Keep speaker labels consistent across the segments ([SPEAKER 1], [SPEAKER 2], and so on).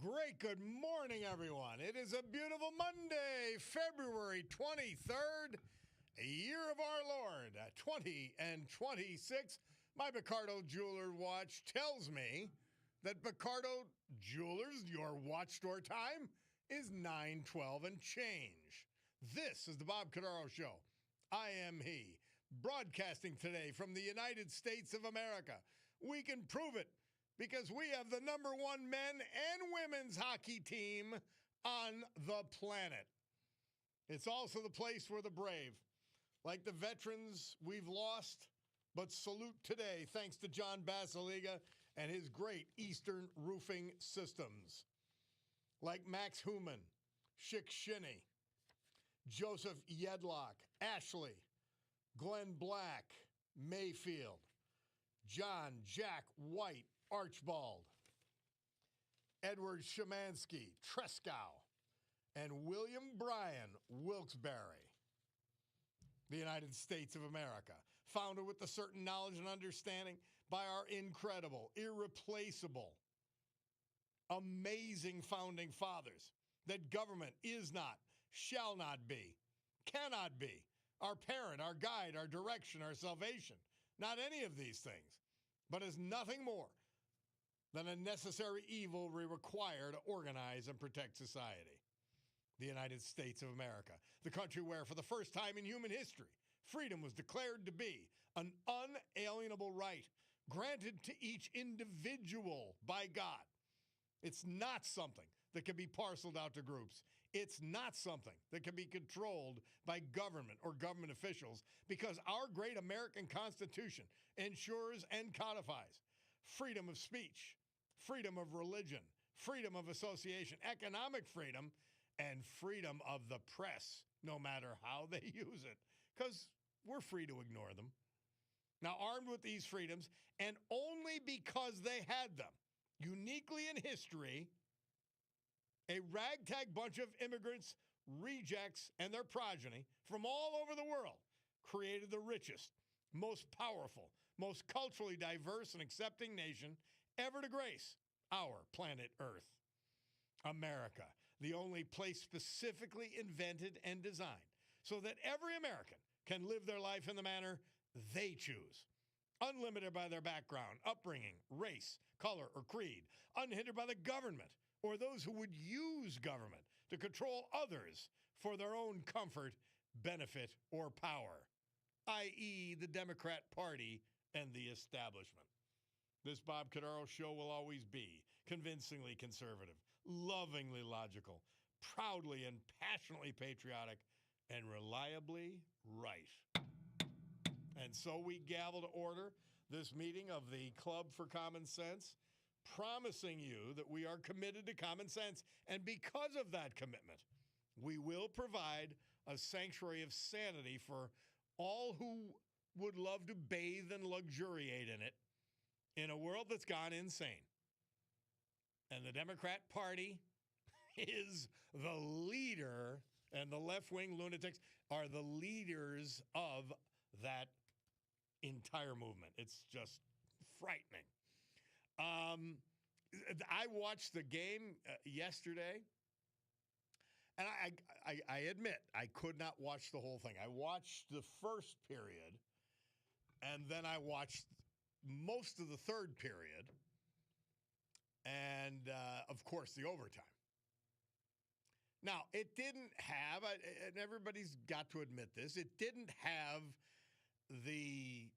[SPEAKER 1] Great good morning, everyone. It is a beautiful Monday, February 23rd, a year of our Lord, 2026. My Picardo Jeweler watch tells me that Picardo Jewelers, your watch store time, is 9:12 and change. This is the Bob Cordaro Show. I am he, broadcasting today from the United States of America. We can prove it, because we have the number one men and women's hockey team on the planet. It's also the place where the brave, like the veterans we've lost, but salute today thanks to John Basiliga and his great Eastern roofing systems. Like Max Human, Schick Shinny, Joseph Yedlock, Ashley, Glenn Black, Mayfield, John Jack White, Archibald, Edward Shemansky, Trescow, and William Bryan, Wilkes-Barre. The United States of America, founded with a certain knowledge and understanding by our incredible, irreplaceable, amazing founding fathers, that government is not, shall not be, cannot be our parent, our guide, our direction, our salvation. Not any of these things, but is nothing more than a necessary evil we require to organize and protect society. The United States of America, the country where, for the first time in human history, freedom was declared to be an unalienable right granted to each individual by God. It's not something that can be parceled out to groups. It's not something that can be controlled by government or government officials, because our great American Constitution ensures and codifies freedom of speech, freedom of religion, freedom of association, economic freedom, and freedom of the press, no matter how they use it, because we're free to ignore them. Now, armed with these freedoms, and only because they had them, uniquely in history, a ragtag bunch of immigrants, rejects, and their progeny from all over the world created the richest, most powerful, most culturally diverse and accepting nation ever to grace our planet Earth. America, the only place specifically invented and designed so that every American can live their life in the manner they choose, unlimited by their background, upbringing, race, color, or creed, unhindered by the government or those who would use government to control others for their own comfort, benefit, or power, i.e. the Democrat Party and the establishment. This Bob Cordaro Show will always be convincingly conservative, lovingly logical, proudly and passionately patriotic, and reliably right. And so we gavel to order this meeting of the Club for Common Sense, promising you that we are committed to common sense. And because of that commitment, we will provide a sanctuary of sanity for all who would love to bathe and luxuriate in it in a world that's gone insane. And the Democrat Party is the leader, and the left-wing lunatics are the leaders of that entire movement. It's just frightening. I watched the game yesterday, and I admit I could not watch the whole thing. I watched the first period, and then I watched most of the third period, and, of course, the overtime. Now, it didn't have, and everybody's got to admit this, it didn't have the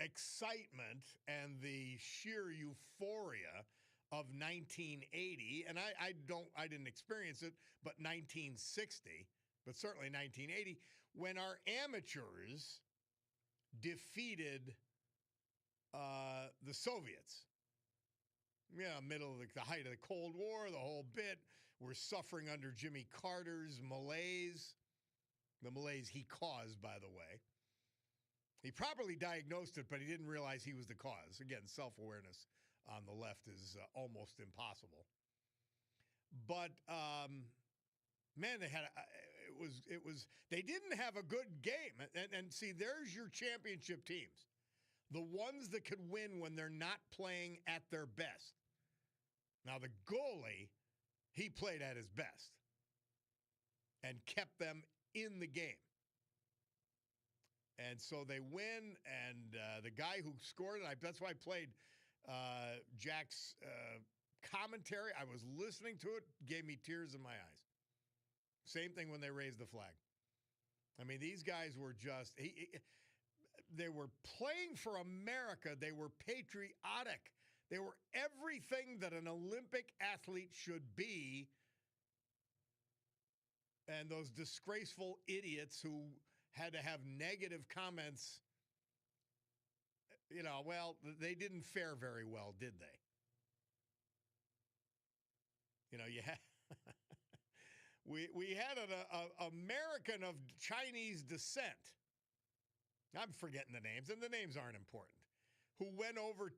[SPEAKER 1] excitement and the sheer euphoria of 1980, and I didn't experience it, but 1960, but certainly 1980, when our amateurs defeated the Soviets. Yeah, middle of the height of the Cold War, the whole bit. We're suffering under Jimmy Carter's malaise, the malaise he caused, by the way. He properly diagnosed it, but he didn't realize he was the cause. Again, self-awareness on the left is almost impossible. But man, they didn't have a good game. And see, there's your championship teams. The ones that could win when they're not playing at their best. Now, the goalie, he played at his best and kept them in the game. And so they win, and the guy who scored it, that's why I played Jack's commentary. I was listening to it, gave me tears in my eyes. Same thing when they raised the flag. I mean, these guys were just, they were playing for America. They were patriotic. They were everything that an Olympic athlete should be. And those disgraceful idiots who had to have negative comments, well, they didn't fare very well, did they? You had we had an American of Chinese descent. I'm forgetting the names, and the names aren't important. Who went over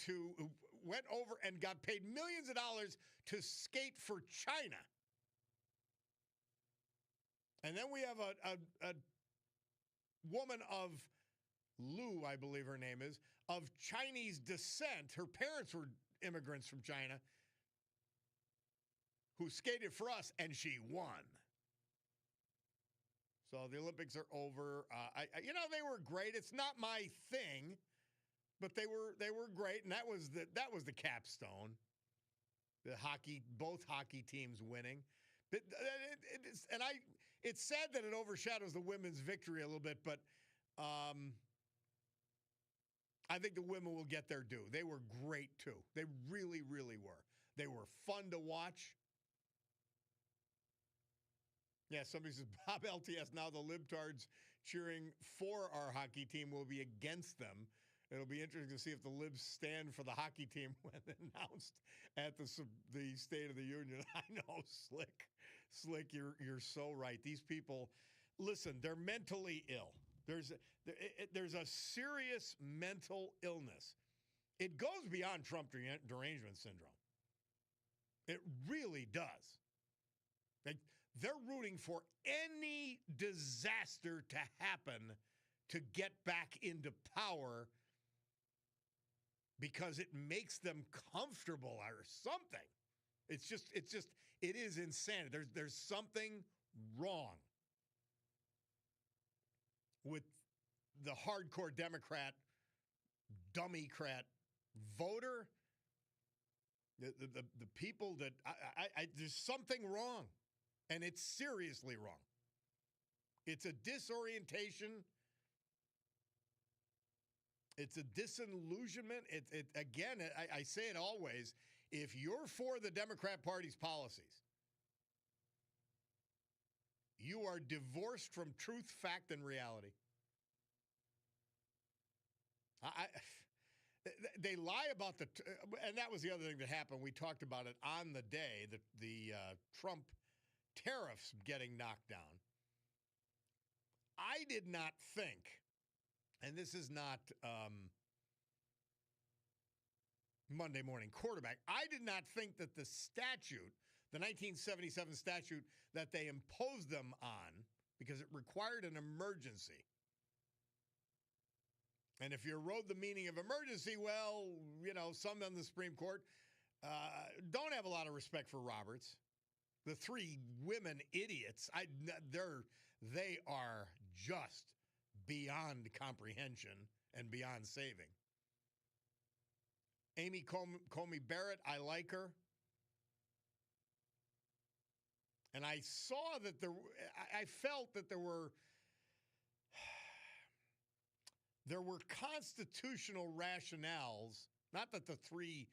[SPEAKER 1] and got paid millions of dollars to skate for China. And then we have a woman of Lu, I believe her name is, of Chinese descent. Her parents were immigrants from China who skated for us, and she won. So the Olympics are over. They were great. It's not my thing, but they were great, and that was the capstone. Both hockey teams winning. It's sad that it overshadows the women's victory a little bit, but I think the women will get their due. They were great too. They really, really were. They were fun to watch. Yeah, somebody says, Bob LTS, now the libtards cheering for our hockey team will be against them. It'll be interesting to see if the libs stand for the hockey team when announced at the State of the Union. I know, Slick, you're so right. These people, listen, they're mentally ill. There's a serious mental illness. It goes beyond Trump derangement syndrome. It really does. They're rooting for any disaster to happen to get back into power because it makes them comfortable or something. It is insanity. There's something wrong with the hardcore Democrat, dummycrat voter. The people that there's something wrong. And it's seriously wrong. It's a disorientation. It's a disillusionment. I say it always. If you're for the Democrat Party's policies, you are divorced from truth, fact, and reality. They lie about and that was the other thing that happened. We talked about it on the day that the Trump tariffs getting knocked down. I did not think, and this is not Monday morning quarterback, I did not think that the statute, the 1977 statute that they imposed them on, because it required an emergency. And if you wrote the meaning of emergency, well, some on the Supreme Court don't have a lot of respect for Roberts. The three women idiots, they are just beyond comprehension and beyond saving. Amy Comey Barrett, I like her. And I saw that I felt that there were constitutional rationales, not that the three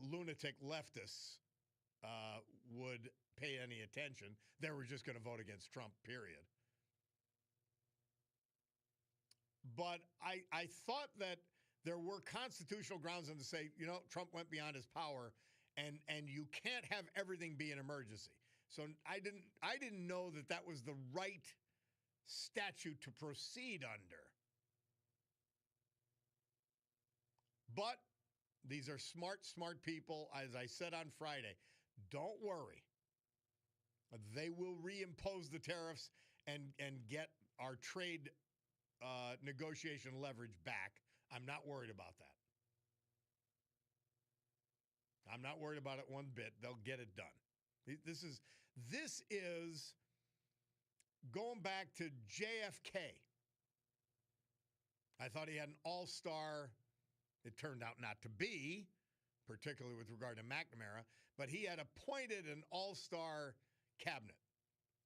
[SPEAKER 1] lunatic leftists would pay any attention. They were just going to vote against Trump, period. But I thought that there were constitutional grounds to say, Trump went beyond his power, and you can't have everything be an emergency. So I didn't know that was the right statute to proceed under. But these are smart people. As I said on Friday, don't worry. They will reimpose the tariffs and get our trade negotiation leverage back. I'm not worried about that. I'm not worried about it one bit. They'll get it done. This is going back to JFK. I thought he had an all-star. It turned out not to be, particularly with regard to McNamara, but he had appointed an all-star cabinet.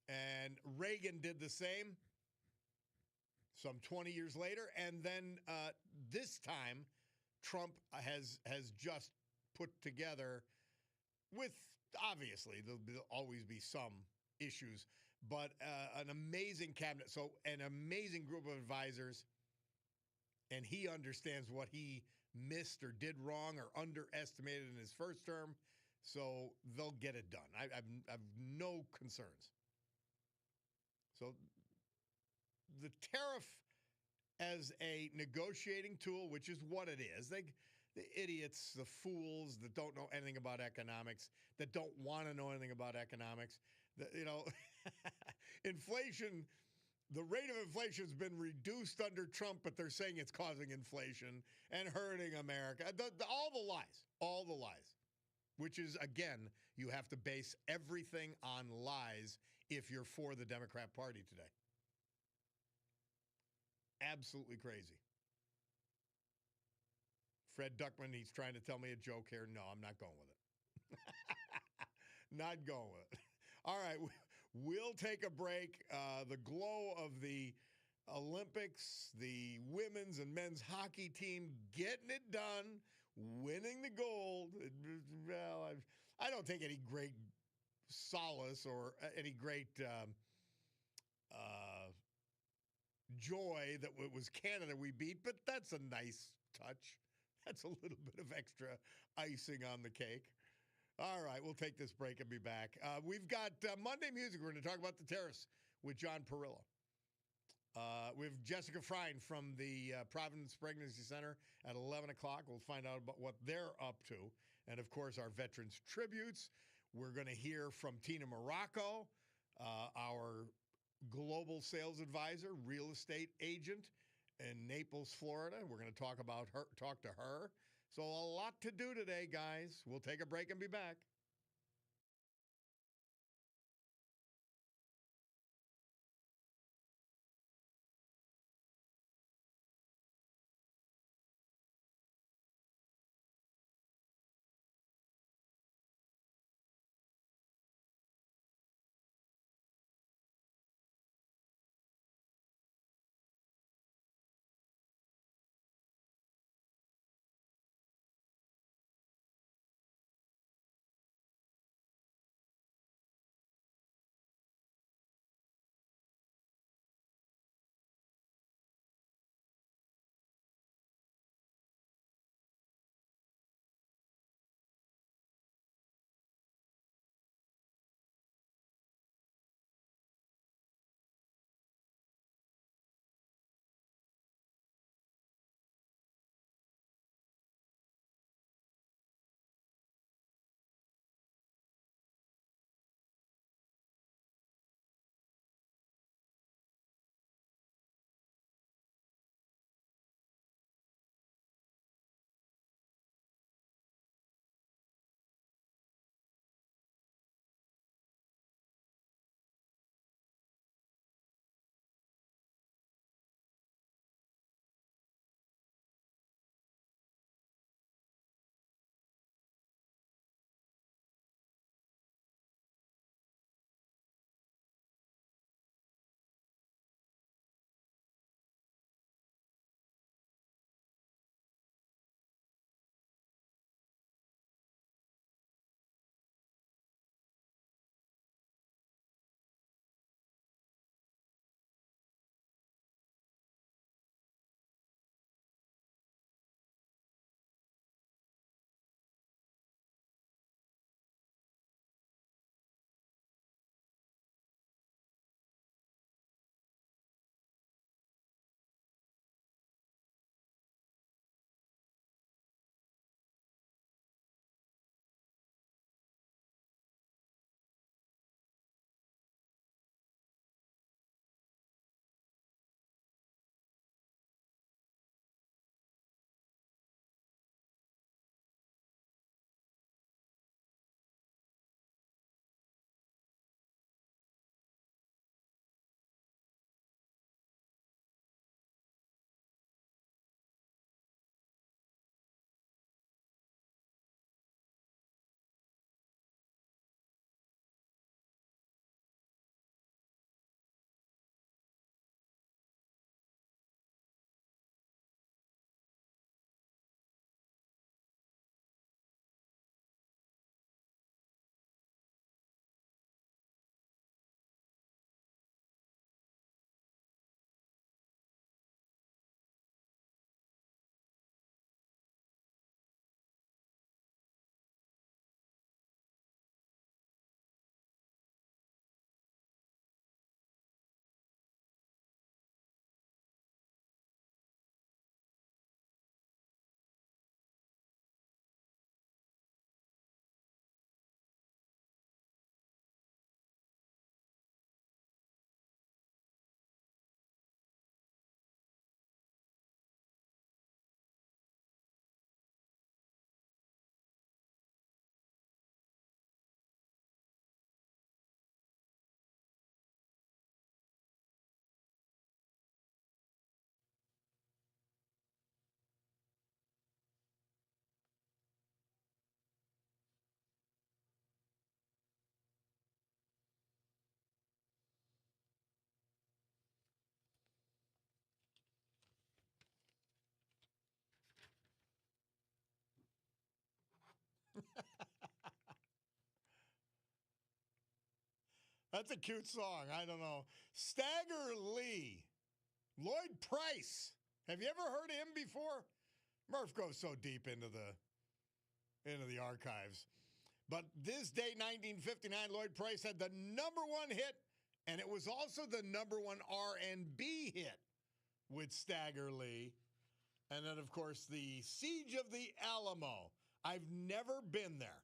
[SPEAKER 1] And Reagan did the same some 20 years later. And then this time, Trump has just put together, with obviously there'll always be some issues, but an amazing cabinet. So an amazing group of advisors. And he understands what he missed or did wrong or underestimated in his first term. So they'll get it done. I have no concerns. So the tariff as a negotiating tool, which is what it is. The idiots, the fools that don't know anything about economics, that don't want to know anything about economics. Inflation, the rate of inflation has been reduced under Trump, but they're saying it's causing inflation and hurting America. All the lies, which is, again, you have to base everything on lies if you're for the Democrat Party today. Absolutely crazy. Fred Duckman, he's trying to tell me a joke here. No, I'm not going with it. Not going with it. All right, we'll take a break. The glow of the Olympics, the women's and men's hockey team getting it done, winning the gold. Well, I don't take any great solace or any great joy that it was Canada we beat, but that's a nice touch. That's a little bit of extra icing on the cake. All right, we'll take this break and be back. We've got Monday Music. We're going to talk about the terrorists with John Perillo. We have Jessica Frein from the Providence Pregnancy Center at 11 o'clock. We'll find out about what they're up to. And, of course, our veterans tributes. We're going to hear from Tina Morocco, our global sales advisor, real estate agent in Naples, Florida. We're going to talk to her. So a lot to do today, guys. We'll take a break and be back. That's a cute song. I don't know. Stagger Lee. Lloyd Price. Have you ever heard of him before? Murph goes so deep into the archives. But this date, 1959, Lloyd Price had the number one hit, and it was also the number one R&B hit with Stagger Lee. And then, of course, the Siege of the Alamo. I've never been there.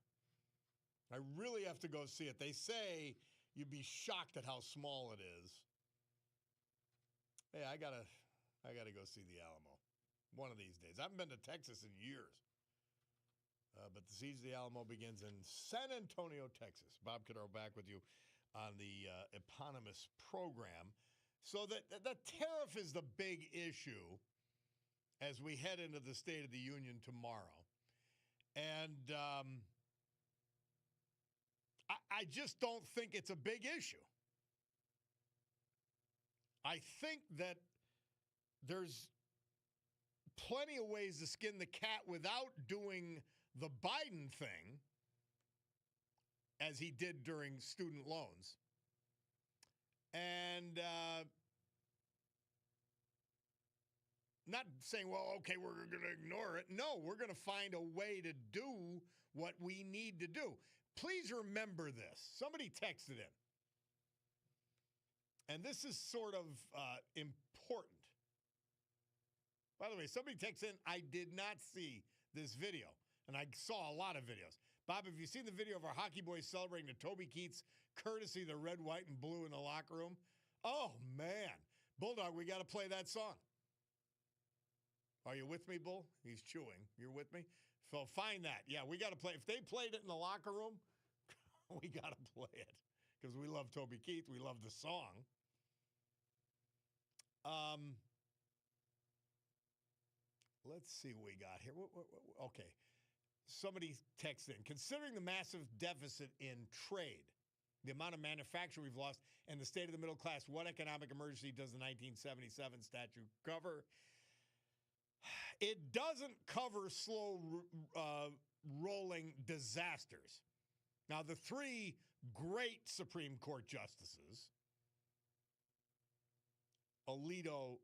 [SPEAKER 1] I really have to go see it. They say you'd be shocked at how small it is. Hey, I gotta go see the Alamo one of these days. I haven't been to Texas in years. But the Siege of the Alamo begins in San Antonio, Texas. Bob Cordaro back with you on the eponymous program. So the tariff is the big issue as we head into the State of the Union tomorrow. And I just don't think it's a big issue. I think that there's plenty of ways to skin the cat without doing the Biden thing, as he did during student loans. And not saying, well, okay, we're going to ignore it. No, we're going to find a way to do what we need to do. Please remember this. Somebody texted in. And this is sort of important. By the way, somebody texted in, I did not see this video. And I saw a lot of videos. Bob, have you seen the video of our hockey boys celebrating the Toby Keith's courtesy, the red, white, and blue in the locker room? Oh, man. Bulldog, we got to play that song. Are you with me, Bull? He's chewing. You're with me? So find that. Yeah, we got to play. If they played it in the locker room, we got to play it. Because we love Toby Keith. We love the song. Let's see what we got here. Okay. Somebody texted in, considering the massive deficit in trade, the amount of manufacturing we've lost, and the state of the middle class, what economic emergency does the 1977 statute cover? It doesn't cover slow rolling disasters. Now, the three great Supreme Court justices, Alito,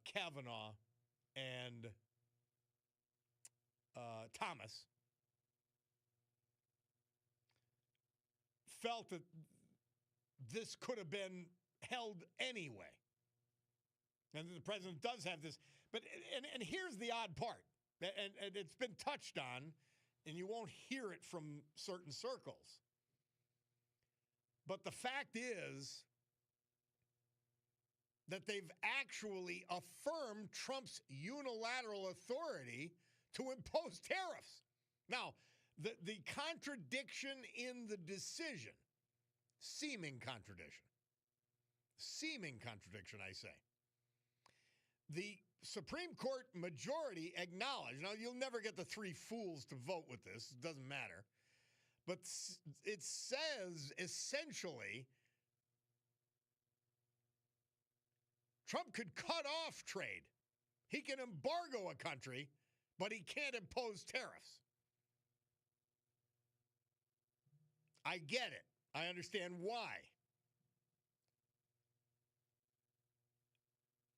[SPEAKER 1] Kavanaugh, and Thomas, felt that this could have been held anyway. And the president does have this. But and here's the odd part, and it's been touched on, and you won't hear it from certain circles. But the fact is that they've actually affirmed Trump's unilateral authority to impose tariffs. Now, the contradiction in the decision, seeming contradiction, I say. The Supreme Court majority acknowledged, now you'll never get the three fools to vote with this, it doesn't matter, but it says essentially Trump could cut off trade. He can embargo a country, but he can't impose tariffs. I get it. I understand why.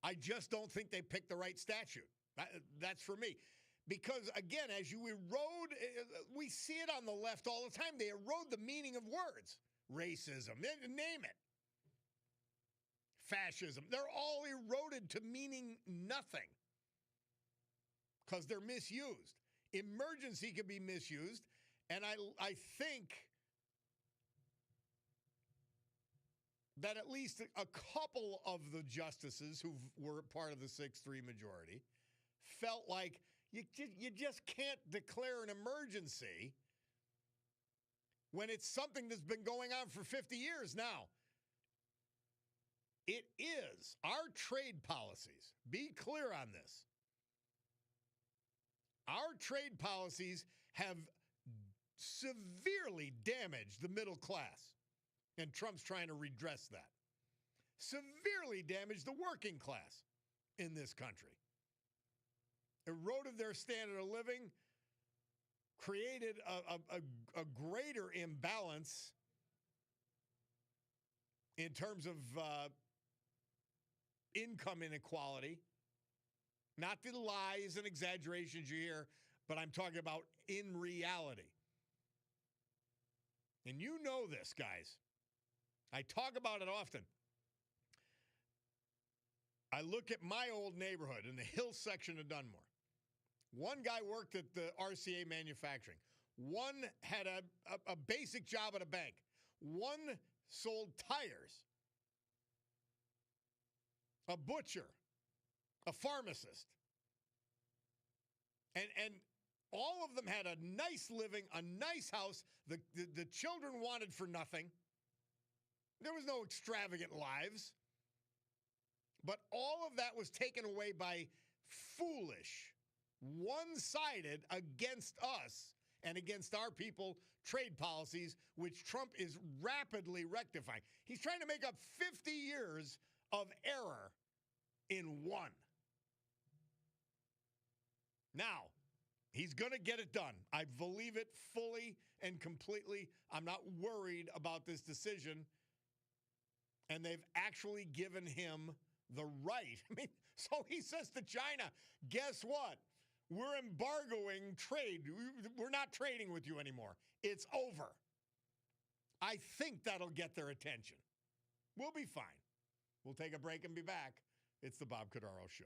[SPEAKER 1] I just don't think they picked the right statute. That's for me. Because, again, as you erode, we see it on the left all the time. They erode the meaning of words. Racism, name it. Fascism. They're all eroded to meaning nothing because they're misused. Emergency can be misused, and I think that at least a couple of the justices who were part of the 6-3 majority felt like you just can't declare an emergency when it's something that's been going on for 50 years now. It is our trade policies. Be clear on this. Our trade policies have severely damaged the middle class, and Trump's trying to redress that. Severely damaged the working class in this country. Eroded their standard of living, created a greater imbalance in terms of income inequality. Not the lies and exaggerations you hear, but I'm talking about in reality. And you know this, guys. I talk about it often. I look at my old neighborhood in the Hill section of Dunmore. One guy worked at the RCA manufacturing. One had a basic job at a bank. One sold tires. A butcher. A pharmacist. And all of them had a nice living, a nice house. The children wanted for nothing. There was no extravagant lives. But all of that was taken away by foolish, one-sided against us and against our people trade policies, which Trump is rapidly rectifying. He's trying to make up 50 years of error in one. Now, he's going to get it done. I believe it fully and completely. I'm not worried about this decision. And they've actually given him the right. I mean, so he says to China, guess what? We're embargoing trade. We're not trading with you anymore. It's over. I think that'll get their attention. We'll be fine. We'll take a break and be back. It's the Bob Cordaro Show.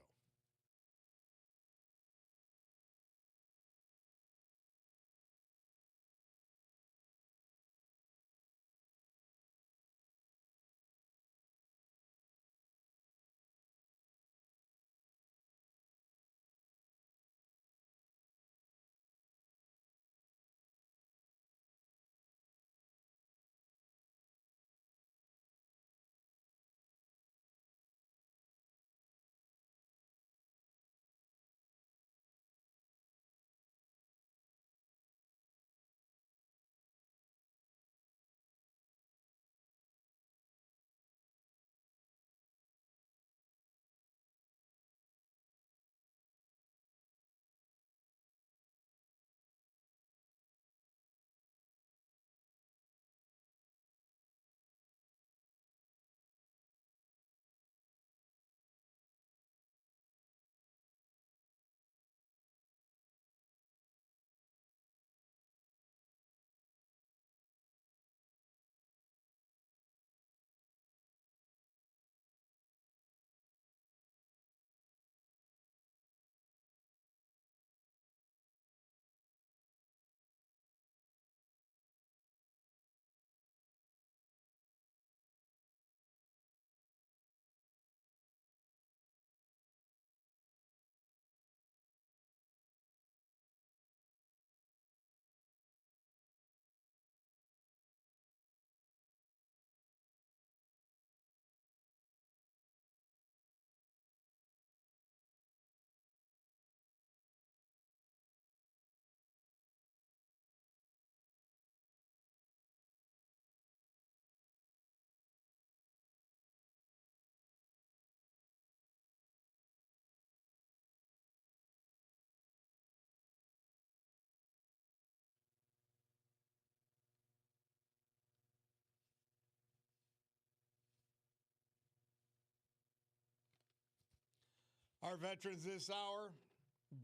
[SPEAKER 1] Our veterans this hour,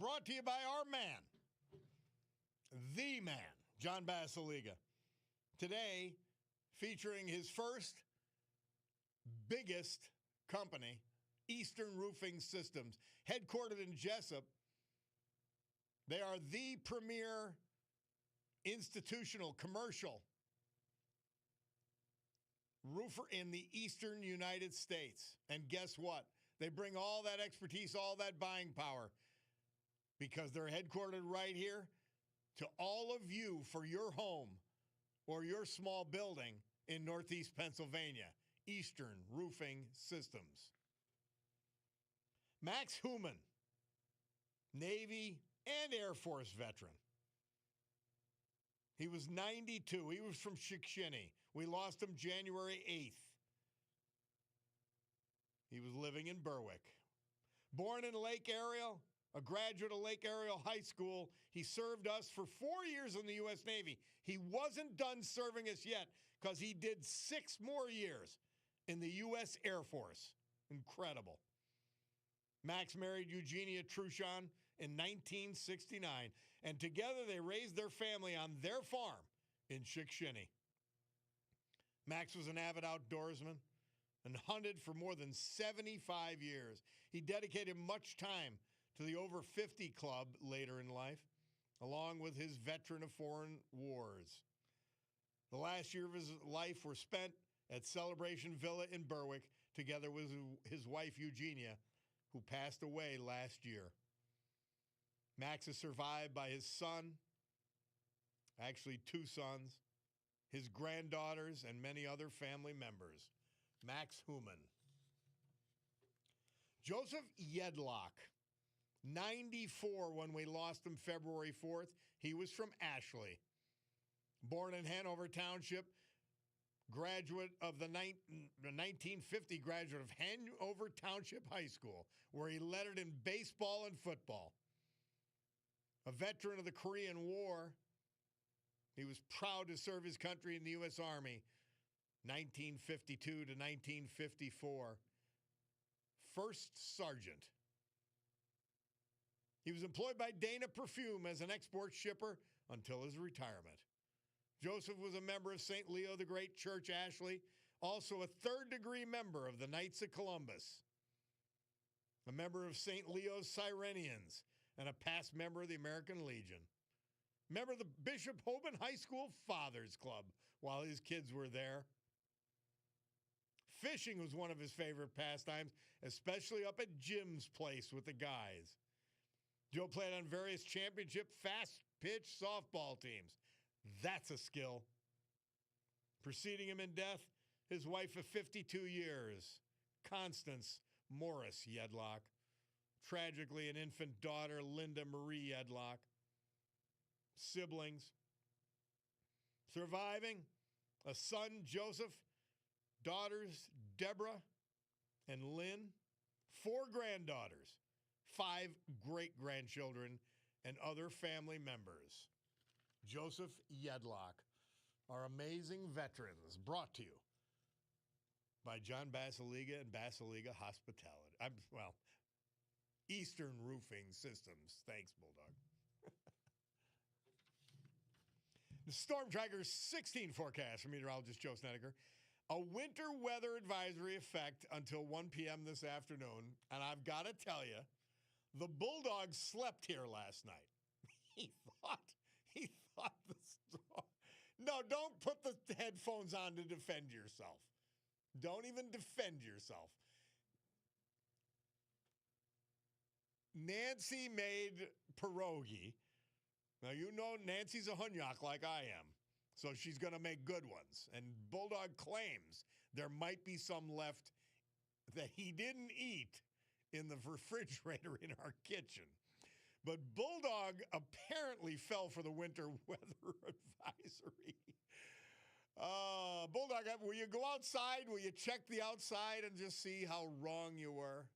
[SPEAKER 1] brought to you by our man, the man, John Basiliga. Today, featuring his first, biggest company, Eastern Roofing Systems. Headquartered in Jessup, they are the premier institutional, commercial roofer in the eastern United States. And guess what? They bring all that expertise, all that buying power, because they're headquartered right here to all of you for your home or your small building in Northeast Pennsylvania. Eastern Roofing Systems. Max Human, Navy and Air Force veteran. He was 92. He was from Shikshini. We lost him January 8th. He was living in Berwick. Born in Lake Ariel, a graduate of Lake Ariel High School. He served us for 4 years in the U.S. Navy. He wasn't done serving us yet because he did 6 more years in the U.S. Air Force. Incredible. Max married Eugenia Truchon in 1969, and together they raised their family on their farm in Chickasha. Max was an avid outdoorsman and hunted for more than 75 years. He dedicated much time to the Over 50 Club later in life, along with his veteran of foreign wars. The last year of his life were spent at Celebration Villa in Berwick, together with his wife Eugenia, who passed away last year. Max is survived by his son, actually 2 sons, his granddaughters, and many other family members. Max Human. Joseph Yedlock, 94 when we lost him February 4th. He was from Ashley. Born in Hanover Township, graduate of the 1950 graduate of Hanover Township High School, where he lettered in baseball and football. A veteran of the Korean War, he was proud to serve his country in the U.S. Army, 1952 to 1954. First sergeant. He was employed by Dana Perfume as an export shipper until his retirement. Joseph was a member of St. Leo the Great Church, Ashley, also a third-degree member of the Knights of Columbus, a member of St. Leo's Cyrenians, and a past member of the American Legion. Member of the Bishop Hoban High School Fathers Club while his kids were there. Fishing was one of his favorite pastimes, especially up at Jim's place with the guys. Joe played on various championship fast-pitch softball teams. That's a skill. Preceding him in death, his wife of 52 years, Constance Morris Yedlock. Tragically, an infant daughter, Linda Marie Yedlock. Siblings. Surviving, a son, Joseph, daughters, Deborah and Lynn, 4 granddaughters, 5 great-grandchildren, and other family members. Joseph Yedlock, our amazing veterans, brought to you by John Basiliga and Basiliga Hospitality. Eastern Roofing Systems. Thanks, Bulldog. The Storm Tracker 16 forecast from meteorologist Joe Snedeker. A winter weather advisory effect until 1 p.m. this afternoon. And I've got to tell you, the Bulldogs slept here last night. He thought the storm. No, don't put the headphones on to defend yourself. Don't even defend yourself. Nancy made pierogi. Now, you know Nancy's a hunyok like I am, so she's going to make good ones. And Bulldog claims there might be some left that he didn't eat in the refrigerator in our kitchen. But Bulldog apparently fell for the winter weather advisory. Bulldog, will you go outside? Will you check the outside and just see how wrong you were?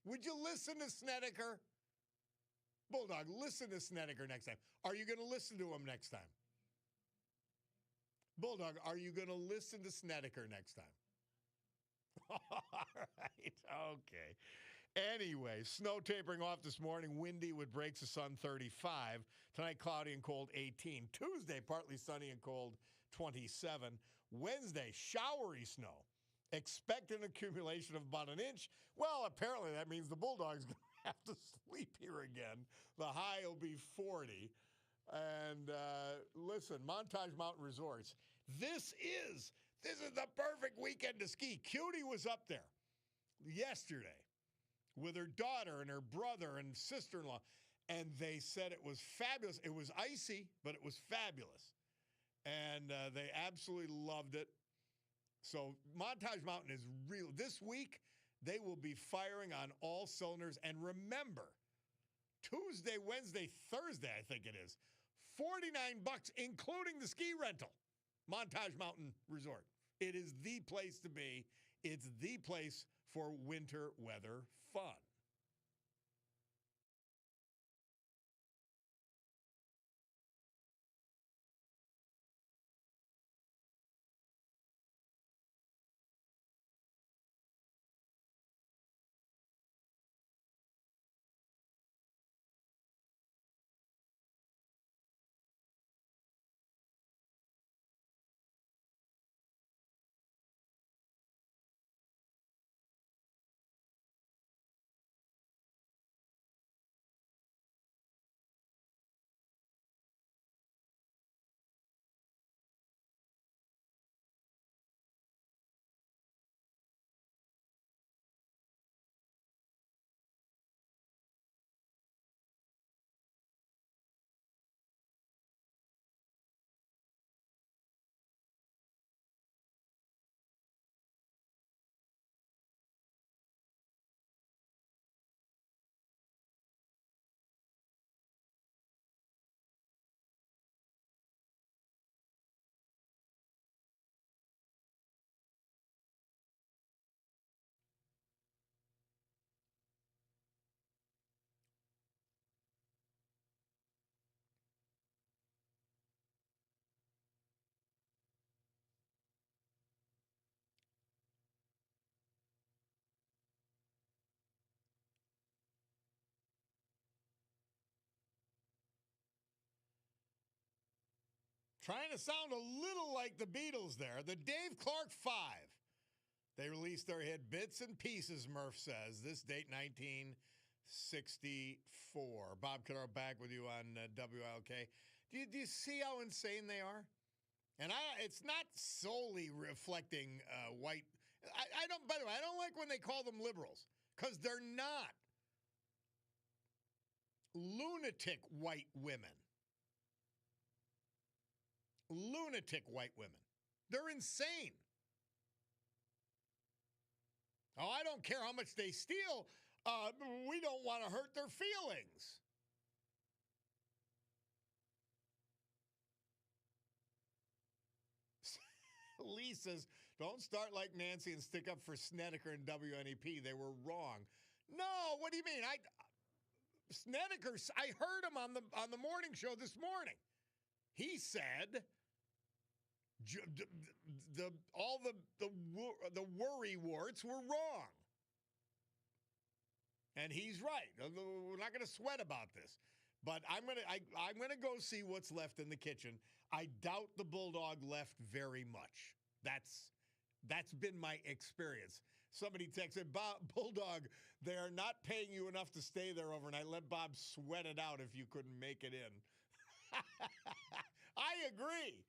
[SPEAKER 1] Would you listen to Snedeker? Bulldog, listen to Snedeker next time. Are you going to listen to him next time? Bulldog, are you going to listen to Snedeker next time? All right, okay. Anyway, snow tapering off this morning. Windy with breaks of sun 35. Tonight, cloudy and cold 18. Tuesday, partly sunny and cold 27. Wednesday, showery snow. Expect an accumulation of about an inch. Well, apparently that means the Bulldogs going to have to sleep here again. The high will be 40. And listen, Montage Mountain Resorts. This is the perfect weekend to ski. Cutie was up there yesterday with her daughter and her brother and sister-in-law, and they said it was fabulous. It was icy, but it was fabulous. And they absolutely loved it. So Montage Mountain is real. This week, they will be firing on all cylinders. And remember, Tuesday, Wednesday, Thursday, I think it is, $49, including the ski rental. Montage Mountain Resort. It is the place to be. It's the place for winter weather fun. Trying to sound a little like the Beatles there. The Dave Clark Five. They released their hit Bits and Pieces, Murph says. This date, 1964. Bob Cordaro back with you on WILK. Do you see how insane they are? And it's not solely reflecting white. I don't. By the way, I don't like when they call them liberals because they're not. Lunatic white women. Lunatic white women. They're insane. Oh, I don't care how much they steal. We don't want to hurt their feelings. Lee says, don't start like Nancy and stick up for Snedeker and WNEP. They were wrong. No, what do you mean? Snedeker, I heard him on the morning show this morning. He said all the worry warts were wrong. And he's right. We're not going to sweat about this. But I'm gonna go see what's left in the kitchen. I doubt the Bulldog left very much. That's been my experience. Somebody texted, Bulldog, they are not paying you enough to stay there overnight. Let Bob sweat it out if you couldn't make it in. I agree.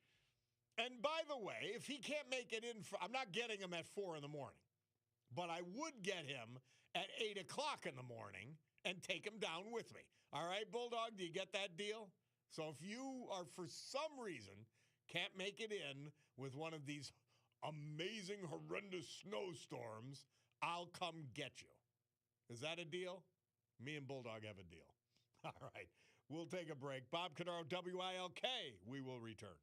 [SPEAKER 1] And by the way, if he can't make it in, I'm not getting him at 4 in the morning. But I would get him at 8 o'clock in the morning and take him down with me. All right, Bulldog, do you get that deal? So if you are, for some reason, can't make it in with one of these amazing, horrendous snowstorms, I'll come get you. Is that a deal? Me and Bulldog have a deal. All right, we'll take a break. Bob Cordaro, WILK. We will return.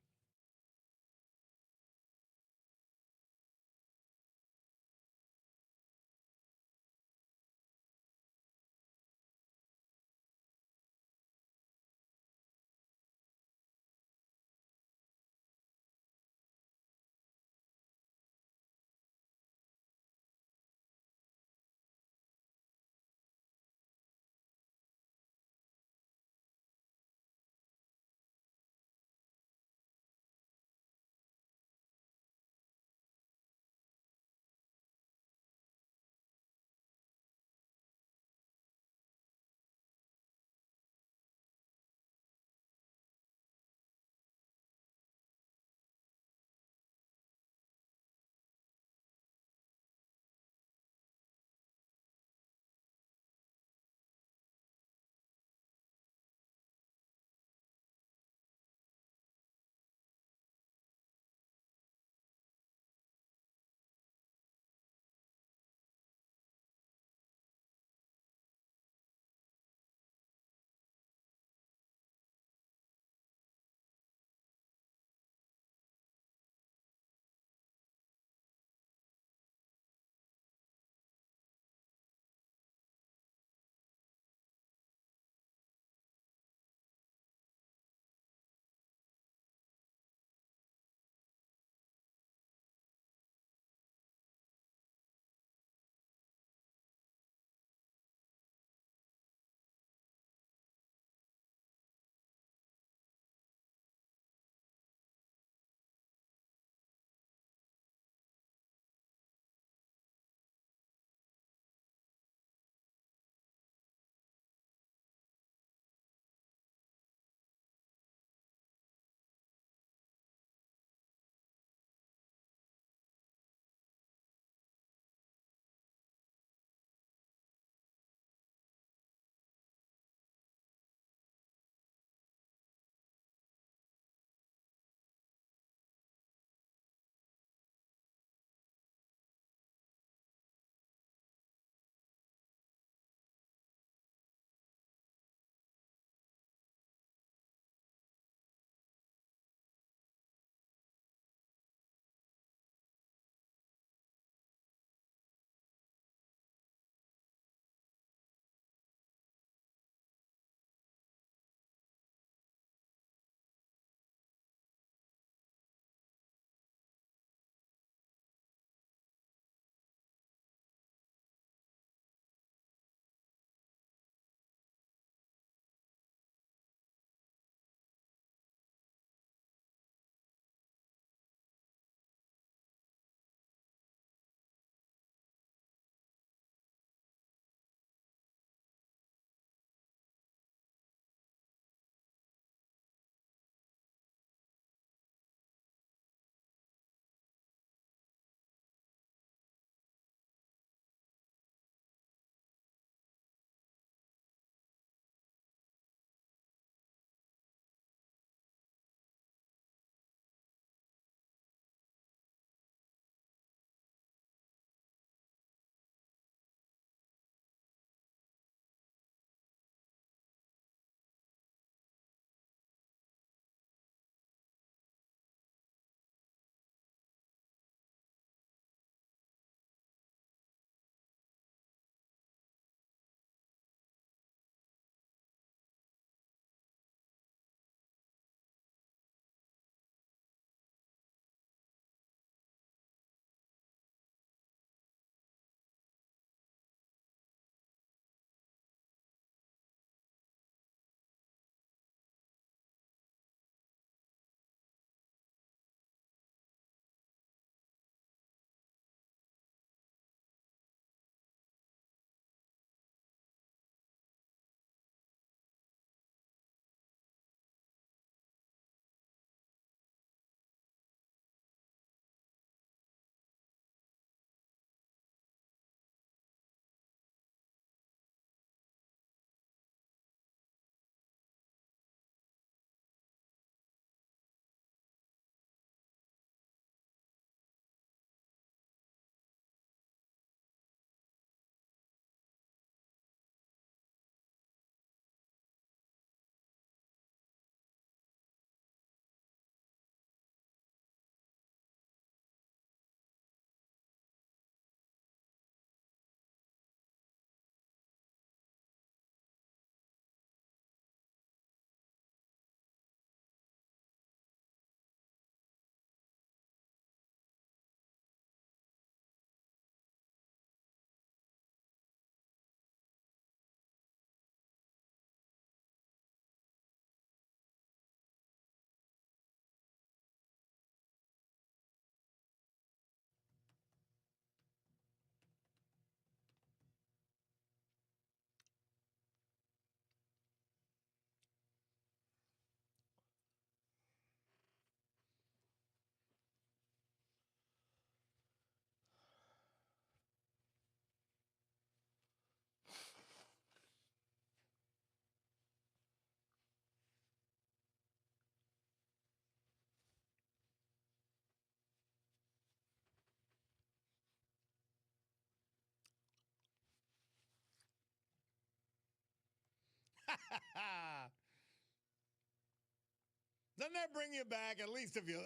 [SPEAKER 1] Doesn't that bring you back? At least if you,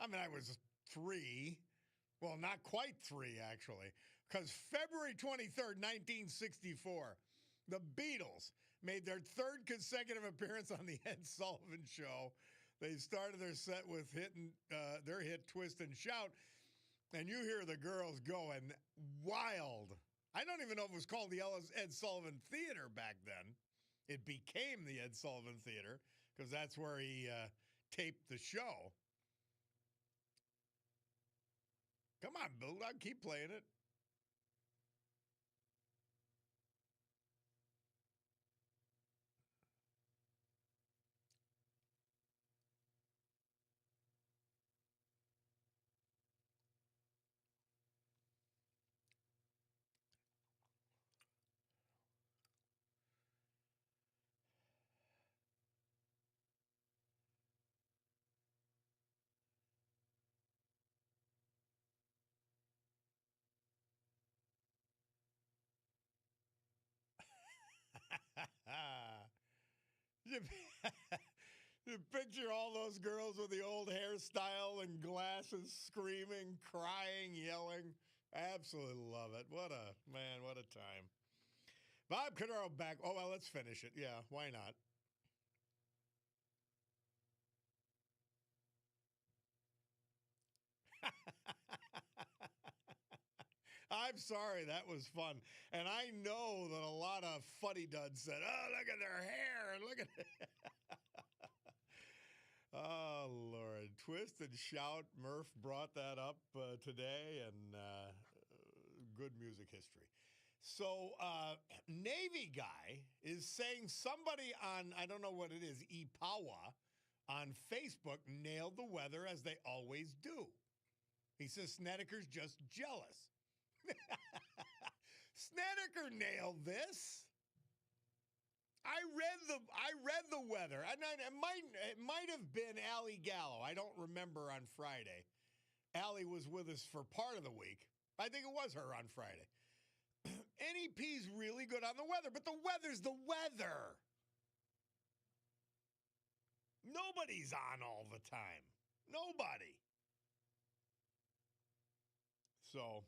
[SPEAKER 1] I mean, I was 3. Well, not quite 3, actually. Because February 23rd, 1964, the Beatles made their 3rd consecutive appearance on the Ed Sullivan Show. They started their set with their hit Twist and Shout. And you hear the girls going wild. I don't even know if it was called the Ed Sullivan Theater back then. It became the Ed Sullivan Theater because that's where he taped the show. Come on, Bulldog, keep playing it. You picture all those girls with the old hairstyle and glasses screaming, crying, yelling. Absolutely love it. What a time. Bob Cordaro back. Oh, well, let's finish it. Yeah, why not? I'm sorry, that was fun. And I know that a lot of fuddy-duds said, oh, look at their hair. Look at it. Oh, Lord. Twist and Shout. Murph brought that up today, and good music history. So, Navy guy is saying somebody on, I don't know what it is, Ipawa on Facebook nailed the weather as they always do. He says Snedeker's just jealous. Snedeker nailed this. I read the weather. It might have been Allie Gallo. I don't remember on Friday. Allie was with us for part of the week. I think it was her on Friday. NEP's really good on the weather, but the weather's the weather. Nobody's on all the time. Nobody. So,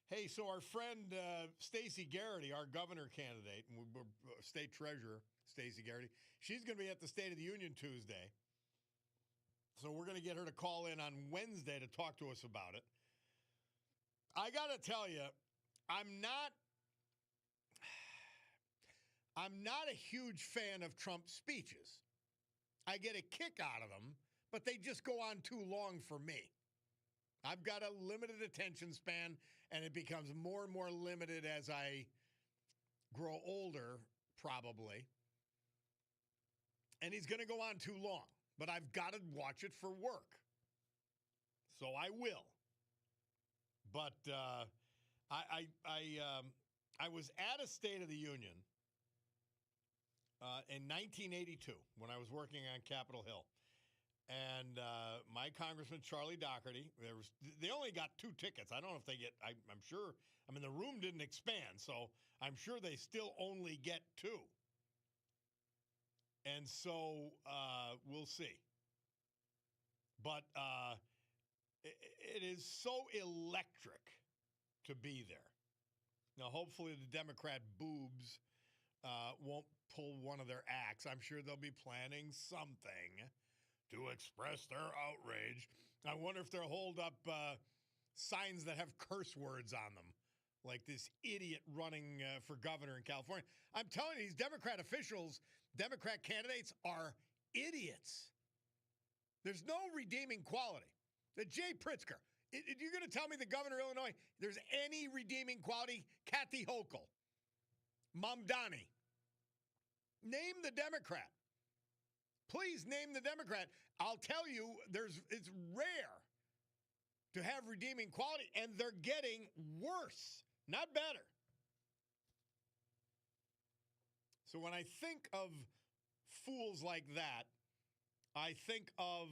[SPEAKER 1] hey, so our friend Stacey Garrity, our governor candidate, and state treasurer Stacey Garrity, she's going to be at the State of the Union Tuesday. So we're going to get her to call in on Wednesday to talk to us about it. I got to tell you, I'm not a huge fan of Trump's speeches. I get a kick out of them, but they just go on too long for me. I've got a limited attention span, and it becomes more and more limited as I grow older, probably. And he's going to go on too long, but I've got to watch it for work. So I will. But I was at a State of the Union in 1982 when I was working on Capitol Hill. And my Congressman, Charlie Doherty, they only got 2 tickets. I don't know if they get, I'm sure, the room didn't expand, so I'm sure they still only get 2. And so we'll see. But it is so electric to be there. Now, hopefully the Democrat boobs won't pull one of their acts. I'm sure they'll be planning something to express their outrage. I wonder if they'll hold up signs that have curse words on them, like this idiot running for governor in California. I'm telling you, these Democrat officials, Democrat candidates are idiots. There's no redeeming quality. The Jay Pritzker, you're going to tell me the governor of Illinois, there's any redeeming quality? Kathy Hochul, Mamdani. Name the Democrat. Please name the Democrat. I'll tell you, it's rare to have redeeming quality, and they're getting worse, not better. So when I think of fools like that, I think of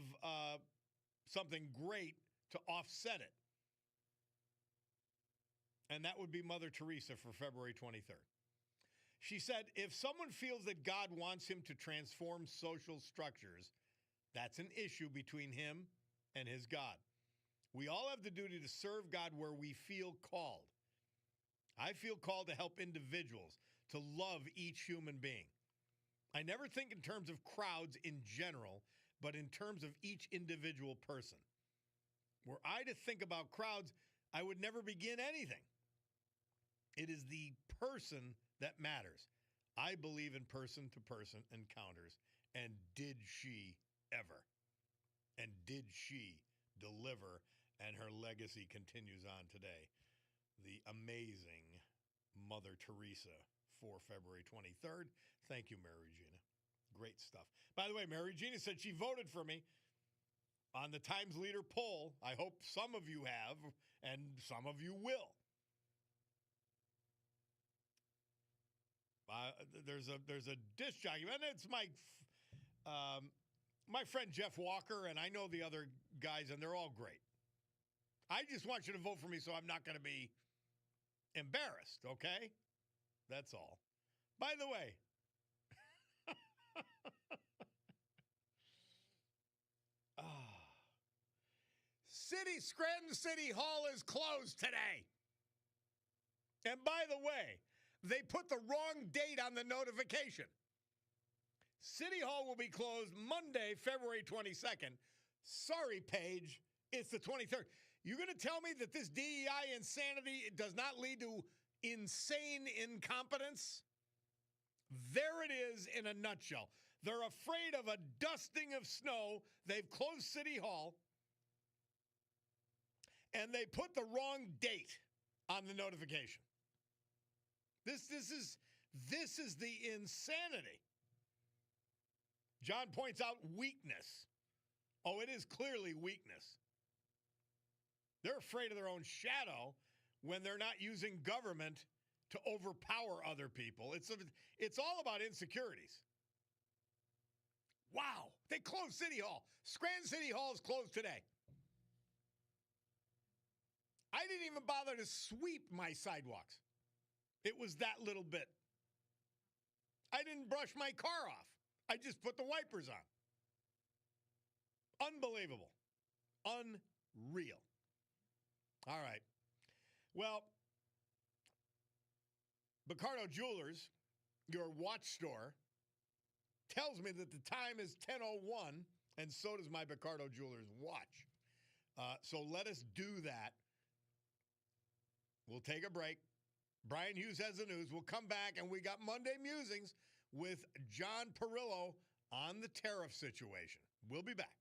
[SPEAKER 1] something great to offset it. And that would be Mother Teresa for February 23rd. She said, if someone feels that God wants him to transform social structures, that's an issue between him and his God. We all have the duty to serve God where we feel called. I feel called to help individuals, to love each human being. I never think in terms of crowds in general, but in terms of each individual person. Were I to think about crowds, I would never begin anything. It is the person that matters. I believe in person-to-person encounters, and did she ever? And did she deliver? And her legacy continues on today. The amazing Mother Teresa for February 23rd. Thank you, Mary Regina. Great stuff. By the way, Mary Regina said she voted for me on the Times Leader poll. I hope some of you have, and some of you will. There's a disc jockey, and it's my friend Jeff Walker, and I know the other guys, and they're all great. I just want you to vote for me so I'm not going to be embarrassed, okay? That's all. By the way, Scranton City Hall is closed today. And by the way, they put the wrong date on the notification. City Hall will be closed Monday, February 22nd. Sorry, Paige, it's the 23rd. You're going to tell me that this DEI insanity does not lead to insane incompetence? There it is in a nutshell. They're afraid of a dusting of snow. They've closed City Hall, and they put the wrong date on the notification. This is the insanity. John points out weakness. Oh, it is clearly weakness. They're afraid of their own shadow when they're not using government to overpower other people. It's all about insecurities. Wow, they closed City Hall. Scranton City Hall is closed today. I didn't even bother to sweep my sidewalks. It was that little bit. I didn't brush my car off. I just put the wipers on. Unbelievable. Unreal. All right. Well, Picardo Jewelers, your watch store, tells me that the time is 10:01, and so does my Picardo Jewelers watch. So let us do that. We'll take a break. Brian Hughes has the news. We'll come back, and we got Monday Musings with John Perillo on the tariff situation. We'll be back.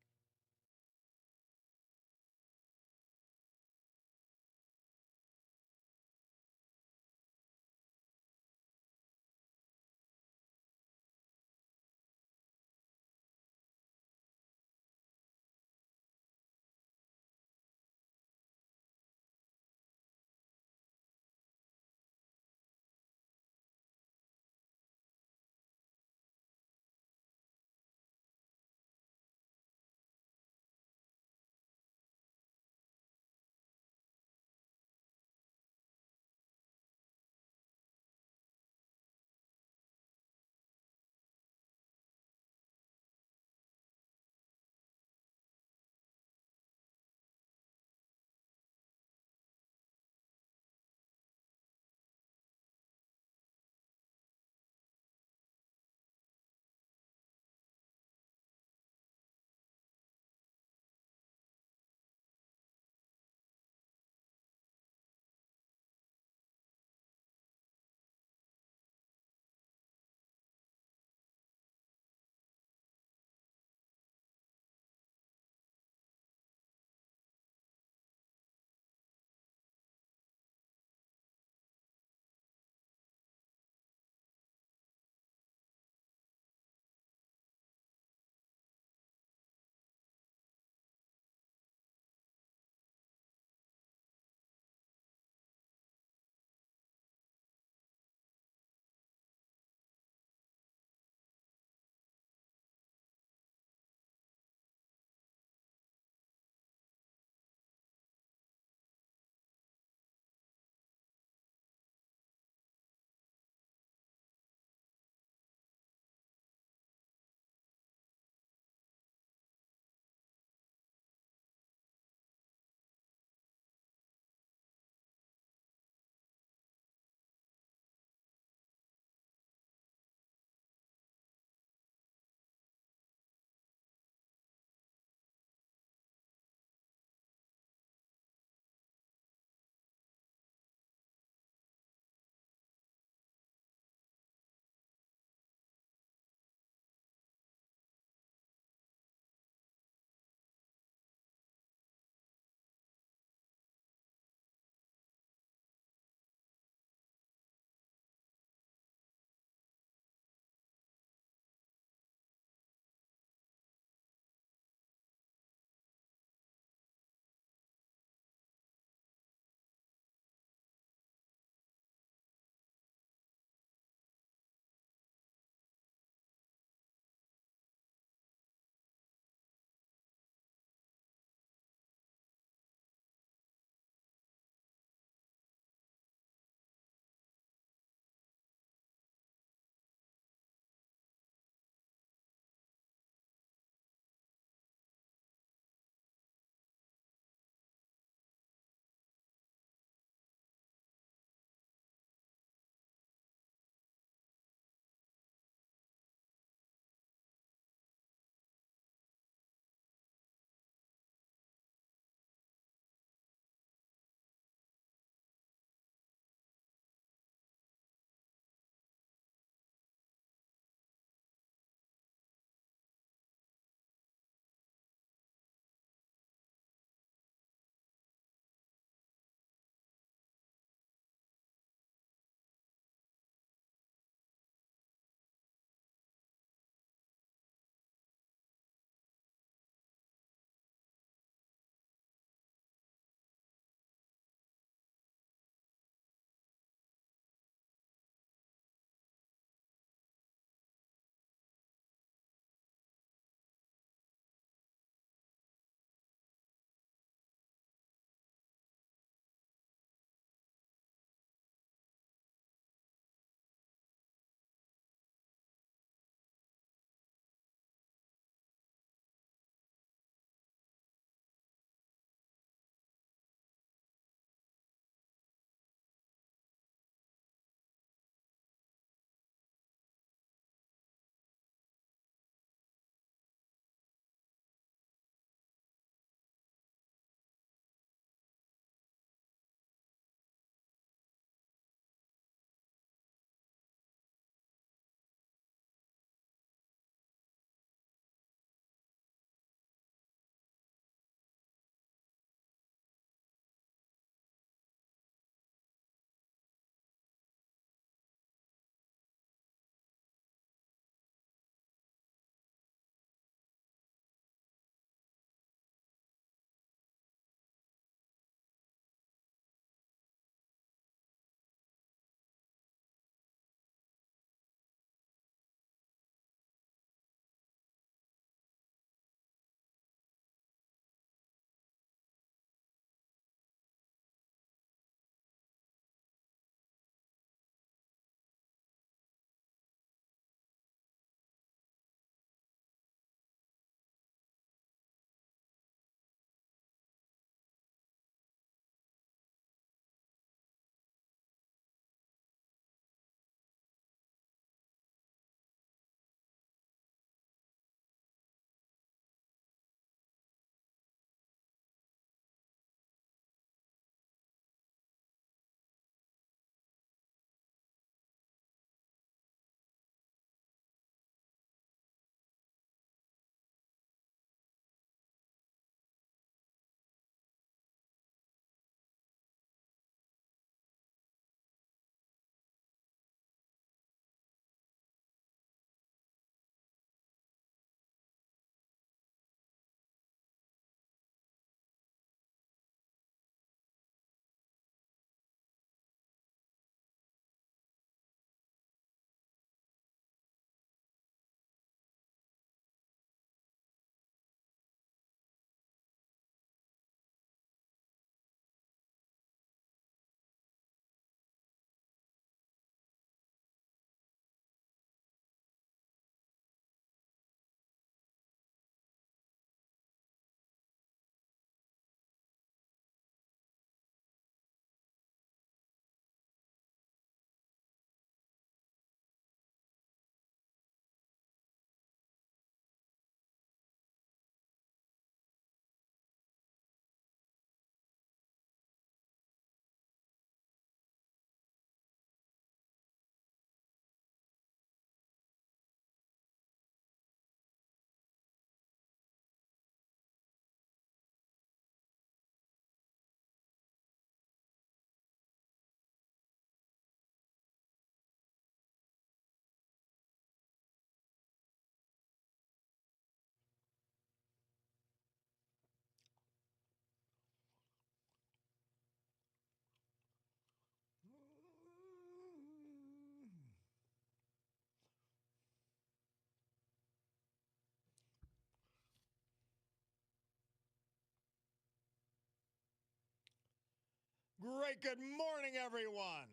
[SPEAKER 1] Great good morning, everyone.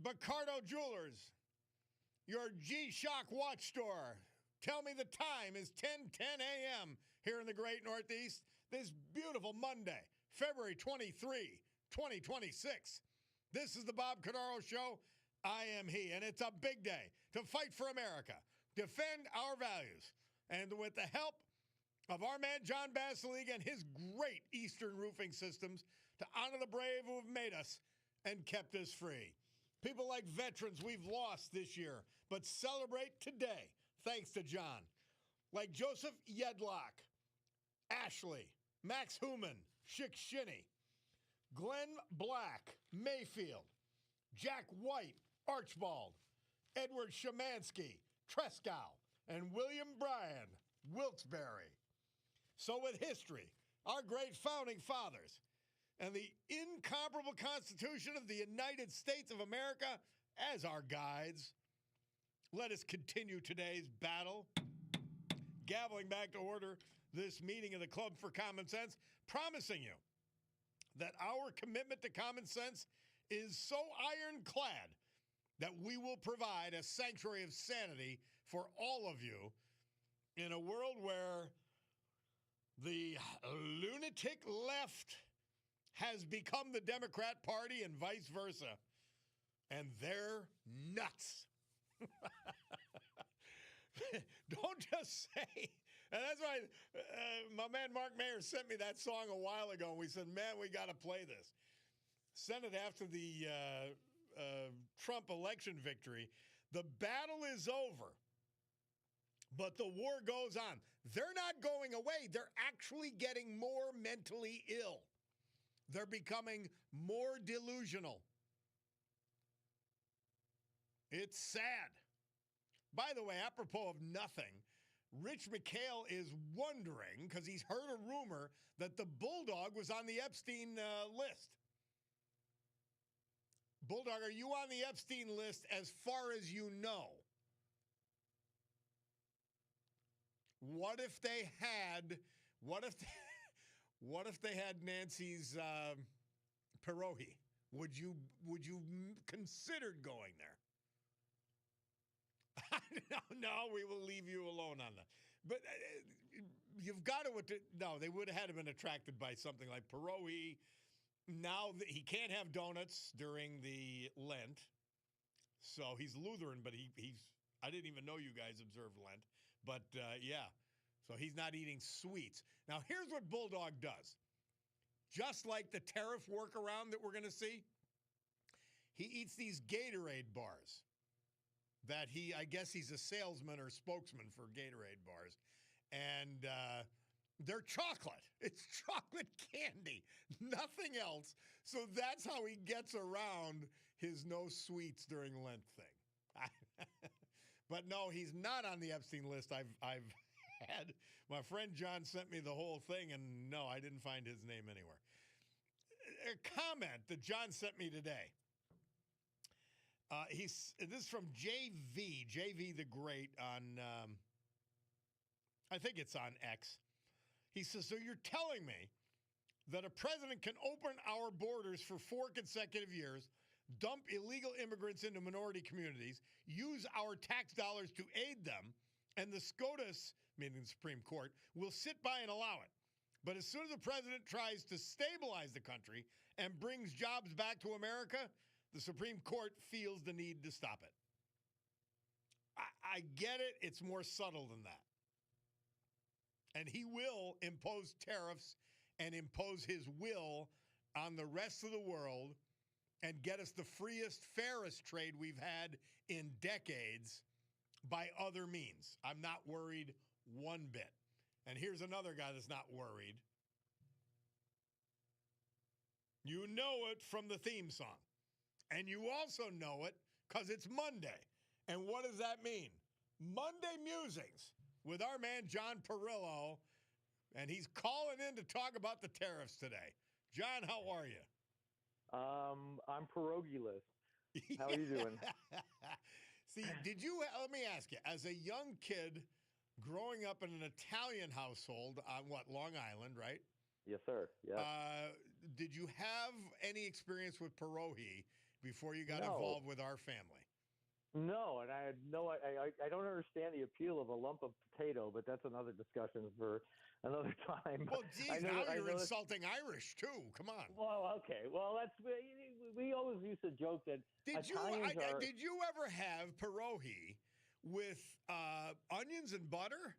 [SPEAKER 1] Cordaro Jewelers, your G-Shock watch store. Tell me the time is 10:10 a.m. here in the great Northeast this beautiful Monday, February 23, 2026. This is the Bob Cordaro Show. I am he, and it's a big day to fight for America, defend our values, and with the help of our man John Basiliga and his great Eastern roofing systems to honor the brave who have made us and kept us free. People like veterans we've lost this year, but celebrate today, thanks to John. Like Joseph Yedlock, Ashley, Max Human, Schick Shinny, Glenn Black, Mayfield, Jack White, Archibald, Edward Shemansky, Trescow, and William Bryan, Wilkes-Barre. So with history, our great founding fathers, and the incomparable Constitution of the United States of America as our guides, let us continue today's battle. Gaveling back to order this meeting of the Club for Common Sense, promising you that our commitment to common sense is so ironclad that we will provide a sanctuary of sanity for all of you in a world where the lunatic left has become the Democrat Party and vice versa, and they're nuts. Don't just say, and that's why my man Mark Mayer sent me that song a while ago, and we said, man, we got to play this. Sent it after the Trump election victory. The battle is over, but the war goes on. They're not going away. They're actually getting more mentally ill. They're becoming more delusional. It's sad. By the way, apropos of nothing, Rich McHale is wondering, because he's heard a rumor, that the Bulldog was on the Epstein list. Bulldog, are you on the Epstein list as far as you know? What if they had Nancy's pierogi? Would you considered going there? No, we will leave you alone on that. But you've got to. No, they would have had been attracted by something like pierogi. Now he can't have donuts during the Lent, so he's Lutheran. But he's. I didn't even know you guys observed Lent. But, yeah, so he's not eating sweets. Now, here's what Bulldog does. Just like the tariff workaround that we're going to see, he eats these Gatorade bars that I guess he's a salesman or spokesman for Gatorade bars. And they're chocolate. It's chocolate candy, nothing else. So that's how he gets around his no sweets during Lent thing. But no, he's not on the Epstein list. I've had my friend John sent me the whole thing, and no, I didn't find his name anywhere. A comment that John sent me today. This is from JV the Great on, I think it's on X. He says, so you're telling me that a president can open our borders for 4 consecutive years, dump illegal immigrants into minority communities, use our tax dollars to aid them, and the SCOTUS, meaning the Supreme Court, will sit by and allow it. But as soon as the president tries to stabilize the country and brings jobs back to America, the Supreme Court feels the need to stop it. I get it. It's more subtle than that. And he will impose tariffs and impose his will on the rest of the world and get us the freest, fairest trade we've had in decades by other means. I'm not worried one bit. And here's another guy that's not worried. You know it from the theme song. And you also know it because it's Monday. And what does that mean? Monday Musings with our man John Perillo. And he's calling in to talk about the tariffs today. John, how are you?
[SPEAKER 2] I'm pierogi-less. How are you doing?
[SPEAKER 1] See, let me ask you, as a young kid growing up in an Italian household on Long Island, right?
[SPEAKER 2] Yes, sir. Yes.
[SPEAKER 1] Did you have any experience with pierogi before you got
[SPEAKER 2] No.
[SPEAKER 1] involved with our family?
[SPEAKER 2] No, and I had no. I don't understand the appeal of a lump of potato, but that's another discussion for another time.
[SPEAKER 1] Well, geez, now you're insulting Irish too. Come on.
[SPEAKER 2] Well, okay. Well, that's we always used to joke that Italians are.
[SPEAKER 1] Did you ever have pierogi with onions and butter?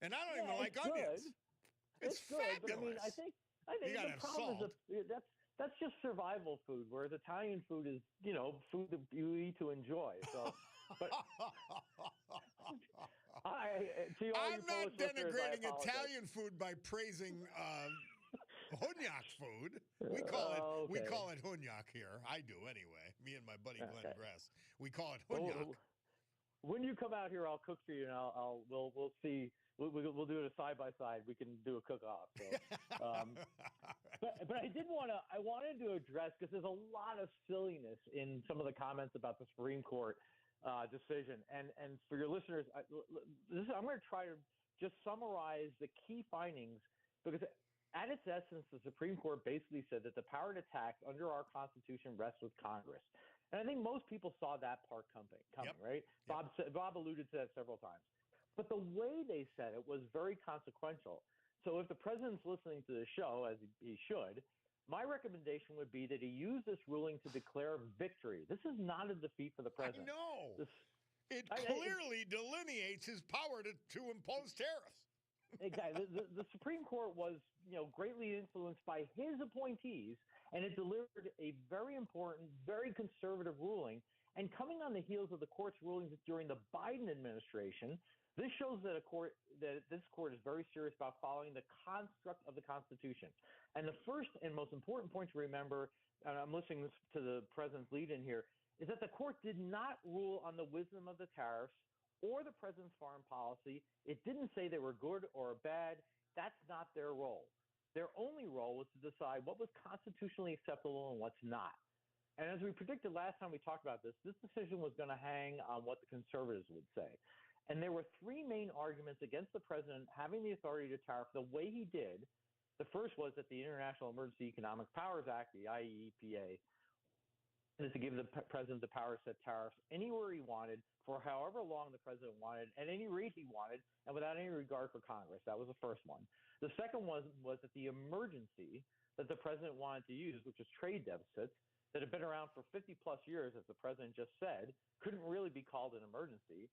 [SPEAKER 1] And I don't even like onions.
[SPEAKER 2] Good.
[SPEAKER 1] It's
[SPEAKER 2] good,
[SPEAKER 1] fabulous.
[SPEAKER 2] but I mean, I think
[SPEAKER 1] You gotta
[SPEAKER 2] the
[SPEAKER 1] have
[SPEAKER 2] problem
[SPEAKER 1] salt.
[SPEAKER 2] is that's just survival food, whereas Italian food is food that you eat to enjoy. So, but
[SPEAKER 1] I'm not denigrating Italian food by praising Hunyak food. We call it Hunyak here. I do anyway. Me and my buddy Glenn Gress. We call it Hunyak.
[SPEAKER 2] Well, when you come out here, I'll cook for you, and we'll see. We'll do it a side by side. We can do a cook off. So, but I wanted to address, because there's a lot of silliness in some of the comments about the Supreme Court decision, and for your listeners, I'm going to try to just summarize the key findings, because at its essence, the Supreme Court basically said that the power to tax under our Constitution rests with Congress. And I think most people saw that part coming,
[SPEAKER 1] Yep.
[SPEAKER 2] right?
[SPEAKER 1] Yep.
[SPEAKER 2] Bob alluded to that several times. But the way they said it was very consequential. So if the president's listening to the show, as he should, my recommendation would be that he use this ruling to declare victory. This is not a defeat for the president.
[SPEAKER 1] I know. It clearly delineates his power to impose tariffs.
[SPEAKER 2] Exactly. The Supreme Court was, greatly influenced by his appointees, and it delivered a very important, very conservative ruling. And coming on the heels of the court's rulings during the Biden administration, this shows that this court is very serious about following the construct of the Constitution. And the first and most important point to remember, and I'm listening to the president's lead-in here, is that the court did not rule on the wisdom of the tariffs or the president's foreign policy. It didn't say they were good or bad. That's not their role. Their only role was to decide what was constitutionally acceptable and what's not. And as we predicted last time we talked about this decision was going to hang on what the conservatives would say. And there were three main arguments against the president having the authority to tariff the way he did. The first was that the International Emergency Economic Powers Act, the IEEPA, is to give the president the power to set tariffs anywhere he wanted for however long the president wanted, at any rate he wanted, and without any regard for Congress. That was the first one. The second was that the emergency that the president wanted to use, which is trade deficits, that had been around for 50-plus years, as the president just said, couldn't really be called an emergency.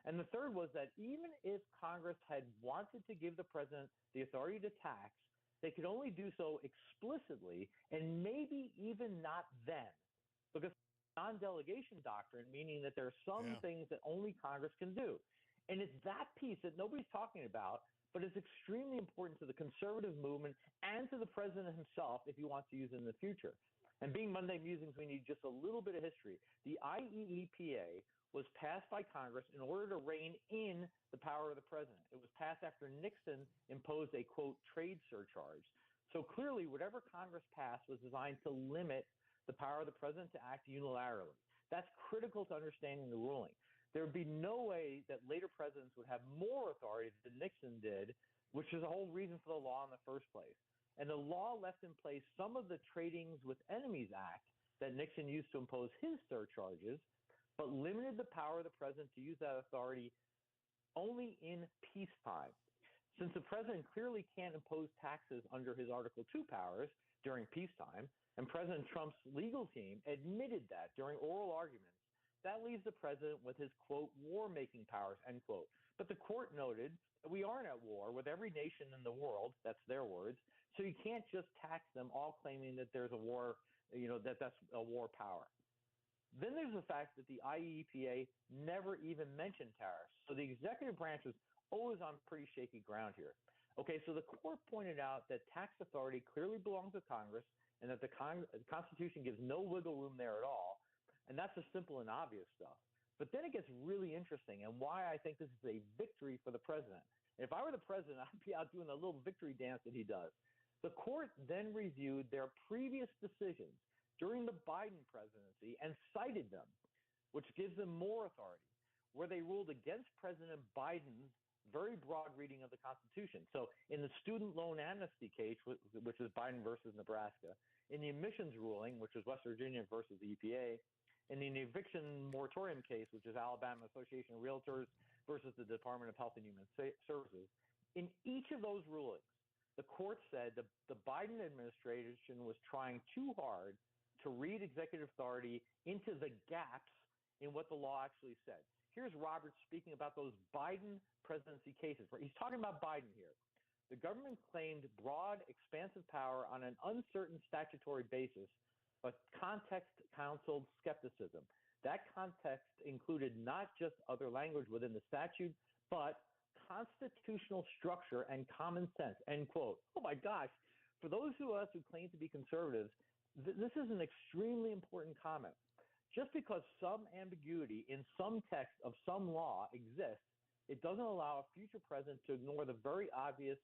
[SPEAKER 2] And the third was that even if Congress had wanted to give the president the authority to tax, they could only do so explicitly and maybe even not then, because non-delegation doctrine, meaning that there are some things that only Congress can do. And it's that piece that nobody's talking about, but it's extremely important to the conservative movement and to the president himself if he wants to use it in the future. And being Monday Musings, we need just a little bit of history. The IEEPA was passed by Congress in order to rein in the power of the president. It was passed after Nixon imposed a, quote, trade surcharge. So clearly, whatever Congress passed was designed to limit the power of the president to act unilaterally. That's critical to understanding the ruling. There would be no way that later presidents would have more authority than Nixon did, which is the whole reason for the law in the first place. And the law left in place some of the Tradings with Enemies Act that Nixon used to impose his surcharges, but limited the power of the president to use that authority only in peacetime. Since the president clearly can't impose taxes under his Article 2 powers during peacetime, and President Trump's legal team admitted that during oral arguments, that leaves the president with his, quote, war-making powers, end quote. But the court noted that we aren't at war with every nation in the world, that's their words, so you can't just tax them all claiming that there's a war, that's a war power. Then there's the fact that the IEEPA never even mentioned tariffs. So the executive branch was always on pretty shaky ground here. Okay, so the court pointed out that tax authority clearly belongs to Congress and that the Constitution gives no wiggle room there at all. And that's the simple and obvious stuff. But then it gets really interesting, and why I think this is a victory for the president. And if I were the president, I'd be out doing the little victory dance that he does. The court then reviewed their previous decisions during the Biden presidency and cited them, which gives them more authority, where they ruled against President Biden's very broad reading of the Constitution. So in the student loan amnesty case, which is Biden versus Nebraska, in the emissions ruling, which is West Virginia versus the EPA, in the eviction moratorium case, which is Alabama Association of Realtors versus the Department of Health and Human Services, in each of those rulings, the court said the Biden administration was trying too hard to read executive authority into the gaps in what the law actually said. Here's Roberts speaking about those Biden presidency cases. He's talking about Biden here. The government claimed broad, expansive power on an uncertain statutory basis, but context counseled skepticism. That context included not just other language within the statute, but constitutional structure and common sense, end quote. Oh my gosh. For those of us who claim to be conservatives, this is an extremely important comment. Just because some ambiguity in some text of some law exists, it doesn't allow a future president to ignore the very obvious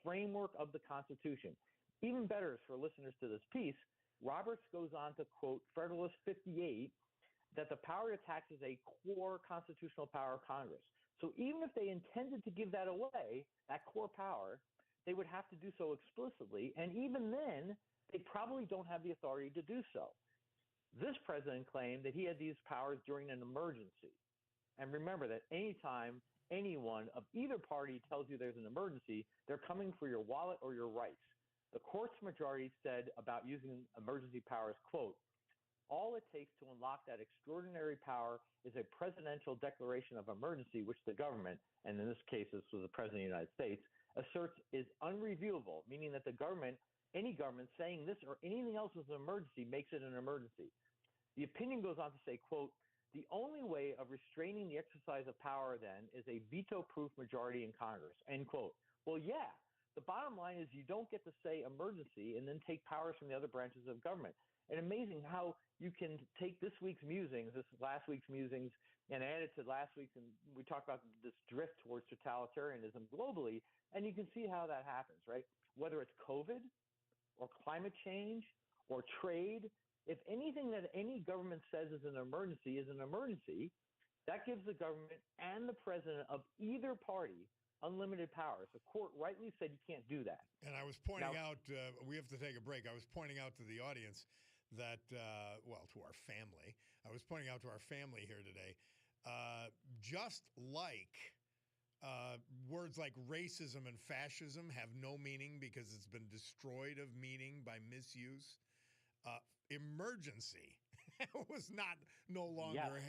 [SPEAKER 2] framework of the Constitution. Even better for listeners to this piece, Roberts goes on to quote Federalist 58 that the power to tax is a core constitutional power of Congress. So even if they intended to give that away, that core power, they would have to do so explicitly. And even then, they probably don't have the authority to do so. This president claimed that he had these powers during an emergency. And remember that anytime anyone of either party tells you there's an emergency, they're coming for your wallet or your rights. The court's majority said about using emergency powers, quote, all it takes to unlock that extraordinary power is a presidential declaration of emergency, which the government, and in this case this was the President of the United States, asserts is unreviewable, meaning that the government, any government saying this or anything else is an emergency makes it an emergency. The opinion goes on to say, quote, the only way of restraining the exercise of power then is a veto-proof majority in Congress, end quote. Well, yeah, the bottom line is you don't get to say emergency and then take powers from the other branches of government. And amazing how you can take this week's musings, this last week's musings, and add it to last week's, and we talked about this drift towards totalitarianism globally, and you can see how that happens, right? Whether it's COVID or climate change or trade, if anything that any government says is an emergency, that gives the government and the president of either party unlimited powers. The court rightly said you can't do that.
[SPEAKER 1] And I was pointing out, we have to take a break. I was pointing out to the audience that, to our family. I was pointing out to our family here today, just like words like racism and fascism have no meaning because it's been destroyed of meaning by misuse. Emergency was no longer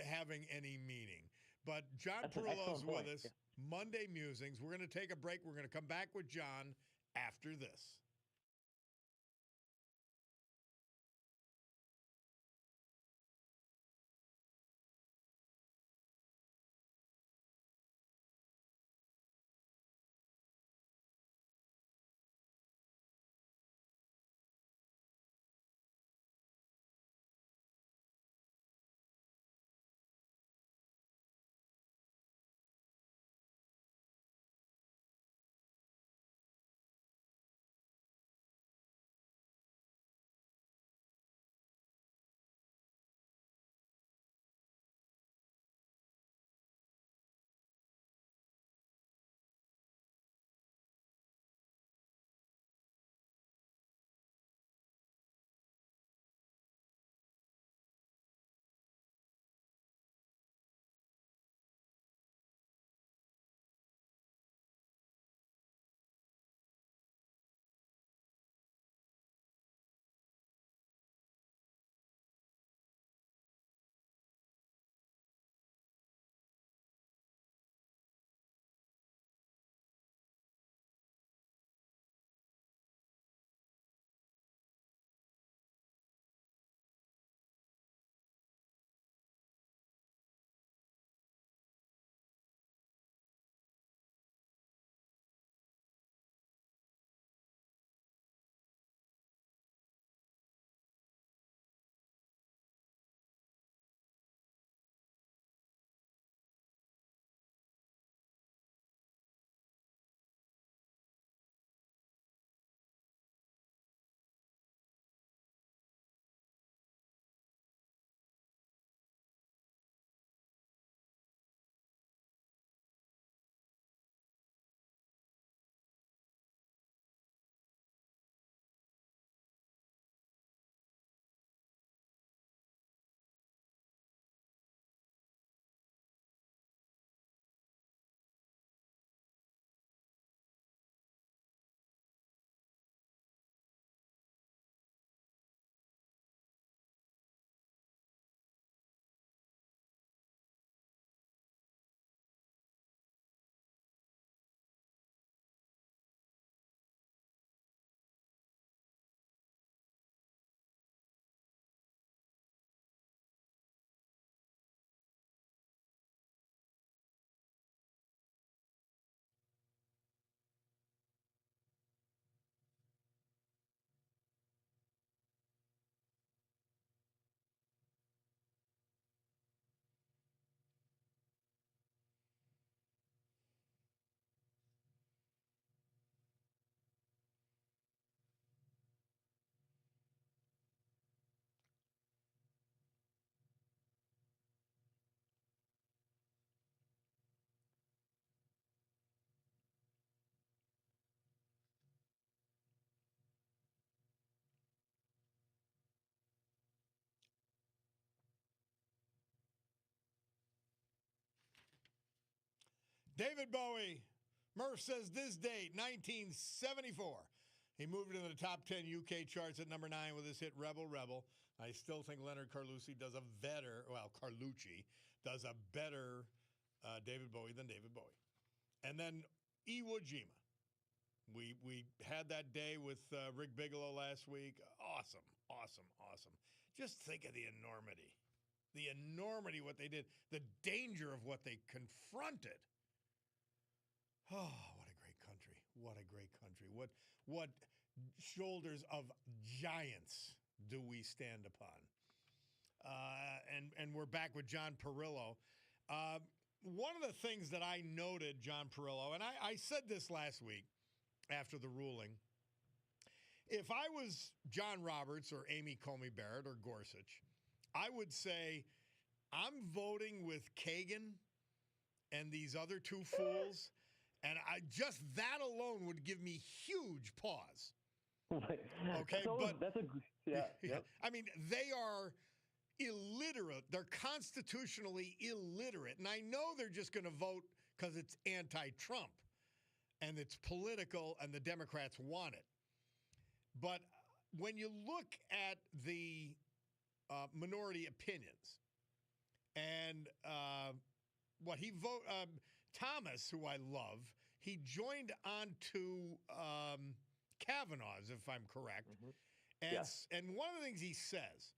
[SPEAKER 1] having any meaning. But John Perillo's with us. Yeah. Monday Musings. We're going to take a break. We're going to come back with John after this. David Bowie. Murph says this date, 1974. He moved into the top 10 UK charts at number 9 with his hit Rebel Rebel. I still think Leonard Carlucci does a better, Carlucci does a better David Bowie than David Bowie. And then Iwo Jima. We had that day with Rick Bigelow last week. Awesome. Just think of the enormity. The enormity of what they did. The danger of what they confronted. Oh, what a great country. What a great country. What shoulders of giants do we stand upon? And we're back with John Perillo. One of the things that I noted, John Perillo, and I said this last week after the ruling, if I was John Roberts or Amy Coney Barrett or Gorsuch, I would say I'm voting with Kagan and these other two fools, and just that alone would give me huge pause. Okay,
[SPEAKER 2] so
[SPEAKER 1] but
[SPEAKER 2] that's yeah.
[SPEAKER 1] I mean, they are illiterate. They're constitutionally illiterate, and I know they're just going to vote because it's anti-Trump and it's political, and the Democrats want it. But when you look at the minority opinions and what he Thomas, who I love, he joined on to Kavanaugh's, if I'm correct.
[SPEAKER 2] Mm-hmm.
[SPEAKER 1] And one of the things he says,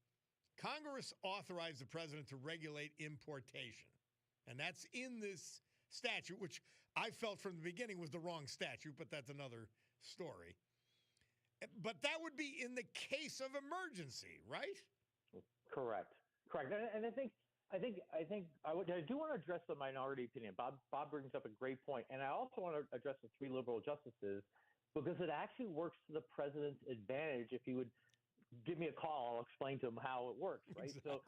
[SPEAKER 1] Congress authorized the president to regulate importation. And that's in this statute, which I felt from the beginning was the wrong statute, but that's another story. But that would be in the case of emergency, right?
[SPEAKER 2] Correct. And I do want to address the minority opinion. Bob brings up a great point, and I also want to address the three liberal justices because it actually works to the president's advantage. If he would give me a call, I'll explain to him how it works, right?
[SPEAKER 1] Exactly.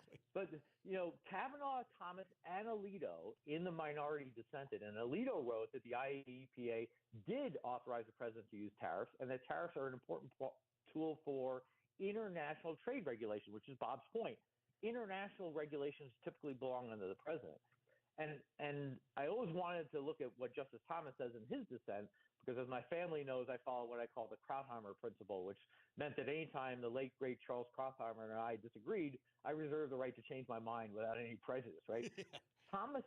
[SPEAKER 2] Kavanaugh, Thomas, and Alito in the minority dissented, and Alito wrote that the IEPA did authorize the president to use tariffs, and that tariffs are an important tool for international trade regulation, which is Bob's point. International regulations typically belong under the president. And I always wanted to look at what Justice Thomas says in his dissent, because as my family knows, I follow what I call the Krautheimer principle, which meant that any time the late, great Charles Krautheimer and I disagreed, I reserved the right to change my mind without any prejudice, right? Thomas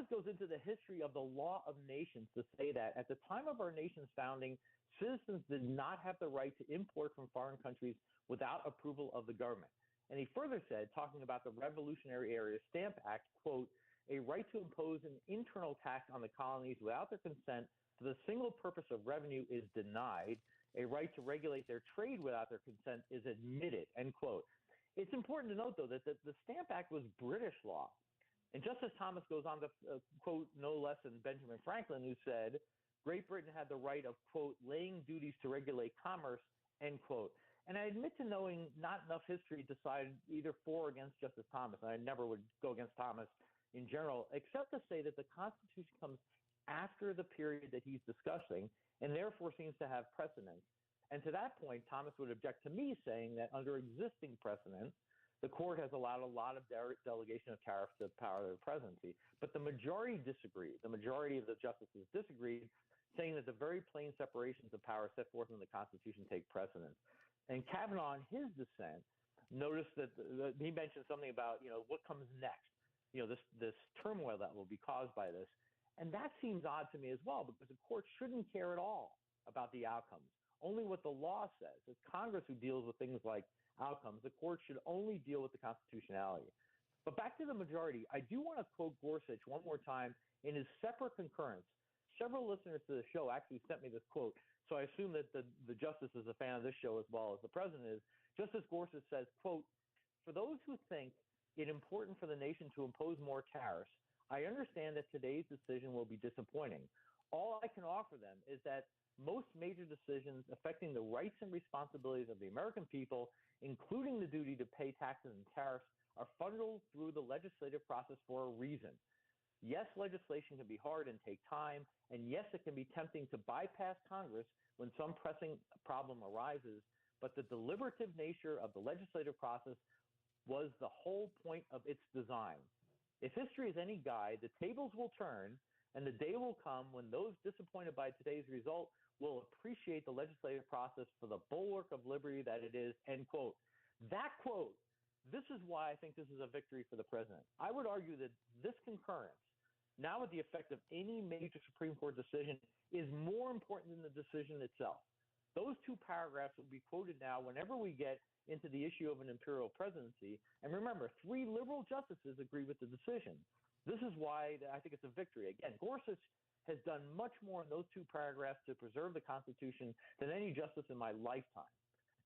[SPEAKER 2] goes into the history of the law of nations to say that at the time of our nation's founding, citizens did not have the right to import from foreign countries without approval of the government. And he further said, talking about the Revolutionary Era Stamp Act, quote, a right to impose an internal tax on the colonies without their consent for the single purpose of revenue is denied. A right to regulate their trade without their consent is admitted, end quote. It's important to note, though, that the Stamp Act was British law. And Justice Thomas goes on to quote no less than Benjamin Franklin, who said, Great Britain had the right of, quote, laying duties to regulate commerce, end quote. And I admit to knowing not enough history to decide either for or against Justice Thomas, and I never would go against Thomas in general, except to say that the Constitution comes after the period that he's discussing and therefore seems to have precedence. And to that point, Thomas would object to me saying that under existing precedent, the court has allowed a lot of delegation of tariffs to the power of the presidency. But the majority disagreed. The majority of the justices disagreed, saying that the very plain separations of power set forth in the Constitution take precedence. And Kavanaugh, in his dissent, noticed that he mentioned something about, what comes next, this turmoil that will be caused by this. And that seems odd to me as well, because the court shouldn't care at all about the outcomes, only what the law says. It's Congress who deals with things like outcomes. The court should only deal with the constitutionality. But back to the majority, I do want to quote Gorsuch one more time in his separate concurrence. Several listeners to the show actually sent me this quote, so I assume that the justice is a fan of this show as well as the president is. Justice Gorsuch says, quote, for those who think it important for the nation to impose more tariffs, I understand that today's decision will be disappointing. All I can offer them is that most major decisions affecting the rights and responsibilities of the American people, including the duty to pay taxes and tariffs, are funneled through the legislative process for a reason. Yes, legislation can be hard and take time, and yes, it can be tempting to bypass Congress when some pressing problem arises, but the deliberative nature of the legislative process was the whole point of its design. If history is any guide, the tables will turn, And the day will come when those disappointed by today's result will appreciate the legislative process for the bulwark of liberty that it is, end quote. That quote, this is why I think this is a victory for the president. I would argue that this concurrence, now with the effect of any major Supreme Court decision, is more important than the decision itself. Those two paragraphs will be quoted now whenever we get into the issue of an imperial presidency. And remember, 3 liberal justices agree with the decision. This is why I think it's a victory. Again, Gorsuch has done much more in those 2 paragraphs to preserve the Constitution than any justice in my lifetime.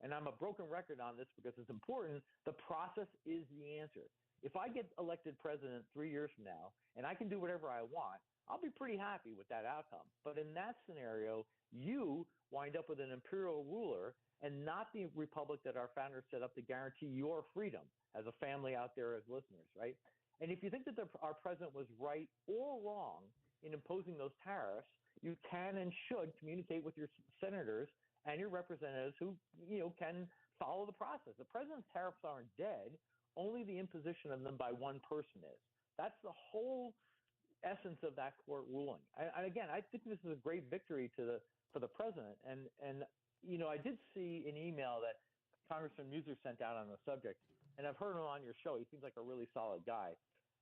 [SPEAKER 2] And I'm a broken record on this because it's important. The process is the answer. If I get elected president 3 years from now and I can do whatever I want, I'll be pretty happy with that outcome. But in that scenario, you wind up with an imperial ruler and not the republic that our founders set up to guarantee your freedom as a family out there as listeners, right? And if you think that our president was right or wrong in imposing those tariffs, you can and should communicate with your senators and your representatives who, can follow the process. The president's tariffs aren't dead. Only the imposition of them by one person is. That's the whole essence of that court ruling. And again, I think this is a great victory for the president. And I did see an email that Congressman Muser sent out on the subject, and I've heard him on your show. He seems like a really solid guy.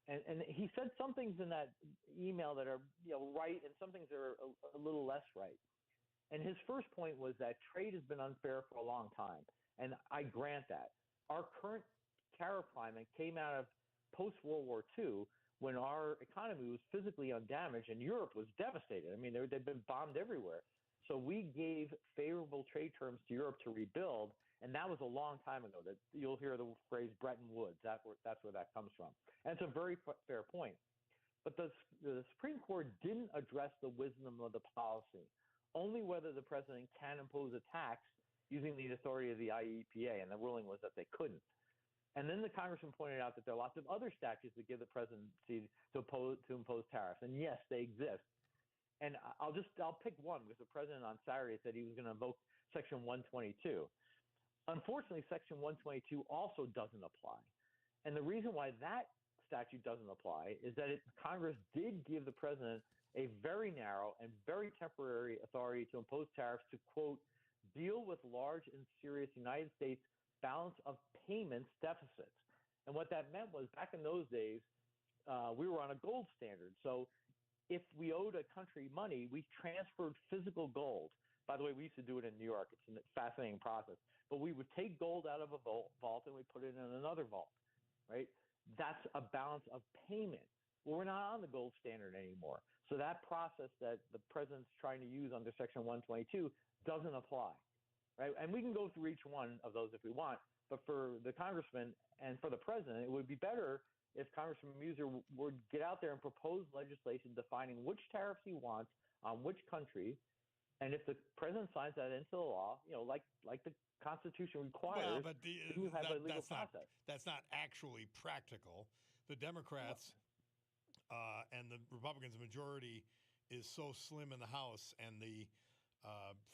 [SPEAKER 2] And he said some things in that email that are right, and some things that are a little less right. And his first point was that trade has been unfair for a long time, and I grant that. Our current tariff climate came out of post-World War II when our economy was physically undamaged and Europe was devastated. I mean, they've been bombed everywhere. So we gave favorable trade terms to Europe to rebuild, and that was a long time ago. That you'll hear the phrase Bretton Woods. That's where that comes from. And it's a very fair point. But the Supreme Court didn't address the wisdom of the policy, only whether the president can impose a tax using the authority of the IEPA, and the ruling was that they couldn't. And then the congressman pointed out that there are lots of other statutes that give the presidency to impose tariffs, and yes, they exist. And I'll pick one because the president on Saturday said he was going to invoke Section 122. Unfortunately, Section 122 also doesn't apply. And the reason why that statute doesn't apply is that Congress did give the president a very narrow and very temporary authority to impose tariffs to, quote, deal with large and serious United States balance of payments deficits. And what that meant was back in those days, we were on a gold standard. So if we owed a country money, we transferred physical gold. By the way, we used to do it in New York. It's a fascinating process. But we would take gold out of a vault and we put it in another vault, right? That's a balance of payment. Well, we're not on the gold standard anymore. So that process that the president's trying to use under Section 122 doesn't apply, right? And we can go through each one of those if we want. But for the congressman and for the president, it would be better if Congressman Muser would get out there and propose legislation defining which tariffs he wants on which country. And if the president signs that into the law, like the Constitution requires, you have a legal process.
[SPEAKER 1] That's not actually practical. The Democrats and the Republicans' majority is so slim in the House, and the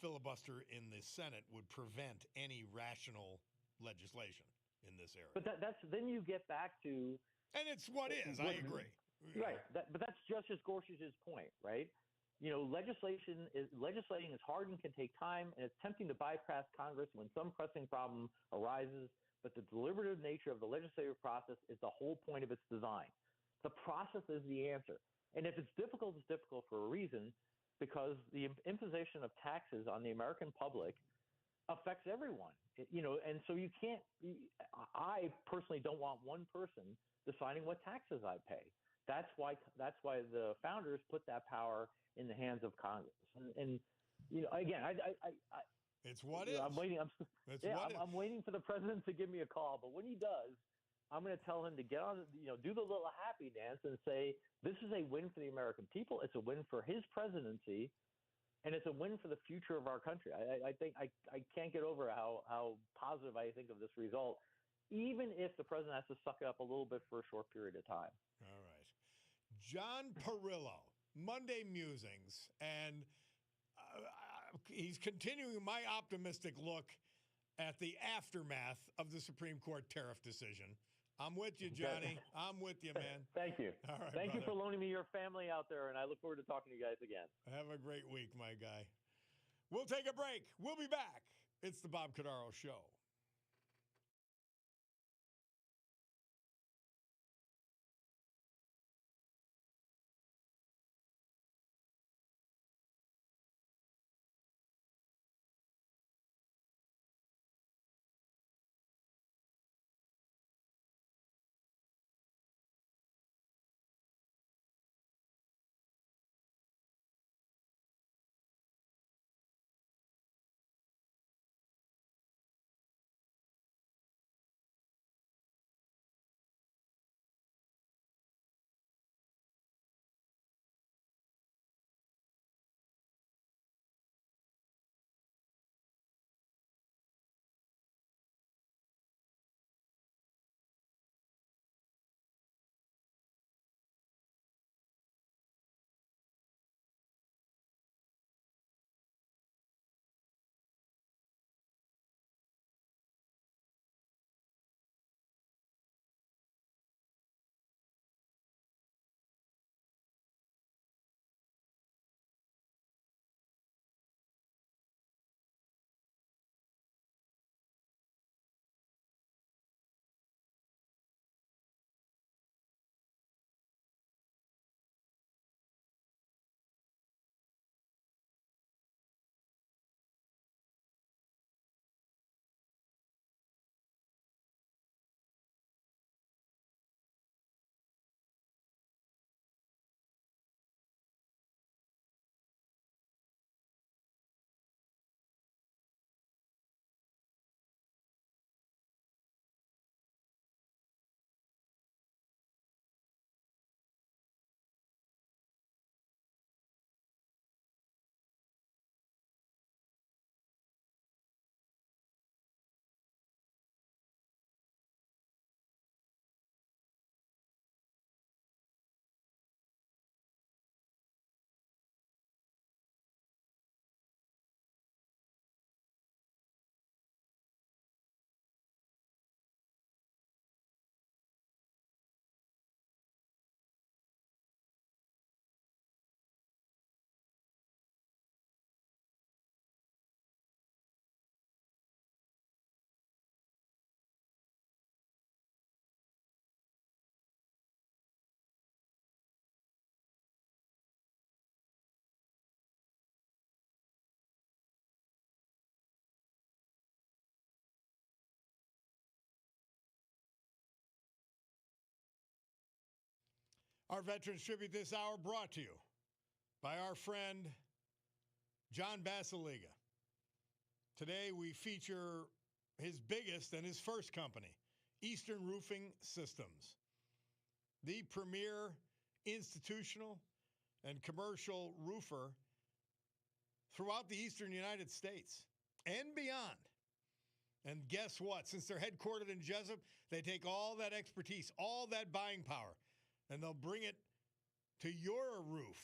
[SPEAKER 1] filibuster in the Senate would prevent any rational legislation in this area.
[SPEAKER 2] But that's then you get back to,
[SPEAKER 1] and it's what is. I agree.
[SPEAKER 2] Right, but that's Justice Gorsuch's point, right? Legislating is hard and can take time, and it's tempting to bypass Congress when some pressing problem arises. But the deliberative nature of the legislative process is the whole point of its design. The process is the answer, and if it's difficult for a reason, because the imposition of taxes on the American public affects everyone. And so you can't. I personally don't want one person deciding what taxes I pay. That's why the founders put that power in the hands of Congress. And again,
[SPEAKER 1] it's what is.
[SPEAKER 2] I'm waiting. I'm waiting for the president to give me a call. But when he does, I'm going to tell him to get on, do the little happy dance and say, this is a win for the American people. It's a win for his presidency, and it's a win for the future of our country. I think I can't get over how positive I think of this result, even if the president has to suck it up a little bit for a short period of time.
[SPEAKER 1] All right. John Perillo, Monday Musings, and he's continuing my optimistic look at the aftermath of the Supreme Court tariff decision I'm with you, Johnny. I'm with you, man.
[SPEAKER 2] Thank you.
[SPEAKER 1] All right,
[SPEAKER 2] Thank you
[SPEAKER 1] brother.
[SPEAKER 2] for loaning me your family out there, and I look forward to talking to you guys again.
[SPEAKER 1] Have a great week, my guy. We'll take a break. We'll be back. It's the Bob Cordaro Show. Our Veterans Tribute this hour brought to you by our friend John Basiliga. Today we feature his biggest and his first company, Eastern Roofing Systems, the premier institutional and commercial roofer throughout the eastern United States and beyond. And guess what? Since they're headquartered in Jessup, they take all that expertise, all that buying power, and they'll bring it to your roof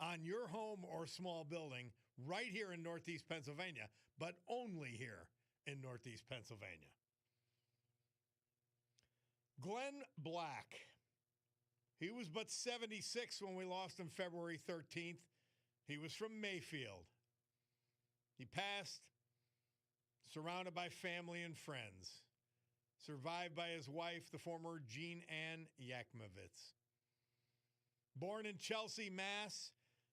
[SPEAKER 1] on your home or small building right here in Northeast Pennsylvania, but only here in Northeast Pennsylvania. Glenn Black. He was but 76 when we lost him February 13th. He was from Mayfield. He passed surrounded by family and friends, survived by his wife, the former Jean Ann Yakmovitz. Born in Chelsea, Mass.,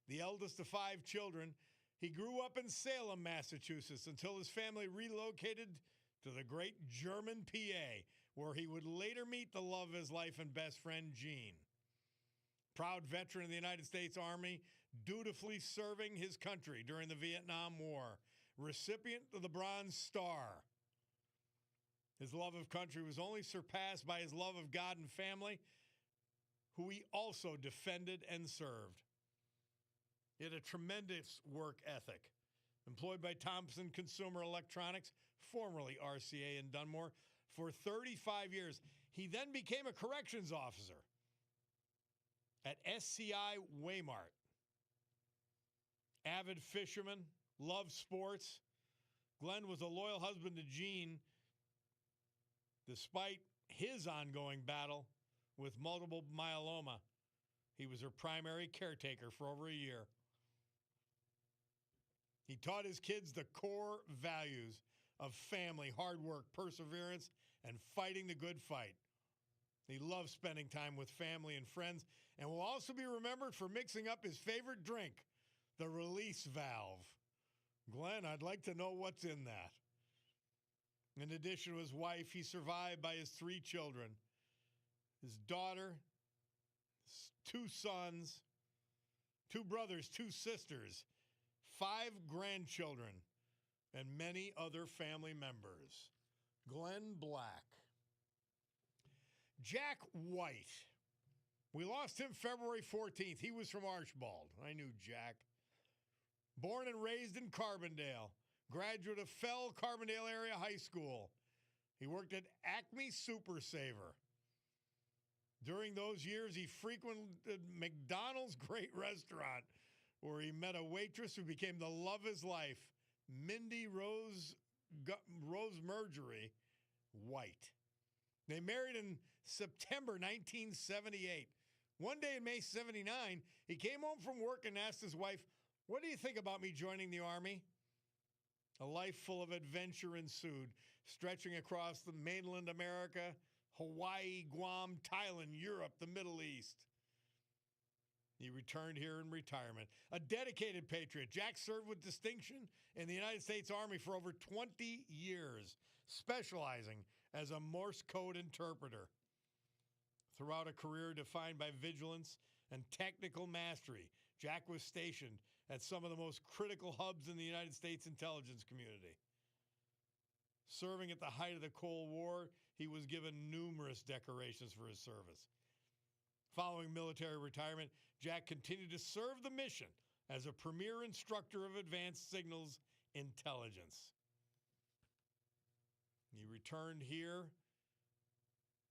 [SPEAKER 1] the eldest of 5 children, he grew up in Salem, Massachusetts, until his family relocated to the great German PA, where he would later meet the love of his life and best friend, Jean. Proud veteran of the United States Army, dutifully serving his country during the Vietnam War, recipient of the Bronze Star. His love of country was only surpassed by his love of God and family, who he also defended and served. He had a tremendous work ethic. Employed by Thompson Consumer Electronics, formerly RCA in Dunmore, for 35 years. He then became a corrections officer at SCI Waymart. Avid fisherman, loved sports. Glenn was a loyal husband to Jean, despite his ongoing battle with multiple myeloma. He was her primary caretaker for over a year. He taught his kids the core values of family, hard work, perseverance, and fighting the good fight. He loved spending time with family and friends and will also be remembered for mixing up his favorite drink, the release valve. Glenn, I'd like to know what's in that. In addition to his wife, he's survived by his 3 children, his daughter, his 2 sons, 2 brothers, 2 sisters, 5 grandchildren, and many other family members. Glenn Black. Jack White. We lost him February 14th. He was from Archbald. I knew Jack. Born and raised in Carbondale. Graduate of Fell Carbondale Area High School. He worked at Acme Super Saver. During those years, he frequented McDonald's great restaurant, where he met a waitress who became the love of his life, Mindy Rose Marjorie White. They married in September 1978. One day in May 79, he came home from work and asked his wife, "What do you think about me joining the Army?" A life full of adventure ensued, stretching across the mainland America, Hawaii, Guam, Thailand, Europe, the Middle East. He returned here in retirement. A dedicated patriot, Jack served with distinction in the United States Army for over 20 years, specializing as a Morse code interpreter. Throughout a career defined by vigilance and technical mastery, Jack was stationed at some of the most critical hubs in the United States intelligence community. Serving at the height of the Cold War, he was given numerous decorations for his service. Following military retirement, Jack continued to serve the mission as a premier instructor of advanced signals intelligence. He returned here,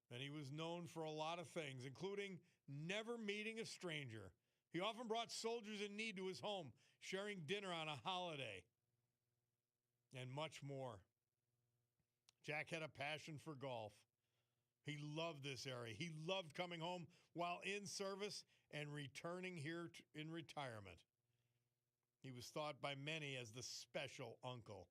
[SPEAKER 1] and he was known for a lot of things, including never meeting a stranger. He often brought soldiers in need to his home, sharing dinner on a holiday, and much more. Jack had a passion for golf. He loved this area. He loved coming home while in service and returning here in retirement. He was thought by many as the special uncle.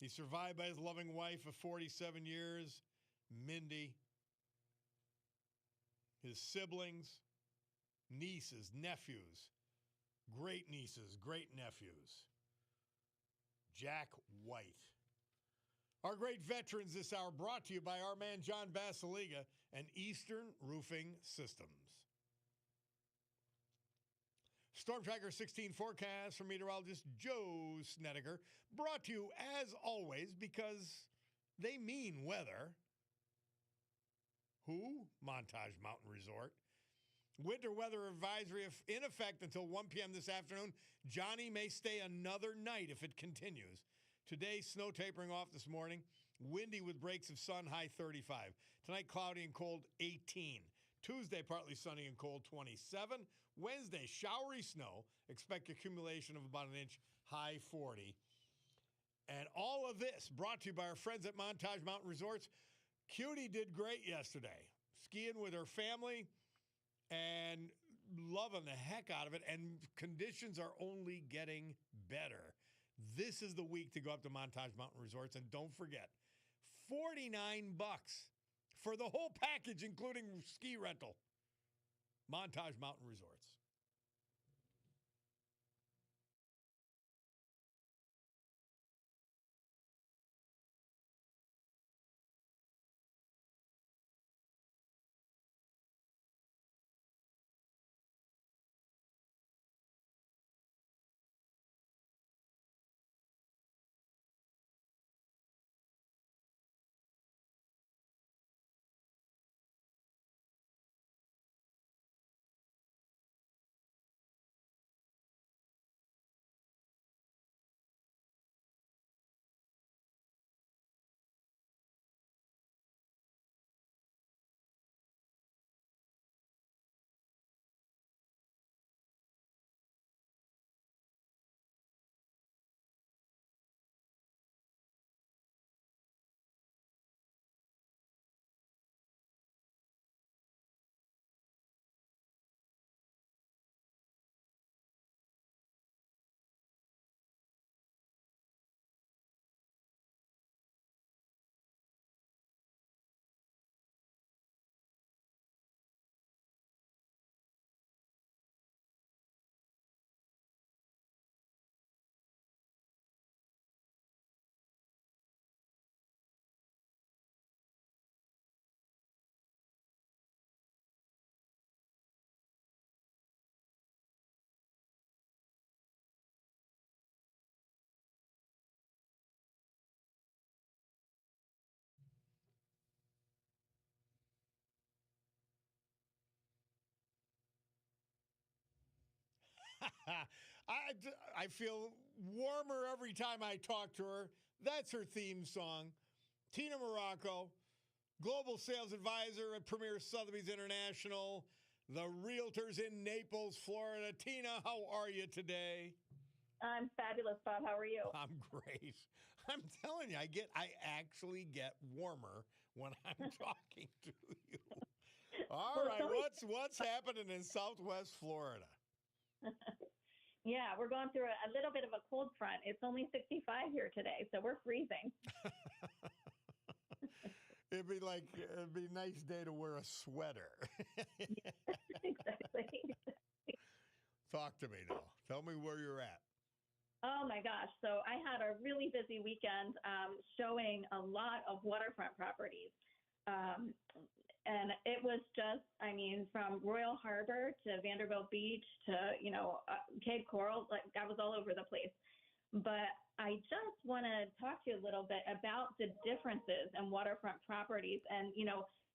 [SPEAKER 1] He's survived by his loving wife of 47 years, Mindy, his siblings, nieces, nephews, great nieces, great nephews. Jack White. Our great veterans this hour brought to you by our man John Basiliga and Eastern Roofing Systems. Storm Tracker 16 forecast from meteorologist Joe Snedeker, brought to you as always because they mean weather. Who? Montage Mountain Resort. Winter weather advisory in effect until 1 p.m. this afternoon. Johnny may stay another night if it continues. Today, snow tapering off this morning. Windy with breaks of sun, high 35. Tonight, cloudy and cold, 18. Tuesday, partly sunny and cold, 27. Wednesday, showery snow. Expect accumulation of about an inch, high 40. And all of this brought to you by our friends at Montage Mountain Resorts. Cutie did great yesterday, skiing with her family and loving the heck out of it. And conditions are only getting better. This is the week to go up to Montage Mountain Resorts. And don't forget, $49 for the whole package, including ski rental. Montage Mountain Resorts. I feel warmer every time I talk to her. That's her theme song. Tina Morocco, Global Sales Advisor at Premier Sotheby's International, the Realtors in Naples, Florida. Tina, how are you today?
[SPEAKER 3] I'm fabulous, Bob. How are you?
[SPEAKER 1] I'm great. I'm telling you, I actually get warmer when I'm talking to you. All right, what's happening in Southwest Florida?
[SPEAKER 3] Yeah, we're going through a little bit of a cold front. It's only 65 here today, so we're freezing.
[SPEAKER 1] It'd be a nice day to wear a sweater.
[SPEAKER 3] Exactly.
[SPEAKER 1] Talk to me now. Tell me where you're at.
[SPEAKER 3] Oh my gosh. So I had a really busy weekend showing a lot of waterfront properties. And it was just, from Royal Harbor to Vanderbilt Beach to, Cape Coral, like I was all over the place. But I just want to talk to you a little bit about the differences in waterfront properties. And,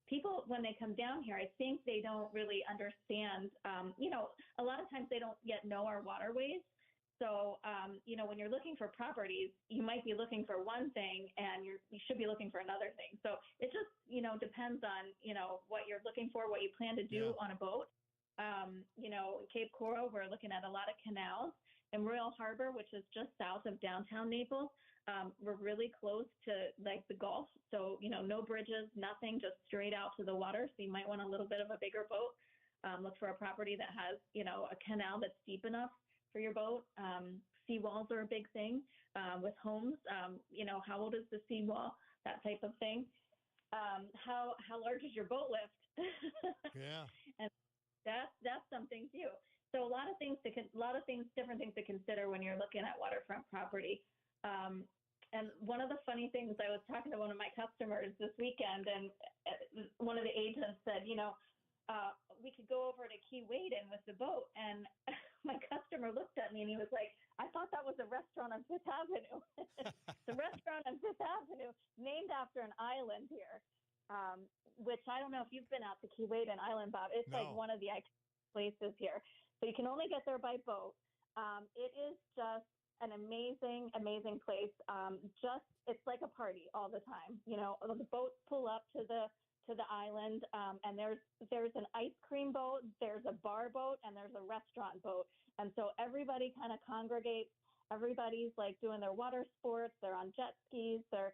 [SPEAKER 3] people, when they come down here, I think they don't really understand, a lot of times they don't yet know our waterways. So, when you're looking for properties, you might be looking for one thing and you should be looking for another thing. So it just, depends on, what you're looking for, what you plan to do on a boat. In Cape Coral, we're looking at a lot of canals. In Royal Harbor, which is just south of downtown Naples, we're really close to like the Gulf. So, no bridges, nothing, just straight out to the water. So you might want a little bit of a bigger boat. Look for a property that has, a canal that's deep enough for your boat. Seawalls are a big thing with homes. How old is the seawall? That type of thing. How large is your boat lift?
[SPEAKER 1] Yeah.
[SPEAKER 3] And that's something too. So a lot of things, different things to consider when you're looking at waterfront property. And one of the funny things, I was talking to one of my customers this weekend, and one of the agents said, we could go over to Key Waden with the boat. And my customer looked at me and he was like, I thought that was a restaurant on Fifth Avenue. The restaurant on Fifth Avenue, named after an island here, which I don't know if you've been out to Key Waden Island, Bob. It's like one of the iconic places here. So you can only get there by boat. It is just an amazing, amazing place. It's like a party all the time. The boats pull up to the island, and there's an ice cream boat, there's a bar boat, and there's a restaurant boat. And so everybody kind of congregates. Everybody's like doing their water sports. They're on jet skis. They're,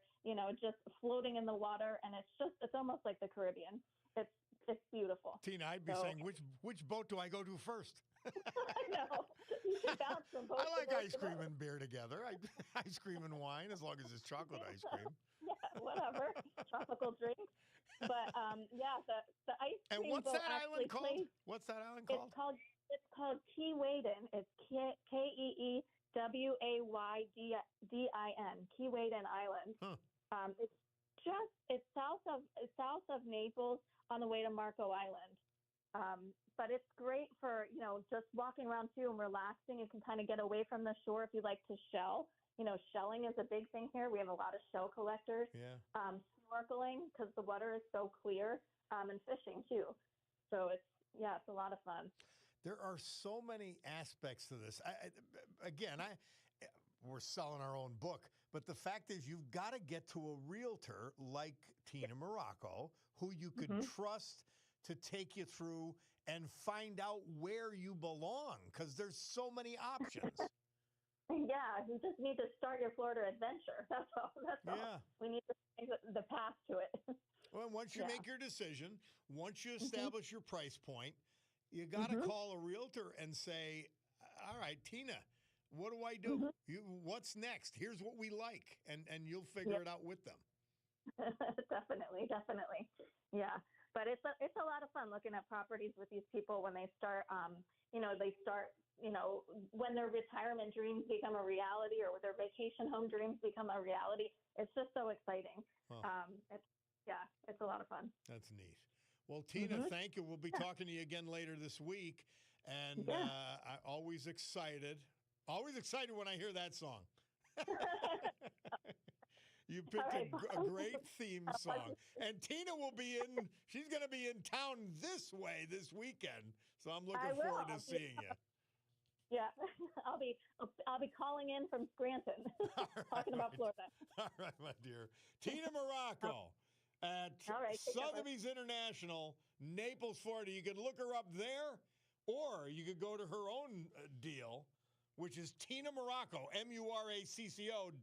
[SPEAKER 3] just floating in the water. And it's almost like the Caribbean. It's beautiful.
[SPEAKER 1] Tina, I'd be saying, which boat do I go to first?
[SPEAKER 3] I know. You should bounce from boat.
[SPEAKER 1] I like ice cream and beer together. Ice cream and wine, as long as it's chocolate ice cream.
[SPEAKER 3] Yeah, whatever. Tropical drinks. But the ice cream.
[SPEAKER 1] And what's
[SPEAKER 3] boat
[SPEAKER 1] that island called? What's that island called?
[SPEAKER 3] It's called Key Waden. It's KeeWaydin. Key Waden Island.
[SPEAKER 1] Huh.
[SPEAKER 3] It's south of Naples on the way to Marco Island. But it's great for just walking around too and relaxing. You can kind of get away from the shore if you like to shell. Shelling is a big thing here. We have a lot of shell collectors.
[SPEAKER 1] Yeah.
[SPEAKER 3] Snorkeling because the water is so clear, and fishing too. So it's a lot of fun.
[SPEAKER 1] There are so many aspects to this. We're selling our own book, but the fact is you've got to get to a realtor like Tina Morocco who you could trust to take you through and find out where you belong, because there's so many options.
[SPEAKER 3] Yeah, you just need to start your Florida adventure. That's all.
[SPEAKER 1] Yeah.
[SPEAKER 3] We need to find the path to it.
[SPEAKER 1] Well, once you make your decision, once you establish your price point, you got to call a realtor and say, all right, Tina, what do I do? What's next? Here's what we like. And you'll figure it out with them.
[SPEAKER 3] Definitely. Yeah. But it's a lot of fun looking at properties with these people when they start, when their retirement dreams become a reality or their vacation home dreams become a reality. It's just so exciting. Huh. It's a lot of fun.
[SPEAKER 1] That's neat. Well, Tina, thank you. We'll be talking to you again later this week. And I'm always excited. Always excited when I hear that song. You picked a great theme song. And Tina she's going to be in town this weekend. So I'm looking forward to seeing you.
[SPEAKER 3] Yeah, I'll be calling in from Scranton, talking about Florida.
[SPEAKER 1] All right, my dear. Tina Morocco at
[SPEAKER 3] All right, take care, bud.
[SPEAKER 1] Sotheby's International, Naples, Florida. You can look her up there, or you could go to her own deal, which is Tina Morocco, MURACCO.com.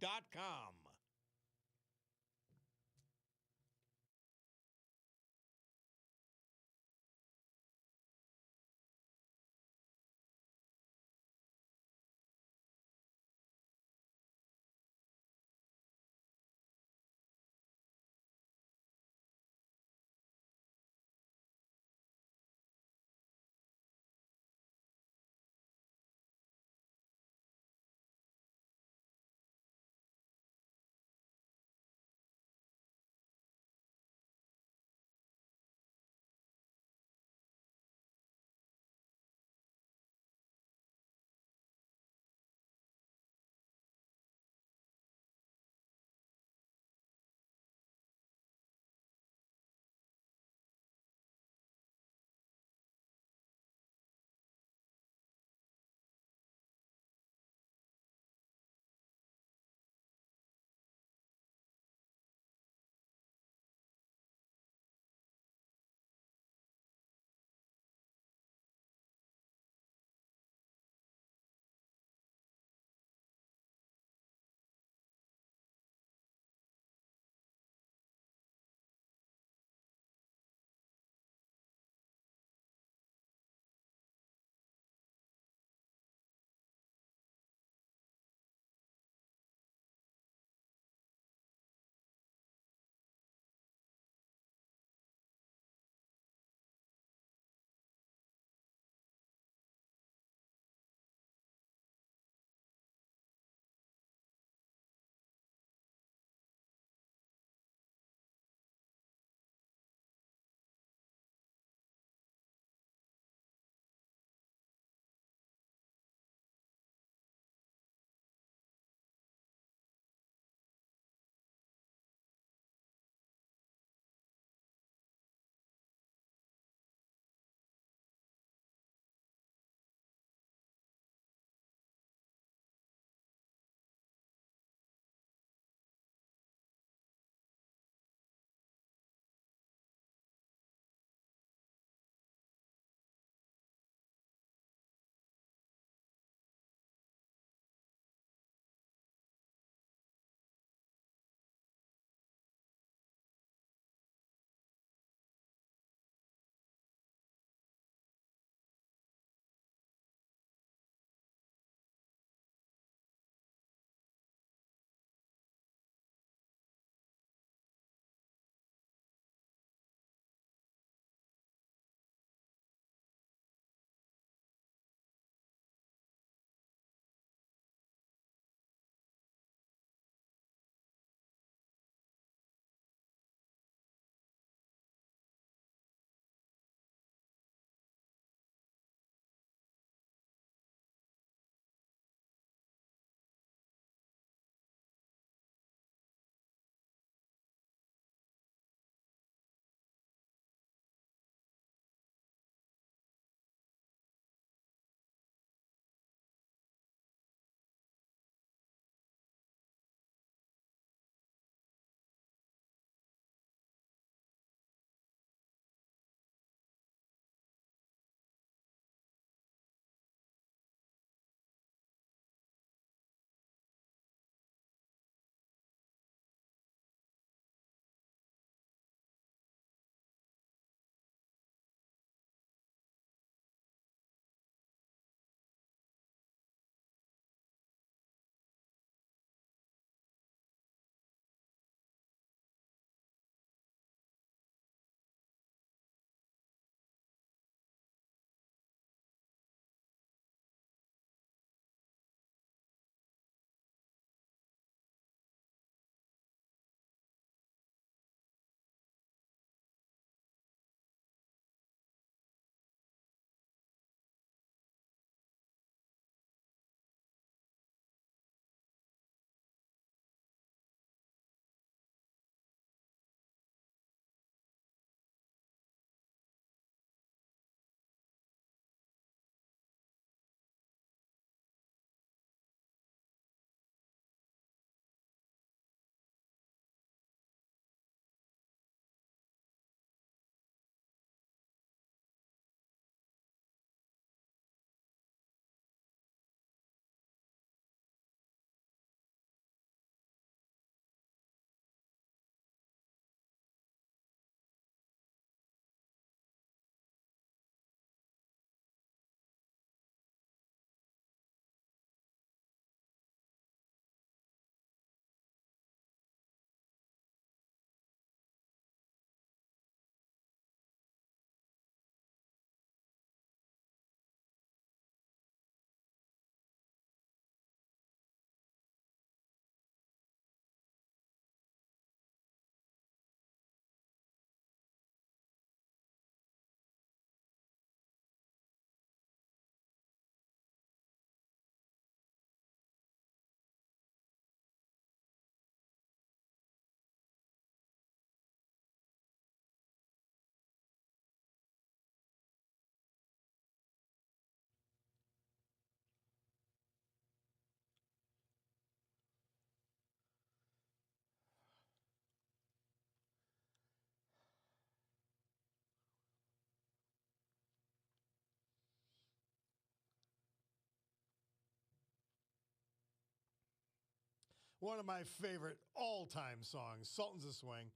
[SPEAKER 1] One of my favorite all-time songs, Sultans of Swing.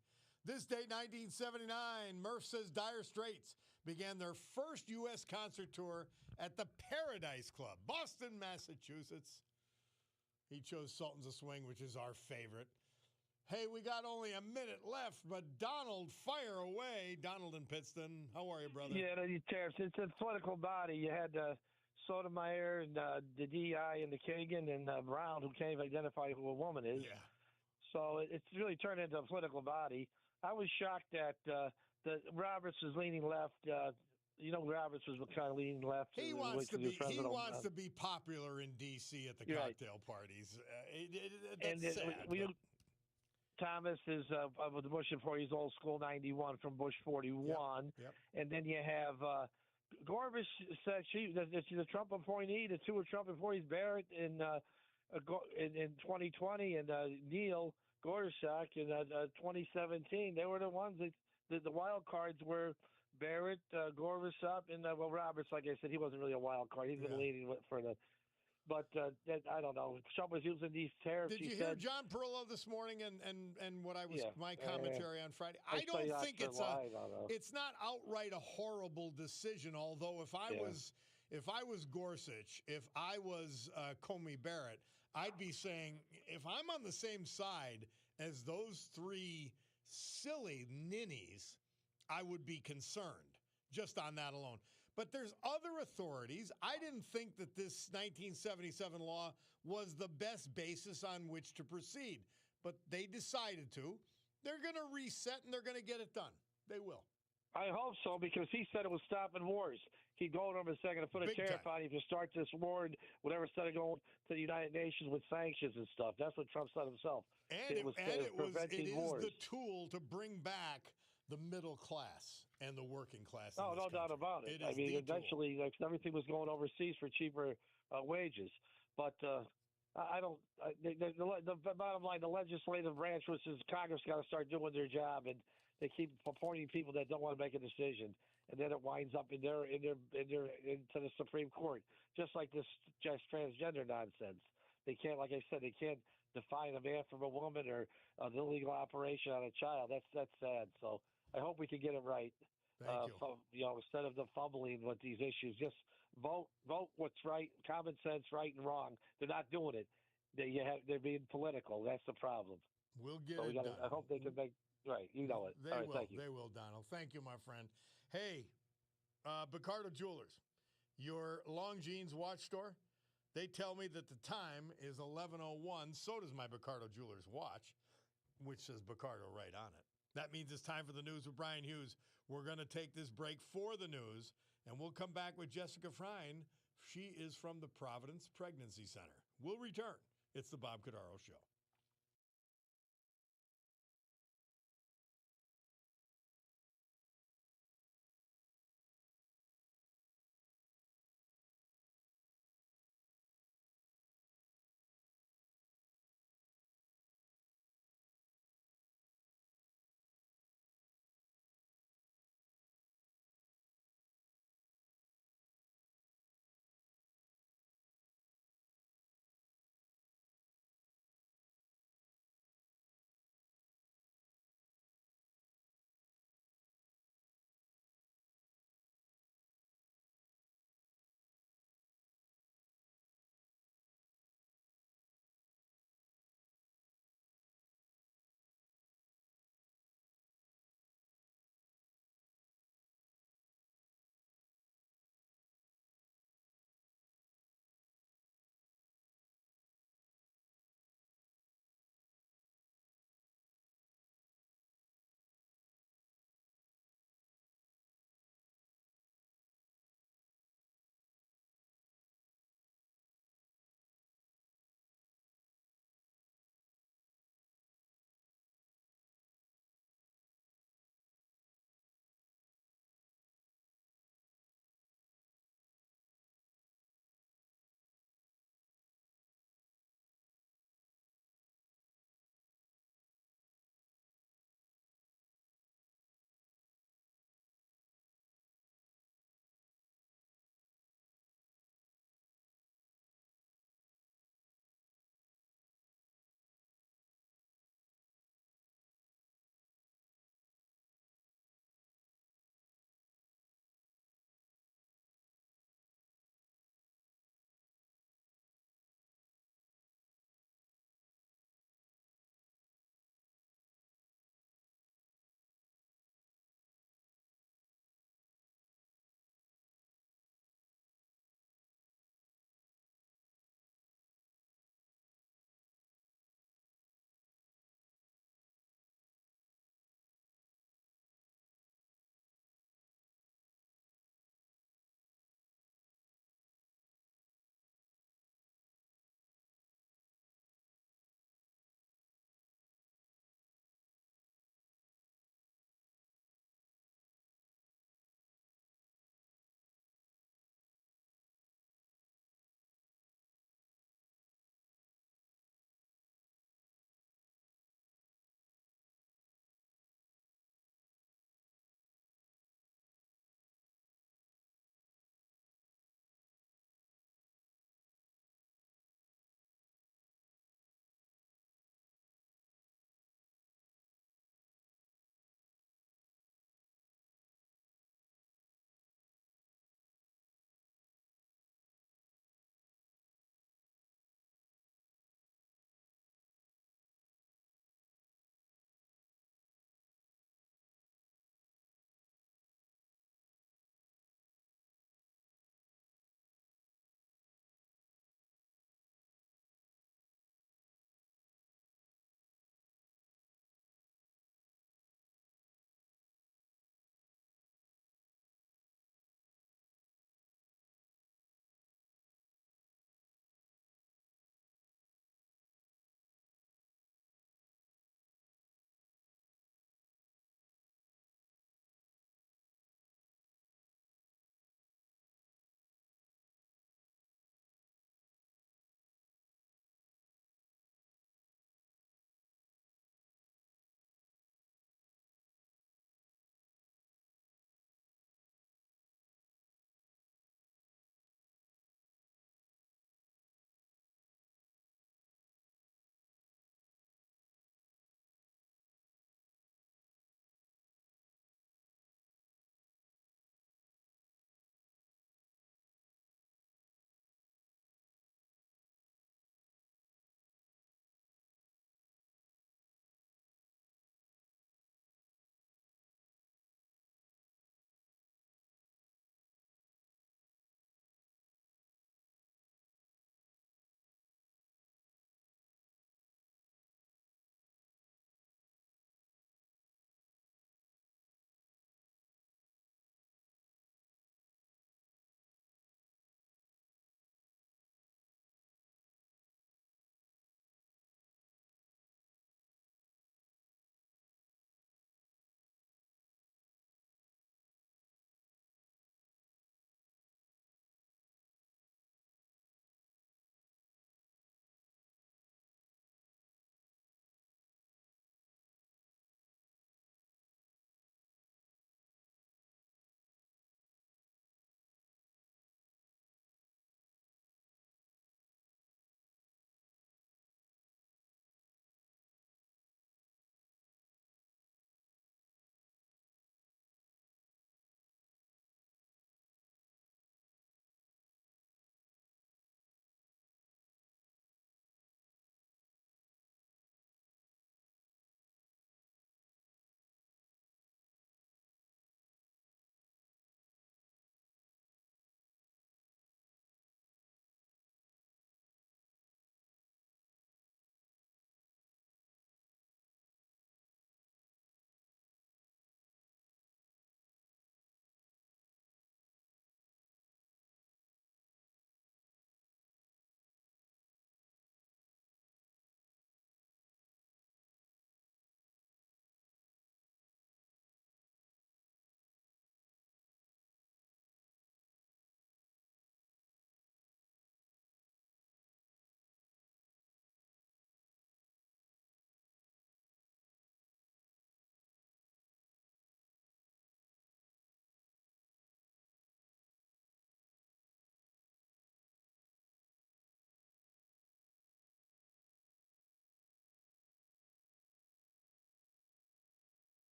[SPEAKER 1] This date, 1979, Murph Says Dire Straits began their first U.S. concert tour at the Paradise Club, Boston, Massachusetts. He chose Sultans of Swing, which is our favorite. Hey, we got only a minute left, but Donald, fire away. Donald in Pittston. How are you, brother?
[SPEAKER 4] Yeah, the tariffs. It's a political body. You had Sotomayor and the DI and the Kagan and Brown, who can't even identify who a woman is.
[SPEAKER 1] Yeah.
[SPEAKER 4] So it's really turned into a political body. I was shocked that the Roberts was leaning left. Roberts was kind of leaning left.
[SPEAKER 1] He wants to be popular in D.C. at the cocktail parties. That's sad.
[SPEAKER 4] Thomas is of the Bush employees, old school 91 from Bush 41.
[SPEAKER 1] Yep.
[SPEAKER 4] And then you have Gorbish said she's a Trump appointee. The two are Trump employees, Barrett in 2020 and Neil Gorsuch in 2017. They were the ones that the wild cards were Barrett, Gorsuch, and Roberts. Like I said, he wasn't really a wild card. He's been leading for the. But I don't know. Trump was using these tariffs.
[SPEAKER 1] Did you hear John Perillo this morning and what I was my commentary on Friday? I don't think it's not outright a horrible decision. Although if I was Gorsuch, if I was Comey Barrett, I'd be saying if I'm on the same side as those three silly ninnies, I would be concerned just on that alone. But there's other authorities. I didn't think that this 1977 law was the best basis on which to proceed, but they decided to. They're going to reset and they're going to get it done. They will.
[SPEAKER 4] I hope so, because he said it was stopping wars. He'd go to him and say, "I'm going to put a tariff on you if you start this war," and whatever, instead of going to the United Nations with sanctions and stuff. That's what Trump said himself.
[SPEAKER 1] And it is
[SPEAKER 4] wars.
[SPEAKER 1] the tool to bring back the middle class and the working class.
[SPEAKER 4] No doubt about it. I mean, eventually, everything was going overseas for cheaper wages. But I don't. The bottom line, the legislative branch, which is Congress, got to start doing their job, and they keep appointing people that don't want to make a decision, and then it winds up into the Supreme Court, just like this just transgender nonsense. They can't, like I said, they can't define a man from a woman or an illegal operation on a child. That's sad. So I hope we can get it right.
[SPEAKER 1] Thank you.
[SPEAKER 4] Instead of the fumbling with these issues, just vote what's right, common sense, right and wrong. They're not doing it. They're being political. That's the problem.
[SPEAKER 1] We'll get it done.
[SPEAKER 4] I hope they can make right. You know it.
[SPEAKER 1] They will. Thank you. They will, Donald. Thank you, my friend. Hey, Picardo Jewelers, your Longines watch store. They tell me that the time is 11:01. So does my Picardo Jewelers watch, which says Picardo right on it. That means it's time for the news with Brian Hughes. We're going to take this break for the news, and we'll come back with Jessica Frine. She is from the Providence Pregnancy Center. We'll return. It's the Bob Cordaro Show.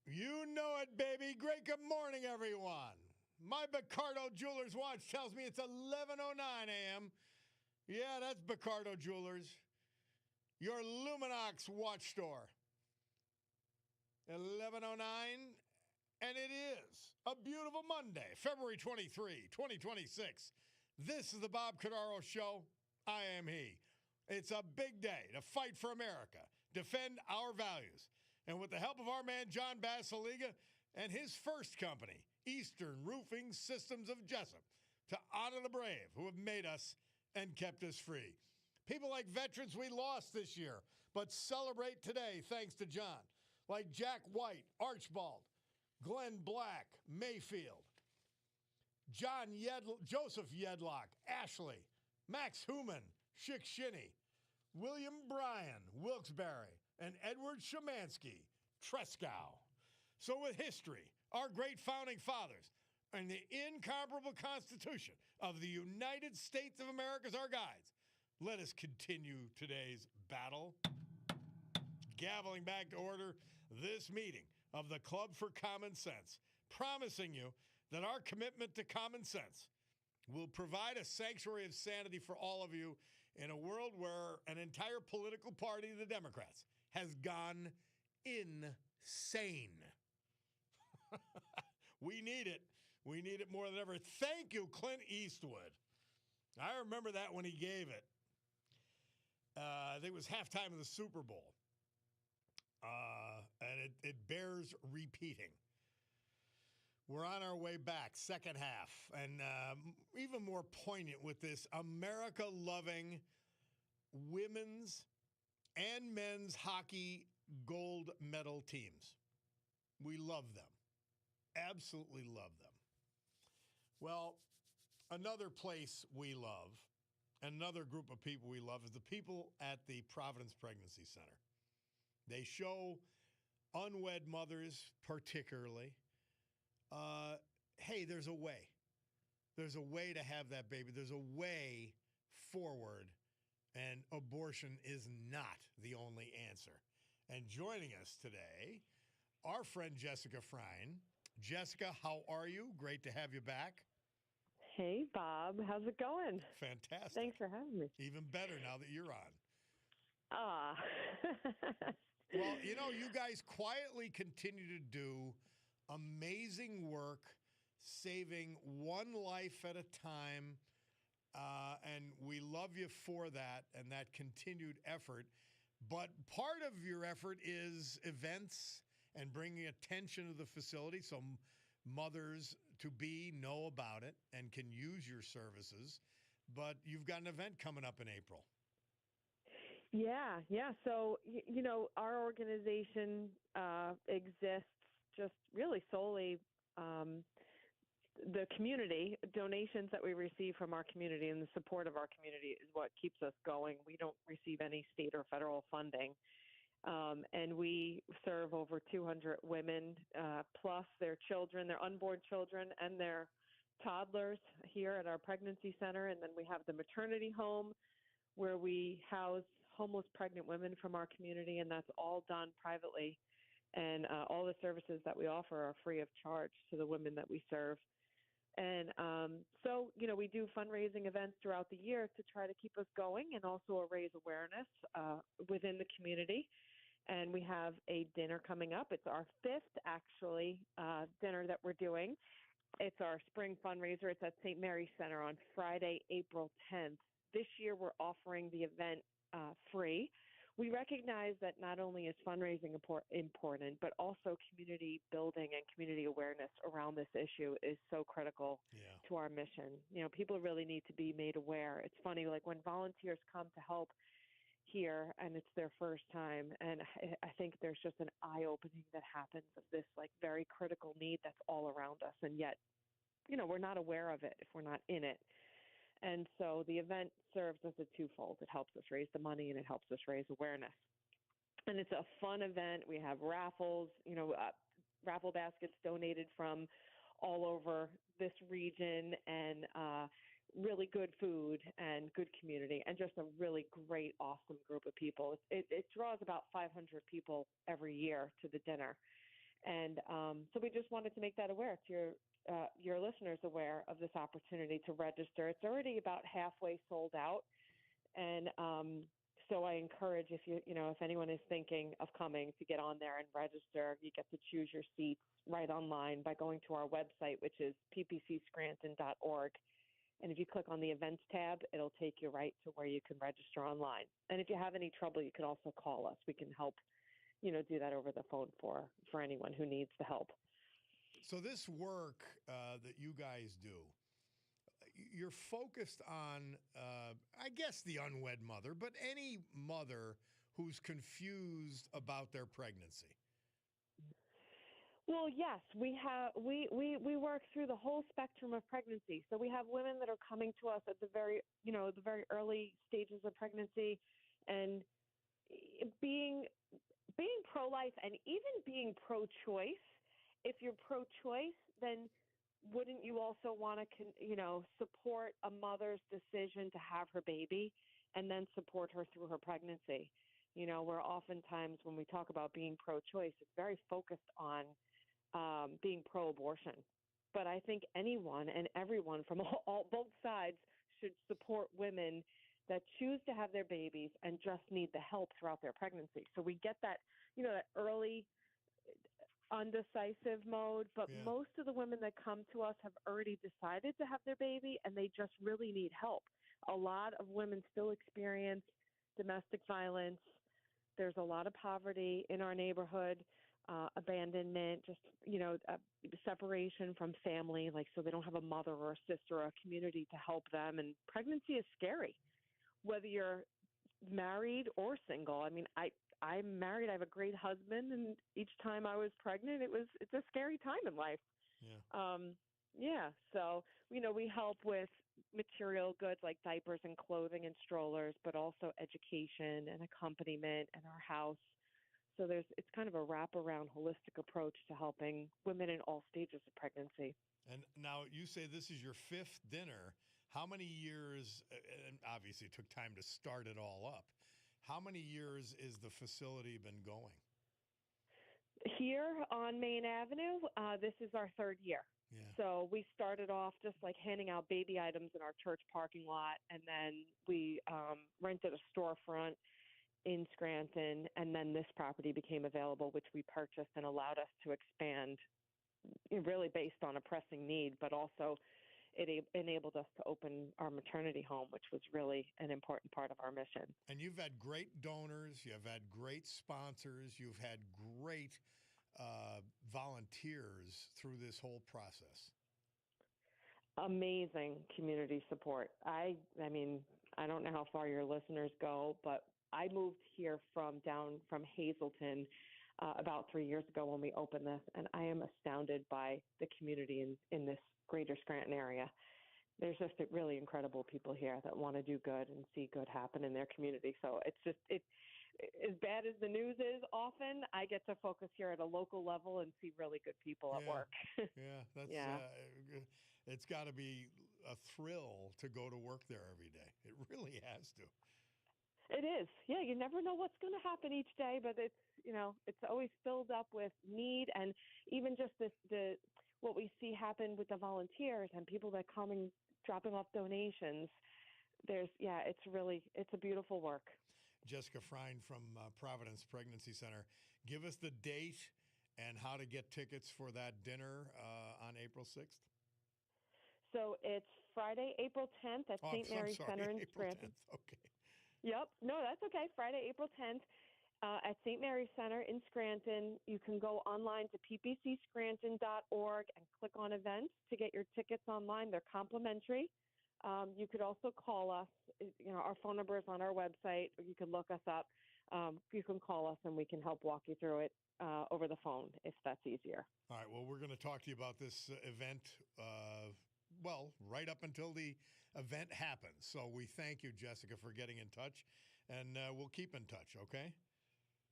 [SPEAKER 1] You know it, baby. Great good morning, everyone. My Bacardo Jewelers watch tells me it's 11:09 a.m. Yeah, that's Bacardo Jewelers, your Luminox watch store. 11:09, and it is a beautiful Monday, February 23, 2026. This is the Bob Cordaro Show. I am he. It's a big day to fight for America, defend our values, and with the help of our man John Basiliga and his first company, Eastern Roofing Systems of Jessup, to honor the brave who have made us and kept us free. People like veterans we lost this year, but celebrate today thanks to John, like Jack White, Archibald, Glenn Black, Mayfield, Joseph Yedlock, Ashley, Max Human, Schick Shinny, William Bryan, Wilkes-Barre, and Edward Shemansky, Trescow. So with history, our great founding fathers, and the incomparable Constitution of the United States of America as our guides, let us continue today's battle. Gaveling back to order this meeting of the Club for Common Sense, promising you that our commitment to common sense will provide a sanctuary of sanity for all of you in a world where an entire political party, the Democrats, has gone insane. We need it. We need it more than ever. Thank you, Clint Eastwood. I remember that when he gave it. I think it was halftime of the Super Bowl. And it bears repeating. We're on our way back, second half, and even more poignant with this America-loving women's and men's hockey gold medal teams. We love them. Absolutely love them. Well, another place we love, another group of people we love, is the people at the Providence Pregnancy Center. They show unwed mothers particularly, hey, there's a way. There's a way to have that baby. There's a way forward, and abortion is not the only answer. And joining us today, our friend Jessica Frein. Jessica, how are you? Great to have you back.
[SPEAKER 5] Hey, Bob. How's it going?
[SPEAKER 1] Fantastic.
[SPEAKER 5] Thanks for having me.
[SPEAKER 1] Even better now that you're on.
[SPEAKER 5] Ah.
[SPEAKER 1] Well, you know, you guys quietly continue to do amazing work, saving one life at a time, and we love you for that and that continued effort. But part of your effort is events and bringing attention to the facility so mothers-to-be know about it and can use your services. But you've got an event coming up in April.
[SPEAKER 5] Yeah. So, you know, our organization exists just really solely the community. Donations that we receive from our community and the support of our community is what keeps us going. We don't receive any state or federal funding. And we serve over 200 women, plus their children, their unborn children, and their toddlers here at our pregnancy center. And then we have the maternity home where we house homeless pregnant women from our community, and that's all done privately. And all the services that we offer are free of charge to the women that we serve. And so, you know, we do fundraising events throughout the year to try to keep us going and also raise awareness within the community. And we have a dinner coming up. It's our fifth, actually, dinner that we're doing. It's our spring fundraiser. It's at St. Mary's Center on Friday, April 10th. This year, we're offering the event free. We recognize that not only is fundraising important, but also community building and community awareness around this issue is so critical to our mission. You know, people really need to be made aware. It's funny, like when volunteers come to help here and it's their first time, and I think there's just an eye-opening that happens of this like very critical need that's all around us, and yet, you know, we're not aware of it if we're not in it. And so the event serves as a twofold. It helps us raise the money and it helps us raise awareness. And it's a fun event. We have raffles, raffle baskets donated from all over this region, and really good food and good community, and just a really great, awesome group of people. It draws about 500 people every year to the dinner. And so we just wanted to make that aware to your listeners aware of this opportunity to register. It's already about halfway sold out. And so I encourage if if anyone is thinking of coming to get on there and register, you get to choose your seats right online by going to our website, which is ppcscranton.org. And if you click on the events tab, it'll take you right to where you can register online. And if you have any trouble, you can also call us. We can help, do that over the phone for anyone who needs the help.
[SPEAKER 1] So this work that you guys do, you're focused on, I guess, the unwed mother, but any mother who's confused about their pregnancy.
[SPEAKER 5] Well, yes, we work through the whole spectrum of pregnancy. So we have women that are coming to us at the very early stages of pregnancy, and being pro-life and even being pro-choice. If you're pro-choice, then wouldn't you also want to, support a mother's decision to have her baby and then support her through her pregnancy? Where oftentimes when we talk about being pro-choice, it's very focused on being pro-abortion. But I think anyone and everyone from both sides should support women that choose to have their babies and just need the help throughout their pregnancy. So we get that, that early undecisive mode, but most of the women that come to us have already decided to have their baby and they just really need help. A lot of women still experience domestic violence. There's a lot of poverty in our neighborhood, abandonment, just, separation from family, so they don't have a mother or a sister or a community to help them. And pregnancy is scary, whether you're married or single. I mean, I'm married. I have a great husband, and each time I was pregnant, it's a scary time in life.
[SPEAKER 1] Yeah.
[SPEAKER 5] So, we help with material goods like diapers and clothing and strollers, but also education and accompaniment and our house. So it's kind of a wraparound holistic approach to helping women in all stages of pregnancy.
[SPEAKER 1] And now you say this is your fifth dinner. How many years, and obviously it took time to start it all up, how many years is the facility been going?
[SPEAKER 5] Here on Main Avenue, this is our third year.
[SPEAKER 1] Yeah.
[SPEAKER 5] So we started off just like handing out baby items in our church parking lot, and then we rented a storefront in Scranton, and then this property became available, which we purchased and allowed us to expand really based on a pressing need, but also it enabled us to open our maternity home, which was really an important part of our mission.
[SPEAKER 1] And you've had great donors, you've had great sponsors, you've had great volunteers through this whole process.
[SPEAKER 5] Amazing community support. I mean, I don't know how far your listeners go, but I moved here from Hazleton about 3 years ago when we opened this, and I am astounded by the community in this greater Scranton area. There's just really incredible people here that want to do good and see good happen in their community. So it's as bad as the news is often, I get to focus here at a local level and see really good people at work.
[SPEAKER 1] It's got to be a thrill to go to work there every day. It really has to.
[SPEAKER 5] It is. Yeah, you never know what's going to happen each day, but it's always filled up with need, and even just what we see happen with the volunteers and people that come and dropping off donations. It's a beautiful work.
[SPEAKER 1] Jessica Frein from Providence Pregnancy Center. Give us the date and how to get tickets for that dinner on April 6th.
[SPEAKER 5] So it's Friday, April 10th at St. Mary's Center in Scranton.
[SPEAKER 1] Okay.
[SPEAKER 5] Yep. No, that's okay. Friday, April 10th at St. Mary's Center in Scranton. You can go online to ppcscranton.org and click on events to get your tickets online. They're complimentary. You could also call us. Our phone number is on our website, or you can look us up. You can call us, and we can help walk you through it over the phone if that's easier.
[SPEAKER 1] All right. Well, we're going to talk to you about this event, right up until the event happens. So we thank you, Jessica, for getting in touch, and we'll keep in touch, okay?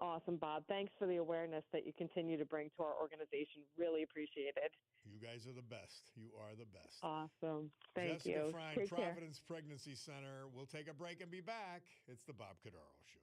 [SPEAKER 5] Awesome, Bob. Thanks for the awareness that you continue to bring to our organization. Really appreciate it.
[SPEAKER 1] You guys are the best. You are the best.
[SPEAKER 5] Awesome. Thank you.
[SPEAKER 1] Jessica Frein,
[SPEAKER 5] Take
[SPEAKER 1] Providence
[SPEAKER 5] care.
[SPEAKER 1] Pregnancy Center. We'll take a break and be back. It's the Bob Cordaro Show.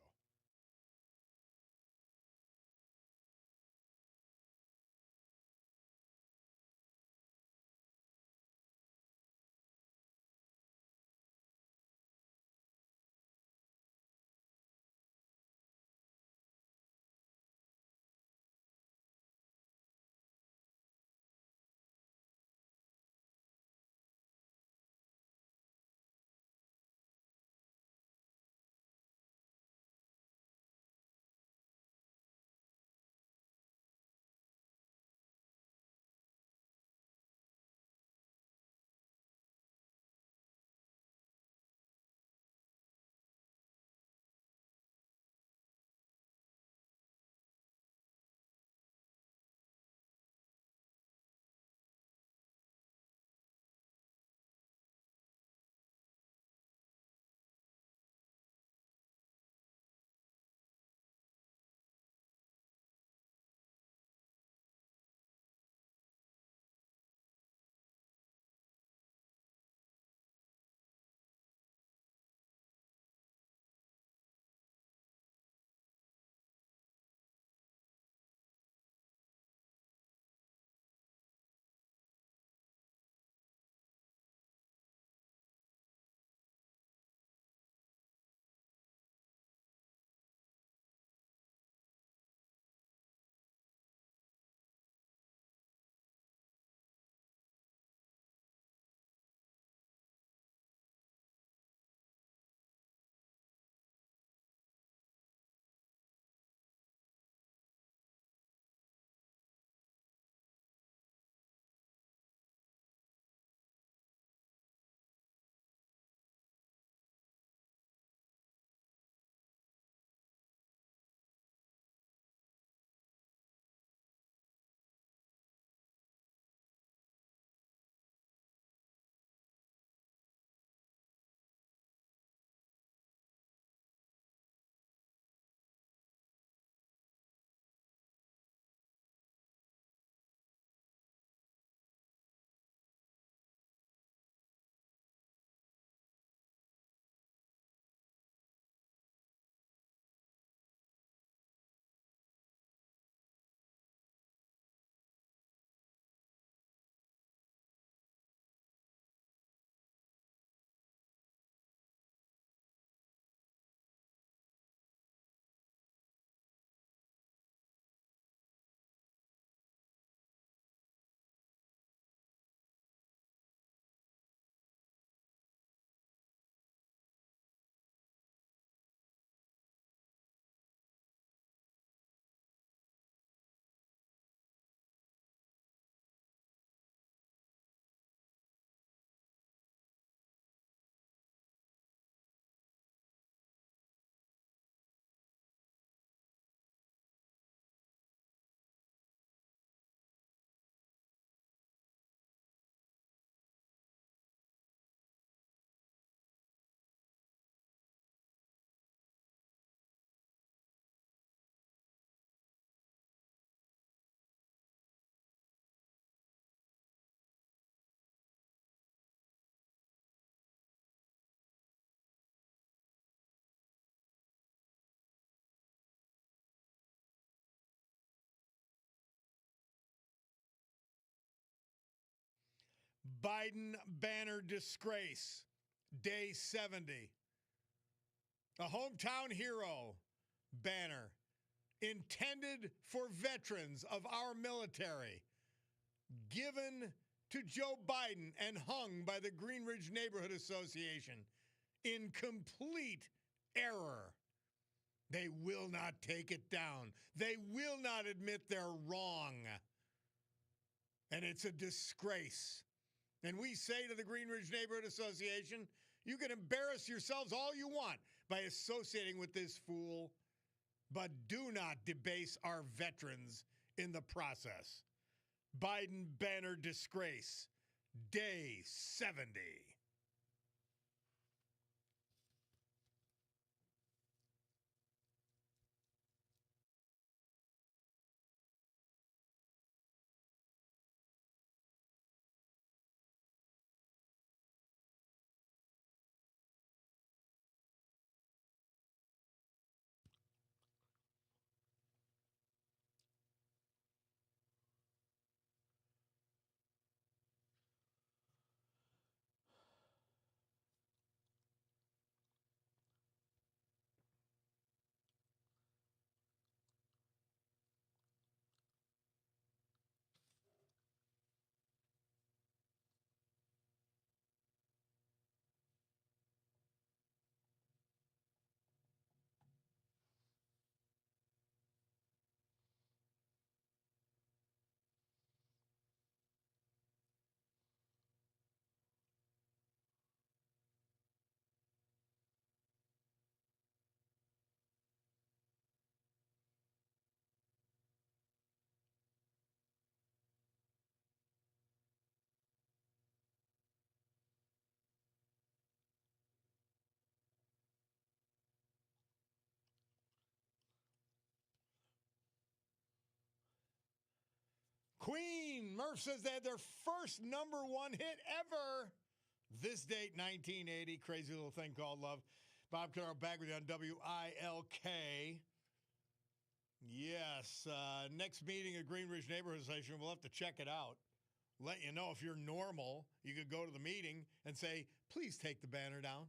[SPEAKER 1] Biden banner disgrace, day 70. A hometown hero banner intended for veterans of our military, given to Joe Biden and hung by the Green Ridge Neighborhood Association in complete error. They will not take it down. They will not admit they're wrong. And it's a disgrace. And we say to the Green Ridge Neighborhood Association, you can embarrass yourselves all you want by associating with this fool, but do not debase our veterans in the process. Biden banner disgrace, day 70. Queen, Murph says they had their first #1 hit ever. This date, 1980. Crazy little thing called love. Bob Cordaro back with you on WILK. Yes, next meeting at Green Ridge Neighborhood Association, we'll have to check it out. Let you know if you're normal, you could go to the meeting and say, please take the banner down.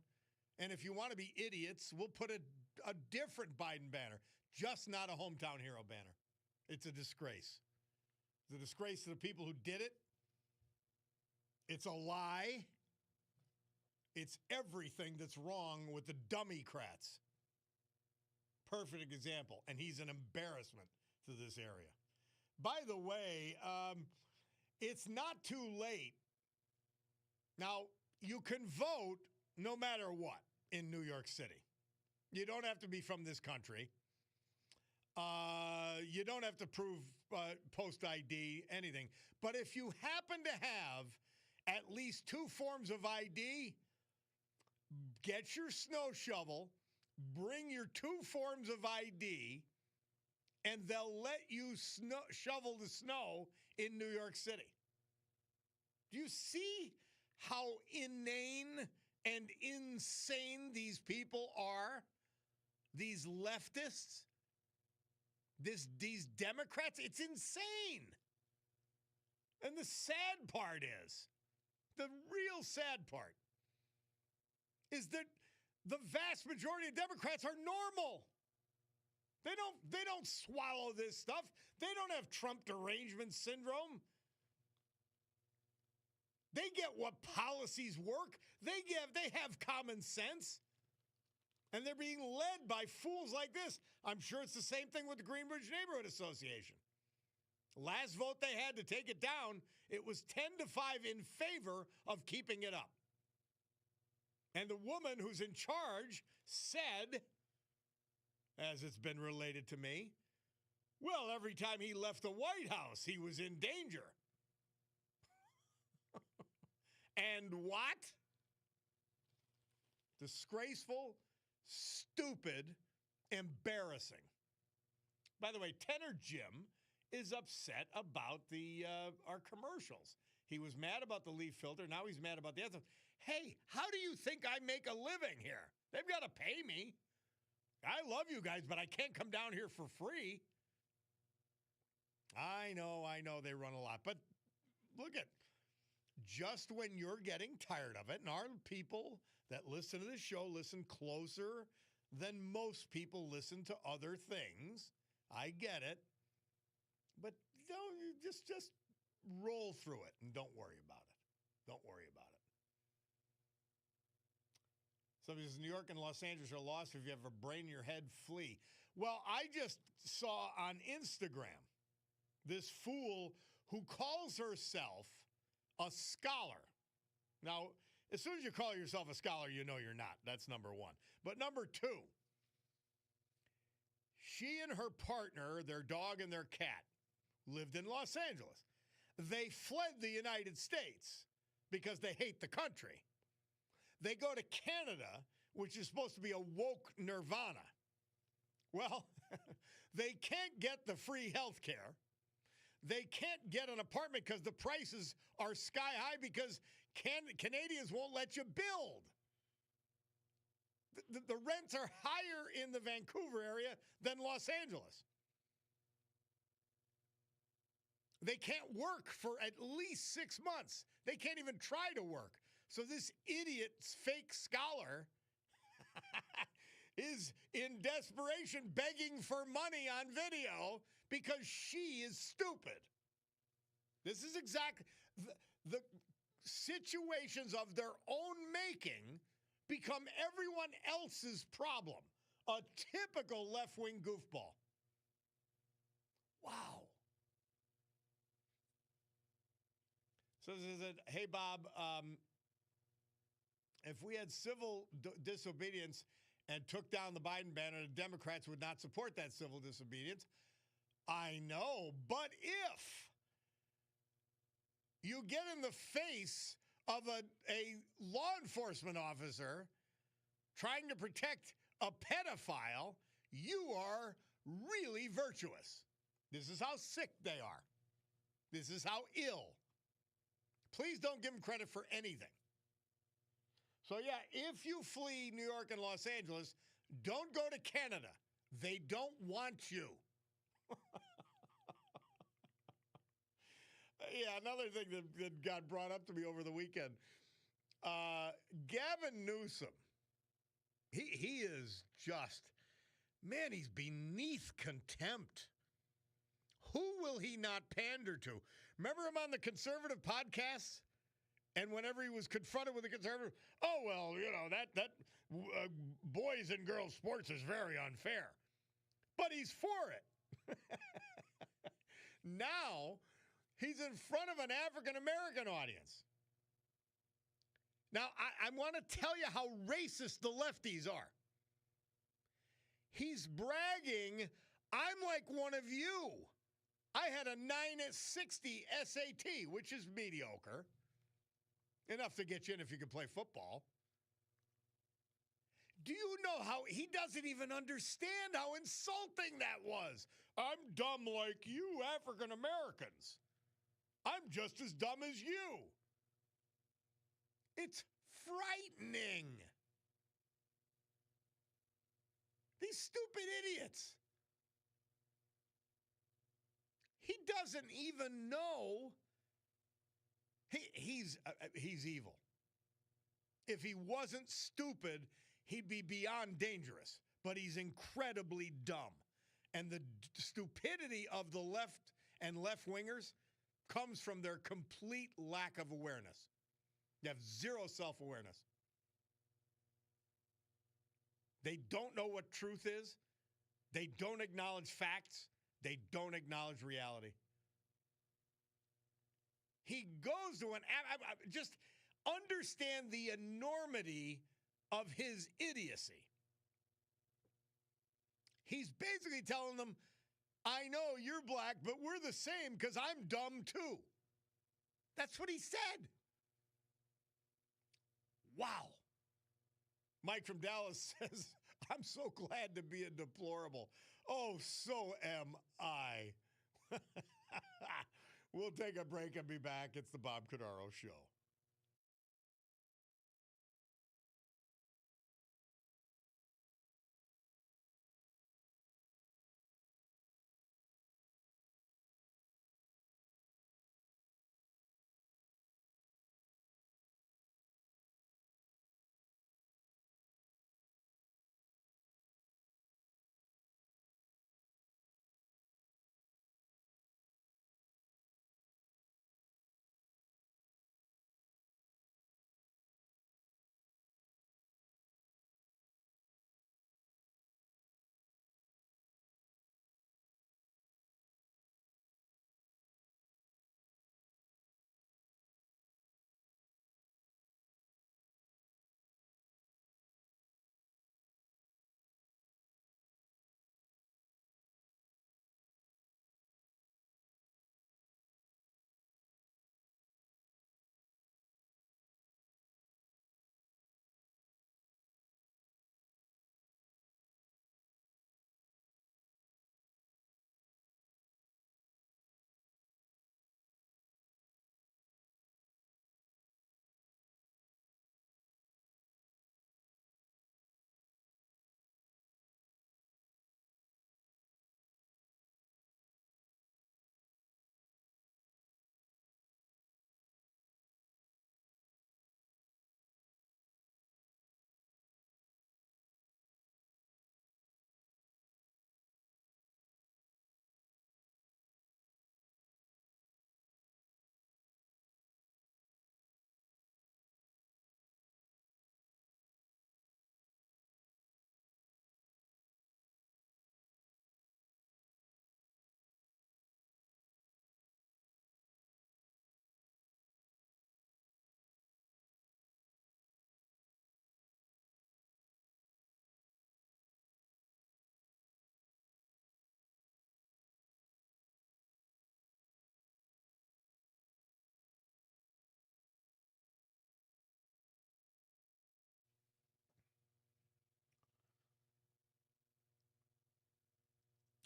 [SPEAKER 1] And if you want to be idiots, we'll put a different Biden banner, just not a hometown hero banner. It's a disgrace. It's a disgrace to the people who did it. It's a lie. It's everything that's wrong with the Dummycrats. Perfect example. And he's an embarrassment to this area. By the way, it's not too late. Now, you can vote no matter what in New York City. You don't have to be from this country. You don't have to prove post ID, anything. But if you happen to have at least 2 forms of ID, get your snow shovel, bring your 2 forms of ID, and they'll let you shovel the snow in New York City. Do you see how inane and insane these people are? These leftists? These Democrats? It's insane. And the sad part is, the real sad part, is that the vast majority of Democrats are normal. They don't swallow this stuff. They don't have Trump derangement syndrome. They get what policies work. They have common sense. And they're being led by fools like this. I'm sure it's the same thing with the Green Ridge Neighborhood Association. Last vote they had to take it down, it was 10-5 in favor of keeping it up. And the woman who's in charge said, as it's been related to me, well, every time he left the White House, he was in danger. And what? Disgraceful, stupid, embarrassing. By the way, Tenor Jim is upset about our commercials. He was mad about the leaf filter. Now he's mad about the other. Hey, how do you think I make a living here? They've got to pay me. I love you guys, but I can't come down here for free. I know they run a lot. But look at just when you're getting tired of it, and our people that listen to this show listen closer than most people listen to other things. I get it. But don't just roll through it and don't worry about it. Don't worry about it. Somebody says, New York and Los Angeles are lost. If you have a brain in your head, flee. Well, I just saw on Instagram this fool who calls herself a scholar. Now, as soon as you call yourself a scholar, you know you're not. That's number one. But number two, she and her partner, their dog and their cat, lived in Los Angeles. They fled the United States because they hate the country. They go to Canada, which is supposed to be a woke nirvana. Well, they can't get the free health care. They can't get an apartment because the prices are sky high because Canadians won't let you build. The rents are higher in the Vancouver area than Los Angeles. They can't work for at least 6 months. They can't even try to work. So this idiot's fake scholar is in desperation begging for money on video because she is stupid. This is exactly the situations of their own making become everyone else's problem. A typical left-wing goofball. Wow. So this is it. Hey, Bob, if we had civil disobedience and took down the Biden ban, the Democrats would not support that civil disobedience. I know, but if you get in the face of a law enforcement officer trying to protect a pedophile, you are really virtuous. This is how sick they are. This is how ill. Please don't give them credit for anything. So, yeah, if you flee New York and Los Angeles, don't go to Canada. They don't want you. Yeah, another thing that got brought up to me over the weekend. Gavin Newsom, he is just, man, he's beneath contempt. Who will he not pander to? Remember him on the conservative podcasts? And whenever he was confronted with a conservative, oh, well, you know, that boys and girls sports is very unfair. But he's for it. Now, he's in front of an African-American audience. Now, I want to tell you how racist the lefties are. He's bragging, I'm like one of you. I had a 960 SAT, which is mediocre. Enough to get you in if you can play football. Do you know how he doesn't even understand how insulting that was? I'm dumb like you African Americans. I'm just as dumb as you. It's frightening. These stupid idiots. He doesn't even know. He's evil. If he wasn't stupid, he'd be beyond dangerous. But he's incredibly dumb. And the stupidity of the left and left-wingers comes from their complete lack of awareness. They have zero self-awareness. They don't know what truth is. They don't acknowledge facts. They don't acknowledge reality. He goes to just understand the enormity of his idiocy. He's basically telling them, I know you're black, but we're the same because I'm dumb too. That's what he said. Wow. Mike from Dallas says, I'm so glad to be a deplorable. Oh, so am I. We'll take a break and be back. It's the Bob Cordaro Show.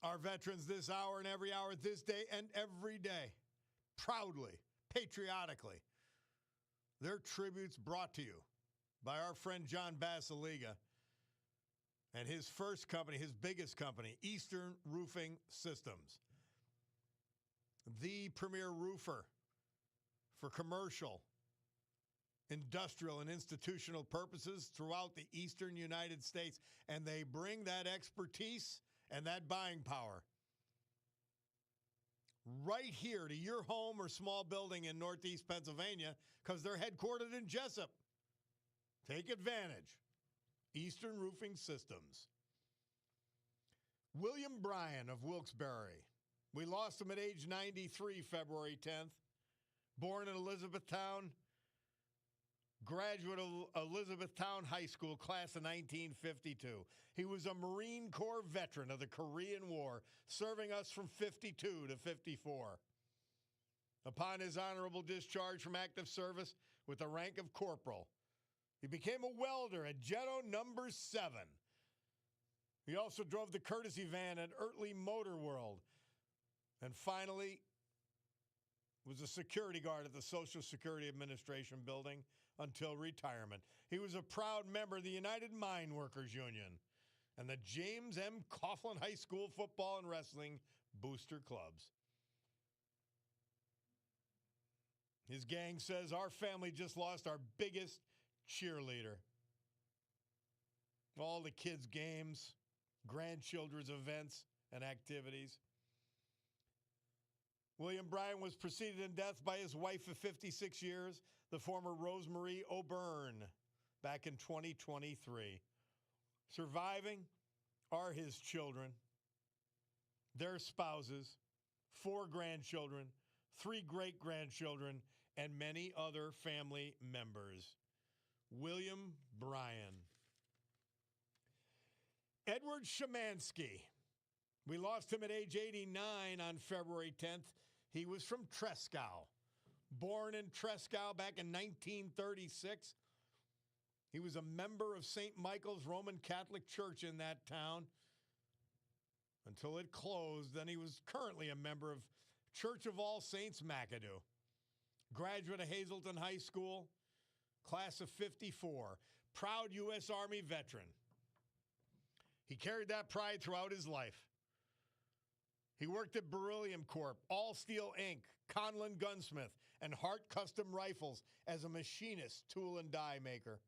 [SPEAKER 1] Our veterans this hour and every hour, this day and every day, proudly, patriotically, their tributes brought to you by our friend John Basiliga and his first company, his biggest company, Eastern Roofing Systems, the premier roofer for commercial, industrial, and institutional purposes throughout the eastern United States. And they bring that expertise and that buying power right here to your home or small building in Northeast Pennsylvania because they're headquartered in Jessup. Take advantage. Eastern Roofing Systems. William Bryan of Wilkes-Barre. We lost him at age 93, February 10th. Born in Elizabethtown, graduate of Elizabethtown High School, class of 1952. He was a Marine Corps veteran of the Korean War, serving us from 52 to 54. Upon his honorable discharge from active service with the rank of corporal, he became a welder at Jetto number 7. He also drove the courtesy van at Ertley Motor World. And finally, was a security guard at the Social Security Administration building until retirement. He was a proud member of the United Mine Workers Union and the James M. Coughlin High School football and wrestling booster clubs. His gang says, our family just lost our biggest cheerleader. All the kids' games, grandchildren's events, and activities. William Bryan was preceded in death by his wife of 56 years, the former Rosemarie O'Byrne, back in 2023. Surviving are his children, their spouses, 4 grandchildren, 3 great-grandchildren, and many other family members. William Bryan. Edward Szymanski. We lost him at age 89 on February 10th. He was from Tresckow. Born in Tresckow back in 1936. He was a member of St. Michael's Roman Catholic Church in that town until it closed. Then he was currently a member of Church of All Saints McAdoo. Graduate of Hazleton High School, class of 54. Proud U.S. Army veteran. He carried that pride throughout his life. He worked at Beryllium Corp, All Steel Inc., Conlon Gunsmith, and Hart Custom Rifles as a machinist, tool, and die maker.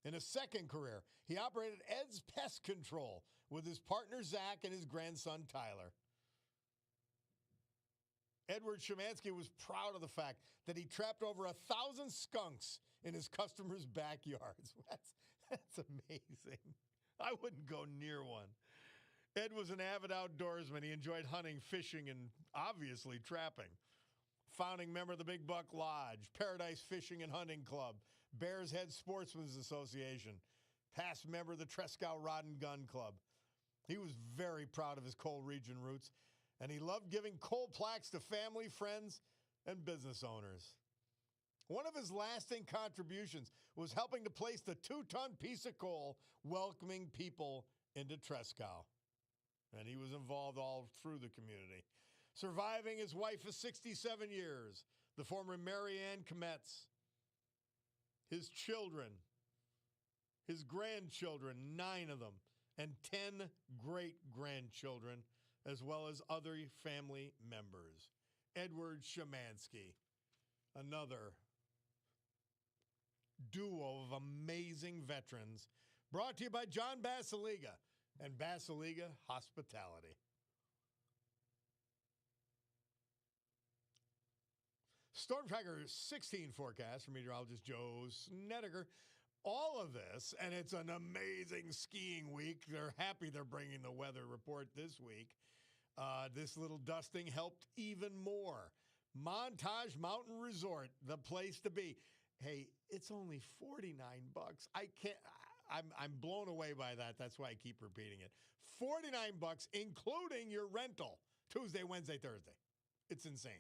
[SPEAKER 1] In a second career, he operated Ed's Pest Control with his partner Zach and his grandson Tyler. Edward Szymanski was proud of the fact that he trapped over 1,000 skunks in his customers' backyards. That's amazing. I wouldn't go near one. Ed was an avid outdoorsman. He enjoyed hunting, fishing, and obviously trapping. Founding member of the Big Buck Lodge, Paradise Fishing and Hunting Club, Bears Head Sportsmen's Association, past member of the Tresckow Rod and Gun Club. He was very proud of his coal region roots, and he loved giving coal plaques to family, friends, and business owners. One of his lasting contributions was helping to place the 2-ton piece of coal, welcoming people into Tresckow. And he was involved all through the community. Surviving his wife of 67 years, the former Mary Ann Kometz. His children, his grandchildren, 9 of them, and 10 great-grandchildren, as well as other family members. Edward Szymanski, another duo of amazing veterans, brought to you by John Basiliga and Basiliga Hospitality. Storm Tracker 16 forecast from meteorologist Joe Snedeker. All of this, and it's an amazing skiing week. They're happy they're bringing the weather report this week. This little dusting helped even more. Montage Mountain Resort, the place to be. Hey, it's only $49. I'm blown away by that. That's why I keep repeating it. $49, including your rental, Tuesday, Wednesday, Thursday. It's insane.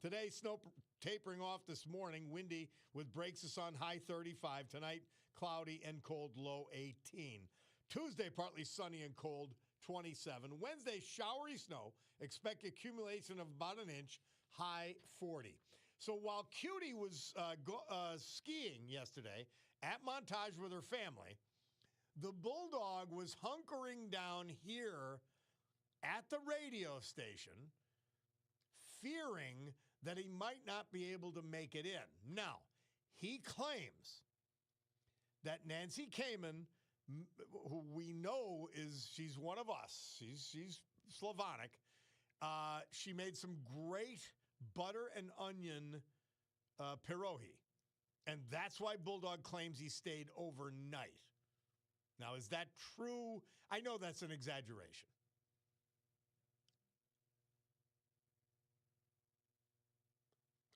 [SPEAKER 1] Today, snow tapering off this morning, windy with breaks of sun, high 35. Tonight, cloudy and cold, low 18. Tuesday, partly sunny and cold, 27. Wednesday, showery snow. Expect accumulation of about an inch, high 40. So while Cutie was skiing yesterday at Montage with her family, the Bulldog was hunkering down here at the radio station, fearing that he might not be able to make it in. Now, he claims that Nancy Kamen, who we know she's one of us, she's Slavonic, she made some great butter and onion pierogi. And that's why Bulldog claims he stayed overnight. Now, is that true? I know that's an exaggeration.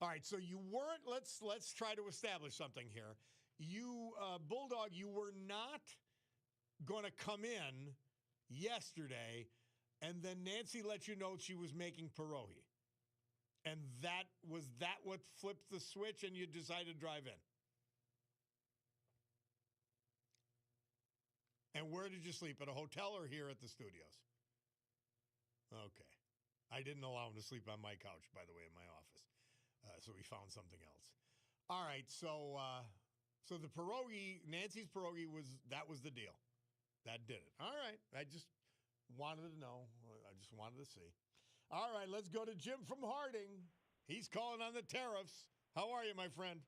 [SPEAKER 1] All right, so you weren't, let's try to establish something here. You, Bulldog, you were not going to come in yesterday, and then Nancy let you know she was making pierogi. And was that what flipped the switch and you decided to drive in? And where did you sleep? At a hotel or here at the studios? Okay. I didn't allow him to sleep on my couch, by the way, in my office. So we found something else. All right. So the pierogi, Nancy's pierogi that was the deal. That did it. All right. I just wanted to know. I just wanted to see. All right. Let's go to Jim from Harding. He's calling on the tariffs. How are you, my friend?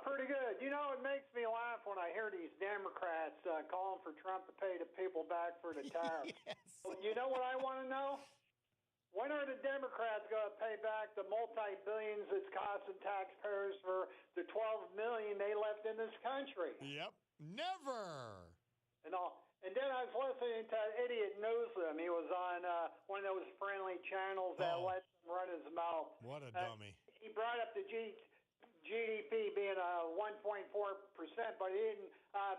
[SPEAKER 6] Pretty good. You know, it makes me laugh when I hear these Democrats calling for Trump to pay the people back for the tariffs.
[SPEAKER 1] Yes.
[SPEAKER 6] You know what I want to know? When are the Democrats going to pay back the multi-billions it's costing taxpayers for the $12 million they left in this country?
[SPEAKER 1] Yep. Never.
[SPEAKER 6] And then I was listening to Idiot Newsroom. He was on one of those friendly channels that lets him run his mouth.
[SPEAKER 1] What a dummy.
[SPEAKER 6] He brought up the GDP being 1.4%, but he didn't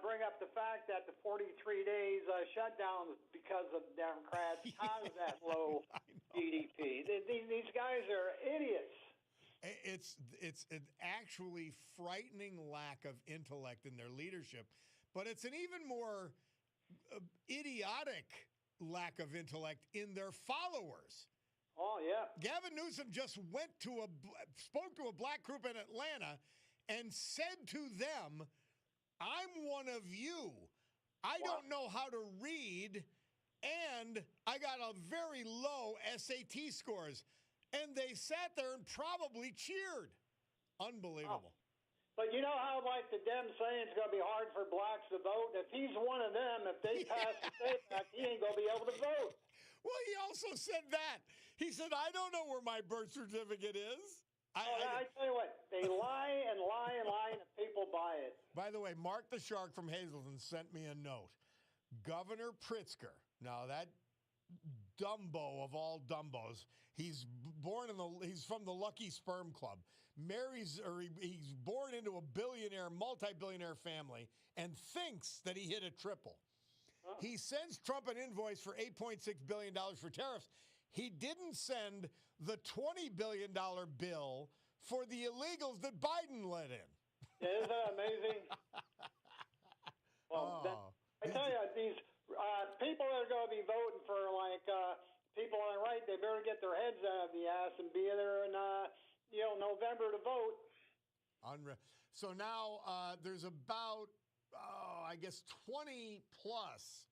[SPEAKER 6] bring up the fact that the 43 days shutdown because of Democrats caused that low GDP. These guys are idiots.
[SPEAKER 1] It's an actually frightening lack of intellect in their leadership, but it's an even more idiotic lack of intellect in their followers.
[SPEAKER 6] Oh, yeah.
[SPEAKER 1] Gavin Newsom just spoke to a black group in Atlanta and said to them, I'm one of you. I don't know how to read, and I got a very low SAT scores. And they sat there and probably cheered. Unbelievable.
[SPEAKER 6] But you know how, like, the Dems saying it's going to be hard for blacks to vote? If he's one of them, if they pass the Safe Act, he ain't going to be able to vote.
[SPEAKER 1] Well, he also said that. He said, I don't know where my birth certificate is.
[SPEAKER 6] I tell you what, they lie and lie and lie, and the people buy it.
[SPEAKER 1] By the way, Mark the Shark from Hazleton sent me a note. Governor Pritzker, now that Dumbo of all Dumbos, he's from the Lucky Sperm Club. He's born into a multi-billionaire family and thinks that he hit a triple. Oh. He sends Trump an invoice for $8.6 billion for tariffs. He didn't send the $20 billion bill for the illegals that Biden let in.
[SPEAKER 6] Isn't that amazing? I tell you, these people that are going to be voting for, people on the right, they better get their heads out of the ass and be there in, November to vote.
[SPEAKER 1] Unreal. So now there's about, 20 plus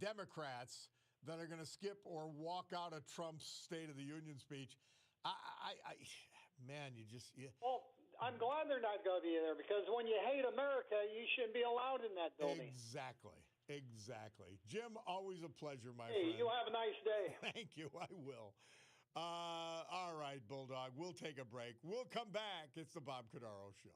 [SPEAKER 1] Democrats that are going to skip or walk out of Trump's State of the Union speech.
[SPEAKER 6] Well, I'm glad they're not going to be there, because when you hate America, you shouldn't be allowed in that building.
[SPEAKER 1] Exactly. Jim, always a pleasure, my friend.
[SPEAKER 6] Hey, you have a nice day.
[SPEAKER 1] Thank you. I will. All right, Bulldog. We'll take a break. We'll come back. It's the Bob Cordaro Show.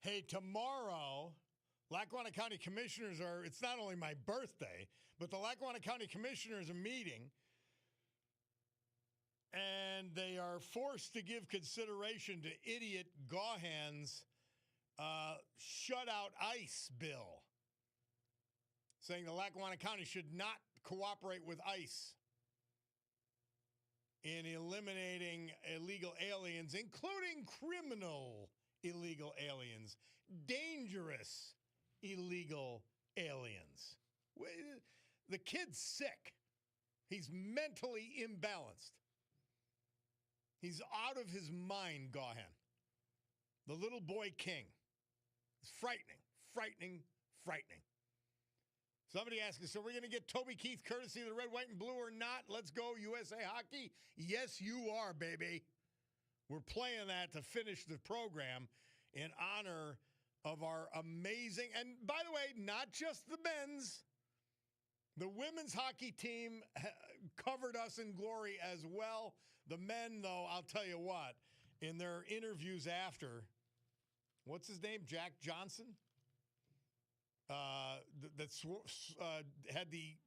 [SPEAKER 1] Hey, tomorrow, Lackawanna County Commissioners it's not only my birthday, but the Lackawanna County Commissioners are meeting, and they are forced to give consideration to idiot Gahan's shutout ICE bill, saying the Lackawanna County should not cooperate with ICE in eliminating illegal aliens, including criminal illegal aliens, dangerous illegal aliens. The kid's sick. He's mentally imbalanced. He's out of his mind, Gahan. The little boy king. It's frightening, frightening, frightening. Somebody asking, so we're going to get Toby Keith courtesy of the red, white, and blue or not? Let's go USA Hockey. Yes, you are, baby. We're playing that to finish the program in honor of our amazing, and by the way, not just the men's, the women's hockey team covered us in glory as well. The men, though, I'll tell you what, in their interviews after, what's his name? Jack Johnson? Had the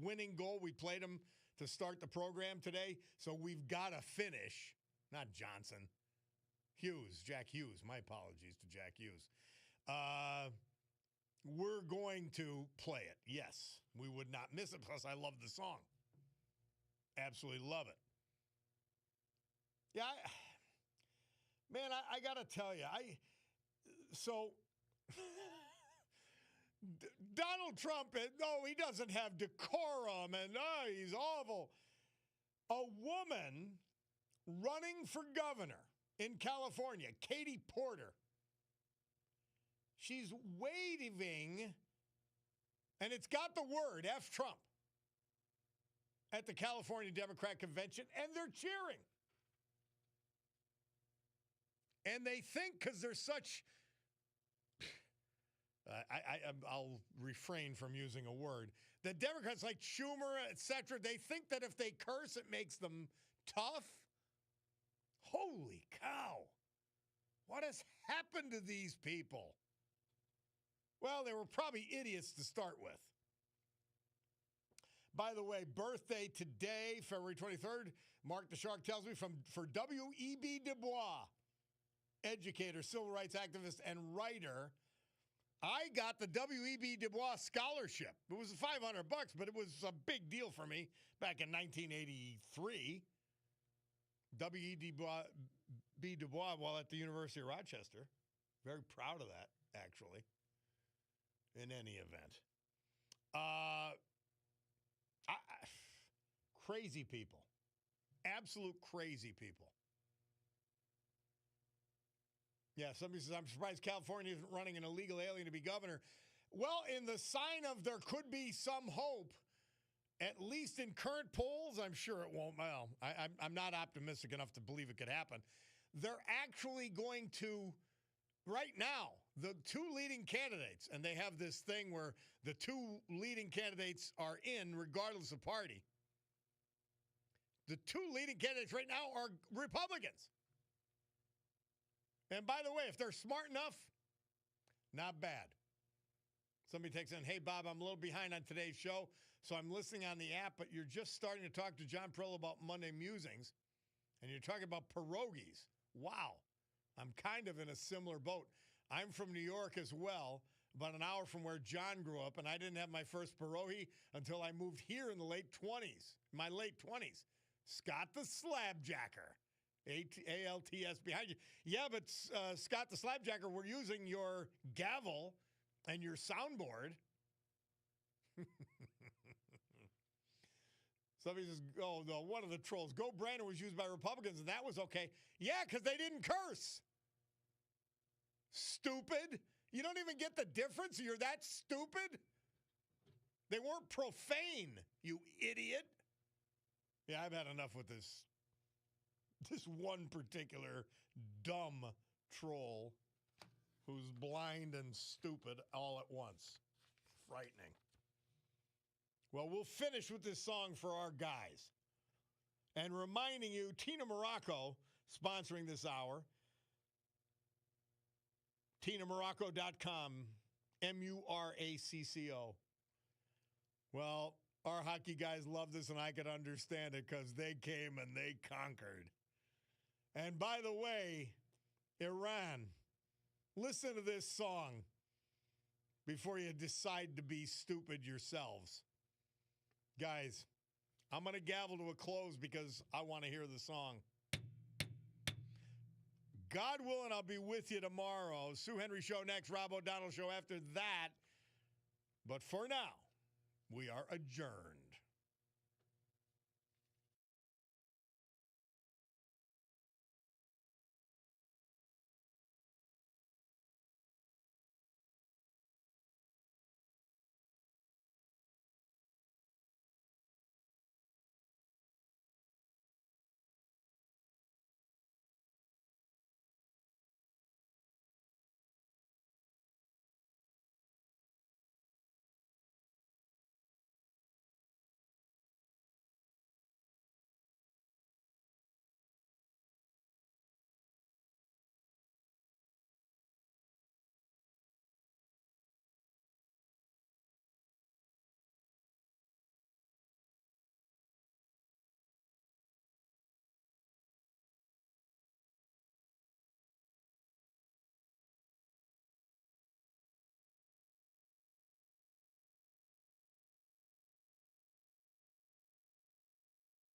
[SPEAKER 1] winning goal. We played him to start the program today, so we've got to finish. Not Johnson. Hughes. Jack Hughes. My apologies to Jack Hughes. We're going to play it. Yes, we would not miss it. Plus, I love the song. Absolutely love it. Yeah, I got to tell you, Donald Trump, he doesn't have decorum, and he's awful. A woman running for governor in California, Katie Porter, she's waving, and it's got the word F Trump at the California Democrat Convention, and they're cheering. And they think because they're such... I'll refrain from using a word. The Democrats like Schumer, etc., they think that if they curse, it makes them tough. Holy cow. What has happened to these people? Well, they were probably idiots to start with. By the way, birthday today, February 23rd, Mark the Shark tells me, for W.E.B. Du Bois, educator, civil rights activist, and writer. I got the W.E.B. Du Bois scholarship. It was $500, but it was a big deal for me back in 1983. W.E.B. Du Bois while at the University of Rochester. Very proud of that, actually, in any event. Crazy people. Absolute crazy people. Yeah, somebody says, I'm surprised California isn't running an illegal alien to be governor. Well, in the sign of there could be some hope, at least in current polls, I'm sure it won't. Well, I'm not optimistic enough to believe it could happen. They're actually going to, right now, the two leading candidates, and they have this thing where the two leading candidates are in regardless of party. The two leading candidates right now are Republicans. And by the way, if they're smart enough, not bad. Somebody takes in, hey, Bob, I'm a little behind on today's show, so I'm listening on the app, but you're just starting to talk to John Perillo about Monday Musings, and you're talking about pierogies. Wow. I'm kind of in a similar boat. I'm from New York as well, about an hour from where John grew up, and I didn't have my first pierogi until I moved here in the late 20s, my late 20s. Scott the Slabjacker. ALTS behind you. Yeah, but Scott the Slabjacker, we're using your gavel and your soundboard. Somebody says, oh, no, one of the trolls. Go Brandon was used by Republicans, and that was okay. Yeah, because they didn't curse. Stupid. You don't even get the difference? You're that stupid? They weren't profane, you idiot. Yeah, I've had enough with this one particular dumb troll who's blind and stupid all at once. Frightening. Well, we'll finish with this song for our guys. And reminding you, Tina Morocco sponsoring this hour. TinaMorocco.com, MURACCO. Well, our hockey guys love this, and I could understand it because they came and they conquered. And by the way, Iran, listen to this song before you decide to be stupid yourselves. Guys, I'm going to gavel to a close because I want to hear the song. God willing, I'll be with you tomorrow. Sue Henry Show next, Rob O'Donnell Show after that. But for now, we are adjourned.